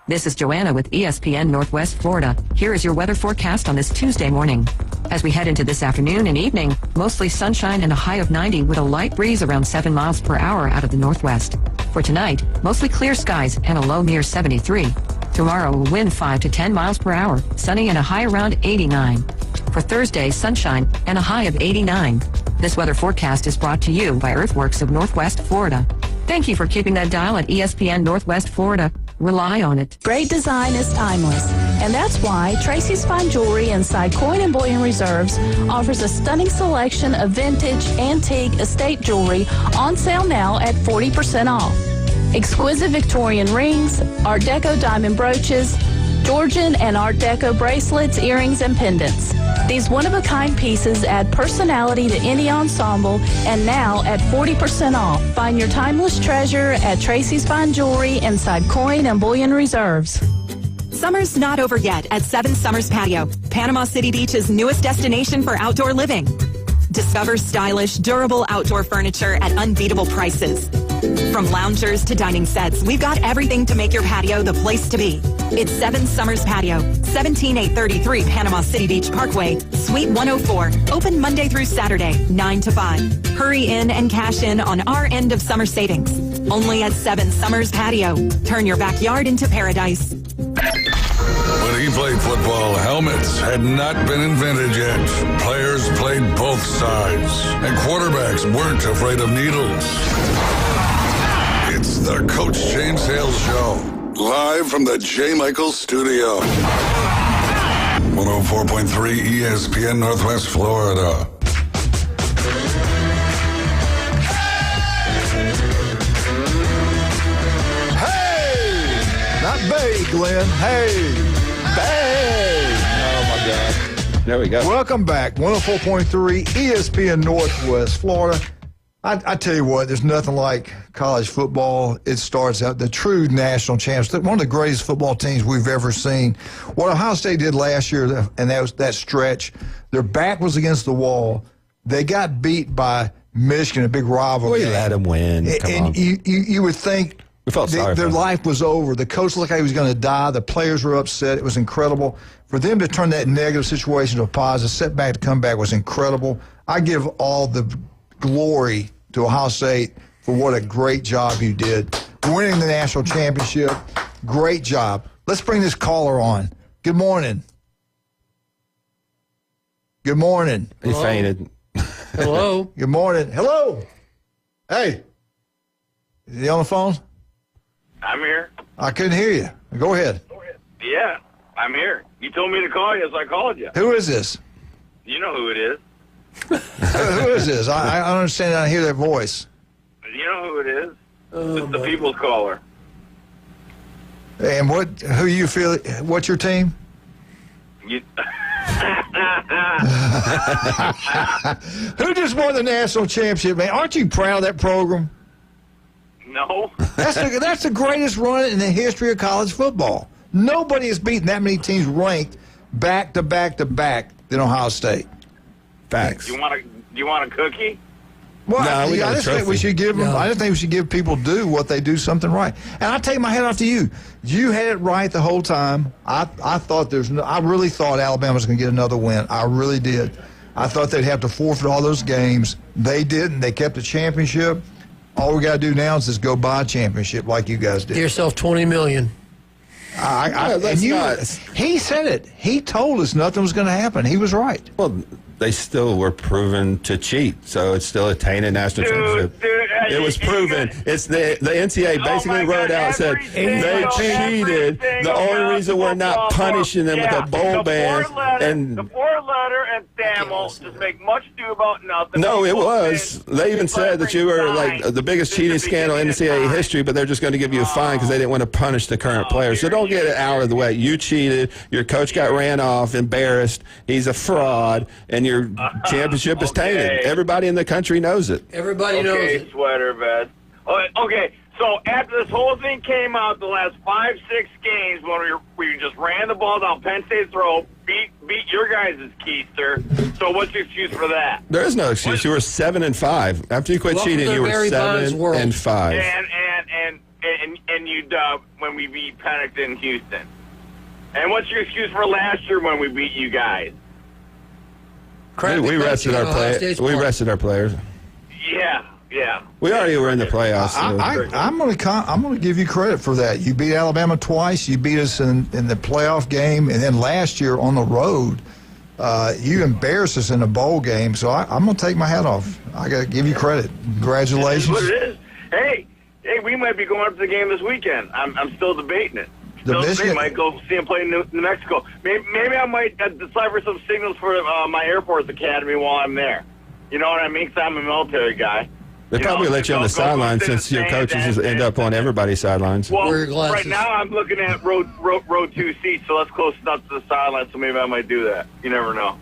This is Joanna with ESPN Northwest Florida. Here is your weather forecast on this Tuesday morning. As we head into this afternoon and evening, mostly sunshine and a high of 90 with a light breeze around 7 miles per hour out of the northwest. For tonight, mostly clear skies and a low near 73. Tomorrow, a wind 5 to 10 miles per hour, sunny and a high around 89. For Thursday, sunshine and a high of 89. This weather forecast is brought to you by Earthworks of Northwest Florida. Thank you for keeping that dial at ESPN Northwest Florida. Rely on it. Great design is timeless, and that's why Tracy's Fine Jewelry inside Coin and Bullion Reserves offers a stunning selection of vintage, antique, estate jewelry on sale now at 40% off. Exquisite Victorian rings, Art Deco diamond brooches, Georgian and Art Deco bracelets, earrings, and pendants. These one-of-a-kind pieces add personality to any ensemble, and now at 40% off. Find your timeless treasure at Tracy's Fine Jewelry inside Coin and Bullion Reserves. Summer's not over yet at 7 Summers Patio, Panama City Beach's newest destination for outdoor living. Discover stylish, durable outdoor furniture at unbeatable prices. From loungers to dining sets, we've got everything to make your patio the place to be. It's 7 Summers Patio, 17833 Panama City Beach Parkway, Suite 104. Open Monday through Saturday, 9 to 5. Hurry in and cash in on our end of summer savings. Only at 7 Summers Patio. Turn your backyard into paradise. When he played football, helmets had not been invented yet. Players played both sides, and quarterbacks weren't afraid of needles. It's the Coach James Hale Show, live from the J. Michael Studio. 104.3 ESPN Northwest Florida. Not Bay, Glenn. Hey, Bay. Oh, my God. There we go. Welcome back. 104.3 ESPN Northwest Florida. I tell you what, there's nothing like college football. It starts out the true national champs, one of the greatest football teams we've ever seen. What Ohio State did last year, and that was that stretch, their back was against the wall. They got beat by Michigan, a big rival. We let them win. Come on. You would think we felt sorry their for them. life was over. The coach looked like he was going to die. The players were upset. It was incredible. For them to turn that negative situation to a positive, setback to come back was incredible. I give all the glory to Ohio State for what a great job you did. Winning the national championship, great job. Let's bring this caller on. Good morning. Good morning. He fainted. Hello. Good morning. Hello. Hey. Is he on the phone? I'm here. I couldn't hear you. Go ahead. Yeah, I'm here. You told me to call you, so I called you. Who is this? You know who it is. Who is this? I don't understand. I hear that voice. You know who it is. It's the People's Caller. And who you feel? What's your team? You, Who just won the national championship, man? Aren't you proud of that program? no. That's the greatest run in the history of college football. Nobody has beaten that many teams ranked back to back to back than Ohio State. Facts. Do you want a cookie? Well, No, we got I a just think we trophy. should give them. No. I just think we should give people due what they do something right. And I take my hat off to you. You had it right the whole time. I thought I really thought Alabama was going to get another win. I really did. I thought they'd have to forfeit all those games. They didn't. They kept the championship. All we got to do now is just go buy a championship like you guys did. Get yourself $20 million. He said it. He told us nothing was going to happen. He was right. Well, they still were proven to cheat, so it's still a tainted national championship. It was proven. It's the NCAA basically wrote out and said they cheated. The only reason we're not punishing them with a bowl ban and the four-letter and Thamel just make much do about nothing. no, it was. They even said that you were like the biggest cheating scandal in NCAA history, but they're just going to give you a fine because they didn't want to punish the current players. So don't get it out of the way. You cheated. Your coach got ran off, embarrassed. He's a fraud, and your championship is tainted. Everybody in the country knows it. Everybody knows it. Sweater vest. Okay, so after this whole thing came out, the last 5-6 games when we just ran the ball down Penn State's throat, beat your guys' Keister. So what's your excuse for that? There is no excuse. You were 7-5 after you quit Welcome cheating. to You were Barry Bonds' world. 7-5. And you when we beat Pennington, Houston. And what's your excuse for last year when we beat you guys? We rested our players. We rested our players. Yeah. We already were in the playoffs. I'm going to give you credit for that. You beat Alabama twice. You beat us in the playoff game, and then last year on the road, you embarrassed us in a bowl game. So I'm going to take my hat off. I got to give you credit. Congratulations. That's what it is. Hey, we might be going up to the game this weekend. I'm still debating it. Might go see him play in New Mexico. Maybe I might decipher some signals for my Air Force Academy while I'm there. You know what I mean? Because I'm a military guy. They probably let you on the sideline since your coaches just end up on everybody's sidelines. Well, right now I'm looking at row 2 seats, so that's close enough to the sideline, so maybe I might do that. You never know.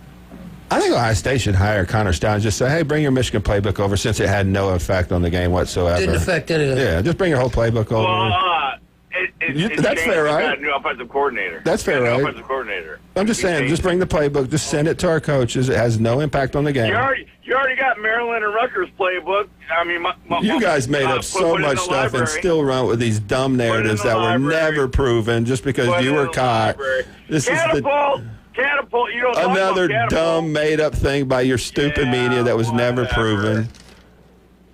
I think Ohio State should hire Connor Stein and just say, hey, bring your Michigan playbook over since it had no effect on the game whatsoever. Didn't affect anything. Yeah, just bring your whole playbook over. Well, That's fair, right? Got a new offensive coordinator. That's fair, right? Offensive coordinator. I'm just saying, just bring the playbook, just send it to our coaches. It has no impact on the game. You already got Maryland and Rutgers playbook. I mean, you guys made up so much stuff and still run with these dumb narratives that were never proven just because you were caught. This Catapult. You don't another talk about dumb made-up thing by your stupid media that was never proven.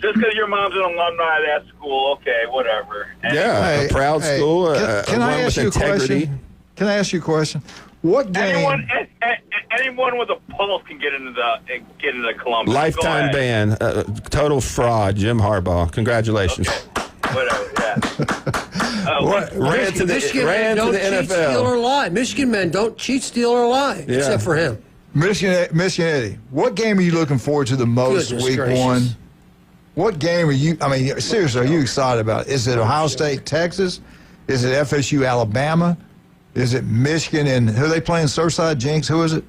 Just because your mom's an alumni of that school, okay, whatever. A proud school. Can I ask you a question? Can I ask you a question? What game? Anyone with a pulse can get into the Columbus. Lifetime ban. Total fraud. Jim Harbaugh. Congratulations. Okay. Whatever. Yeah. Ran to the NFL. Cheat, steal, or lie. Michigan men don't cheat, steal, or lie, except for him. Michigan Eddie, what game are you looking forward to the most week one? What game are you, I mean, seriously, are you excited about? Is it Ohio State, Texas? Is it FSU, Alabama? Is it Michigan and who are they playing? Surfside, Jinx, who is it?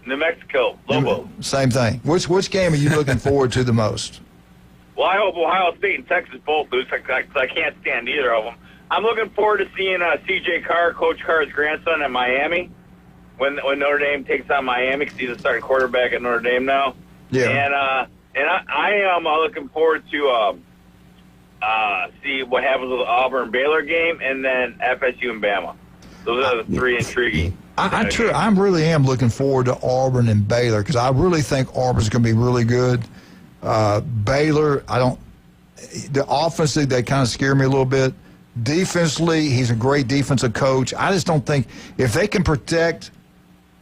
New Mexico, Lobo. Same thing. Which game are you looking forward to the most? Well, I hope Ohio State and Texas both lose because I can't stand either of them. I'm looking forward to seeing C.J. Carr, Coach Carr's grandson, at Miami when Notre Dame takes on Miami because he's a starting quarterback at Notre Dame now. Yeah. And I am looking forward to see what happens with the Auburn-Baylor game and then FSU and Bama. Those are the three intriguing. I really am looking forward to Auburn and Baylor because I really think Auburn's going to be really good. Baylor, the offensively, they kind of scare me a little bit. Defensively, he's a great defensive coach. I just don't think if they can protect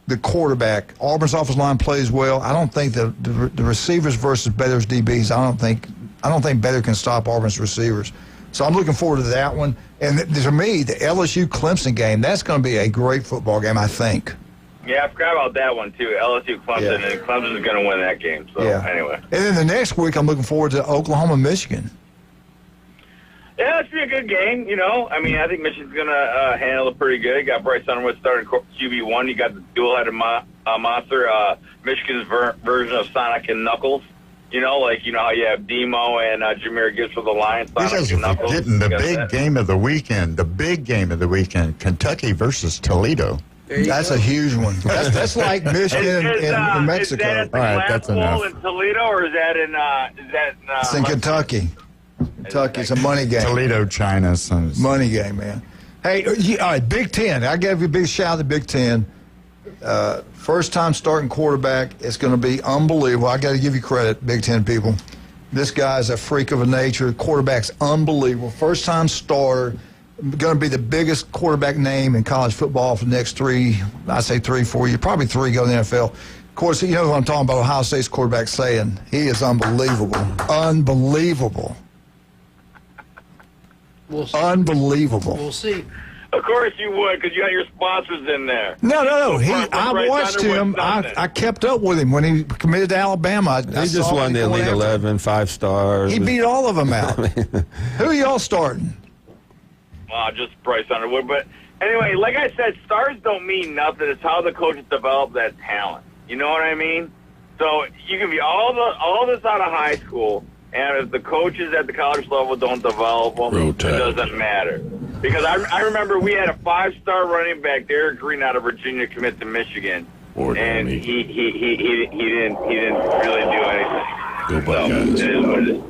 the quarterback, Auburn's offensive line plays well. I don't think the receivers versus Baylor's DBs, I don't think Baylor can stop Auburn's receivers. So I'm looking forward to that one. And to me, the LSU-Clemson game, that's going to be a great football game, I think. Yeah, I forgot about that one, too. LSU-Clemson, and Clemson's going to win that game. So, anyway. And then the next week, I'm looking forward to Oklahoma-Michigan. Yeah, that should be a good game, you know. I mean, I think Michigan's going to handle it pretty good. You got Bryce Underwood starting QB1. You got the dual-headed monster, Michigan's version of Sonic and Knuckles. You know, like, you know how you have Demo and Jahmyr Gibbs for the Lions. You guys are forgetting the big game of the weekend. The big game of the weekend, Kentucky versus Toledo. That's a huge one. That's like Michigan and Mexico. Is that at the All right, that's enough. in Toledo, or is that in it's in Kentucky. Kentucky. It's a money game. Toledo, China. Money game, man. Hey, all right, Big Ten. I gave you a big shout out to Big Ten. First time starting quarterback. It's going to be unbelievable. I got to give you credit, Big Ten people. This guy's a freak of a nature. Quarterback's unbelievable. First time starter. Going to be the biggest quarterback name in college football for the next 4 years. Probably 3 go to the NFL. Of course, you know what I'm talking about, Ohio State's quarterback saying. He is unbelievable. Unbelievable. We'll see. Unbelievable. We'll see. Of course you would, because you got your sponsors in there. No. I watched him. I kept up with him when he committed to Alabama. He just won the Elite 11, 5 stars. He beat all of them out. Who are y'all starting? Just Bryce Underwood. But anyway, like I said, stars don't mean nothing. It's how the coaches develop that talent. You know what I mean? So you can be all this out of high school, and if the coaches at the college level don't develop them, it doesn't matter. Because I remember we had a 5-star running back, Derek Green, out of Virginia, commit to Michigan, and he didn't really do anything. Go Buckeyes. It is what it is.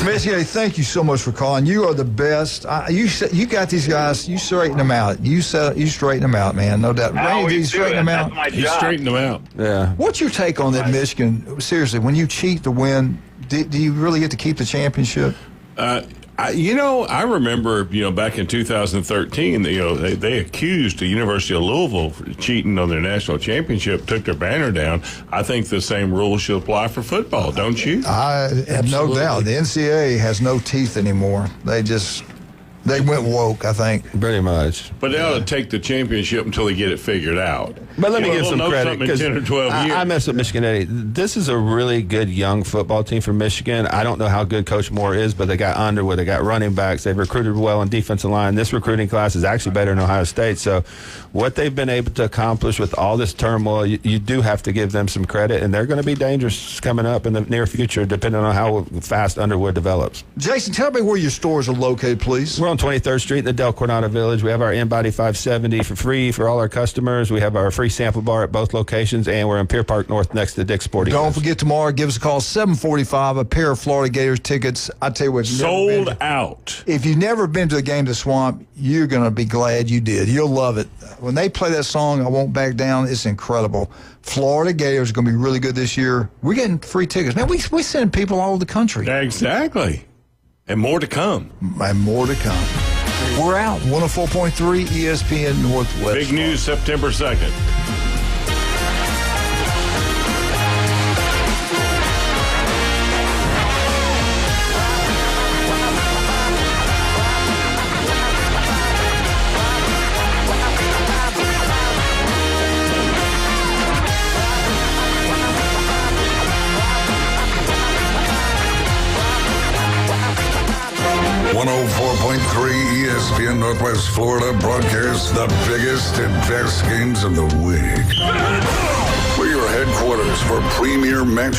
Michigan, thank you so much for calling. You are the best. You got these guys. You straighten them out. You straighten them out, man. No doubt. Randy, you straighten them out. He straightened them out. Yeah. What's your take on that, Michigan? Seriously, when you cheat to win, do you really get to keep the championship? I remember, back in 2013, they accused the University of Louisville for cheating on their national championship, took their banner down. I think the same rules should apply for football, don't you? I have no doubt. The NCAA has no teeth anymore. They went woke, I think. Pretty much. But they ought to take the championship until they get it figured out. But let me give some credit. In 10 or 12 years. I mess with Michigan Eddie. This is a really good young football team for Michigan. I don't know how good Coach Moore is, but they got Underwood. They got running backs. They've recruited well on defensive line. This recruiting class is actually better than Ohio State. So what they've been able to accomplish with all this turmoil, you do have to give them some credit, and they're going to be dangerous coming up in the near future, depending on how fast Underwood develops. Jason, tell me where your stores are located, please. We're on 23rd Street in the Del Coronado Village. We have our InBody 570 for free for all our customers. We have our free sample bar at both locations, and we're in Pier Park North next to Dick's Sporting Don't Goods. forget tomorrow, give us a call, 7:45, a pair of Florida Gators tickets. I tell you what, Sold out. If you've never been to a game to Swamp, you're going to be glad you did. You'll love it. When they play that song, I Won't Back Down, it's incredible. Florida Gators are going to be really good this year. We're getting free tickets. Man, we send people all over the country. Exactly. And more to come. And more to come. We're out. 104.3 ESPN Northwest. Big news September 2nd. ESPN Northwest Florida broadcasts the biggest and best games of the week. We're your headquarters for premier matchup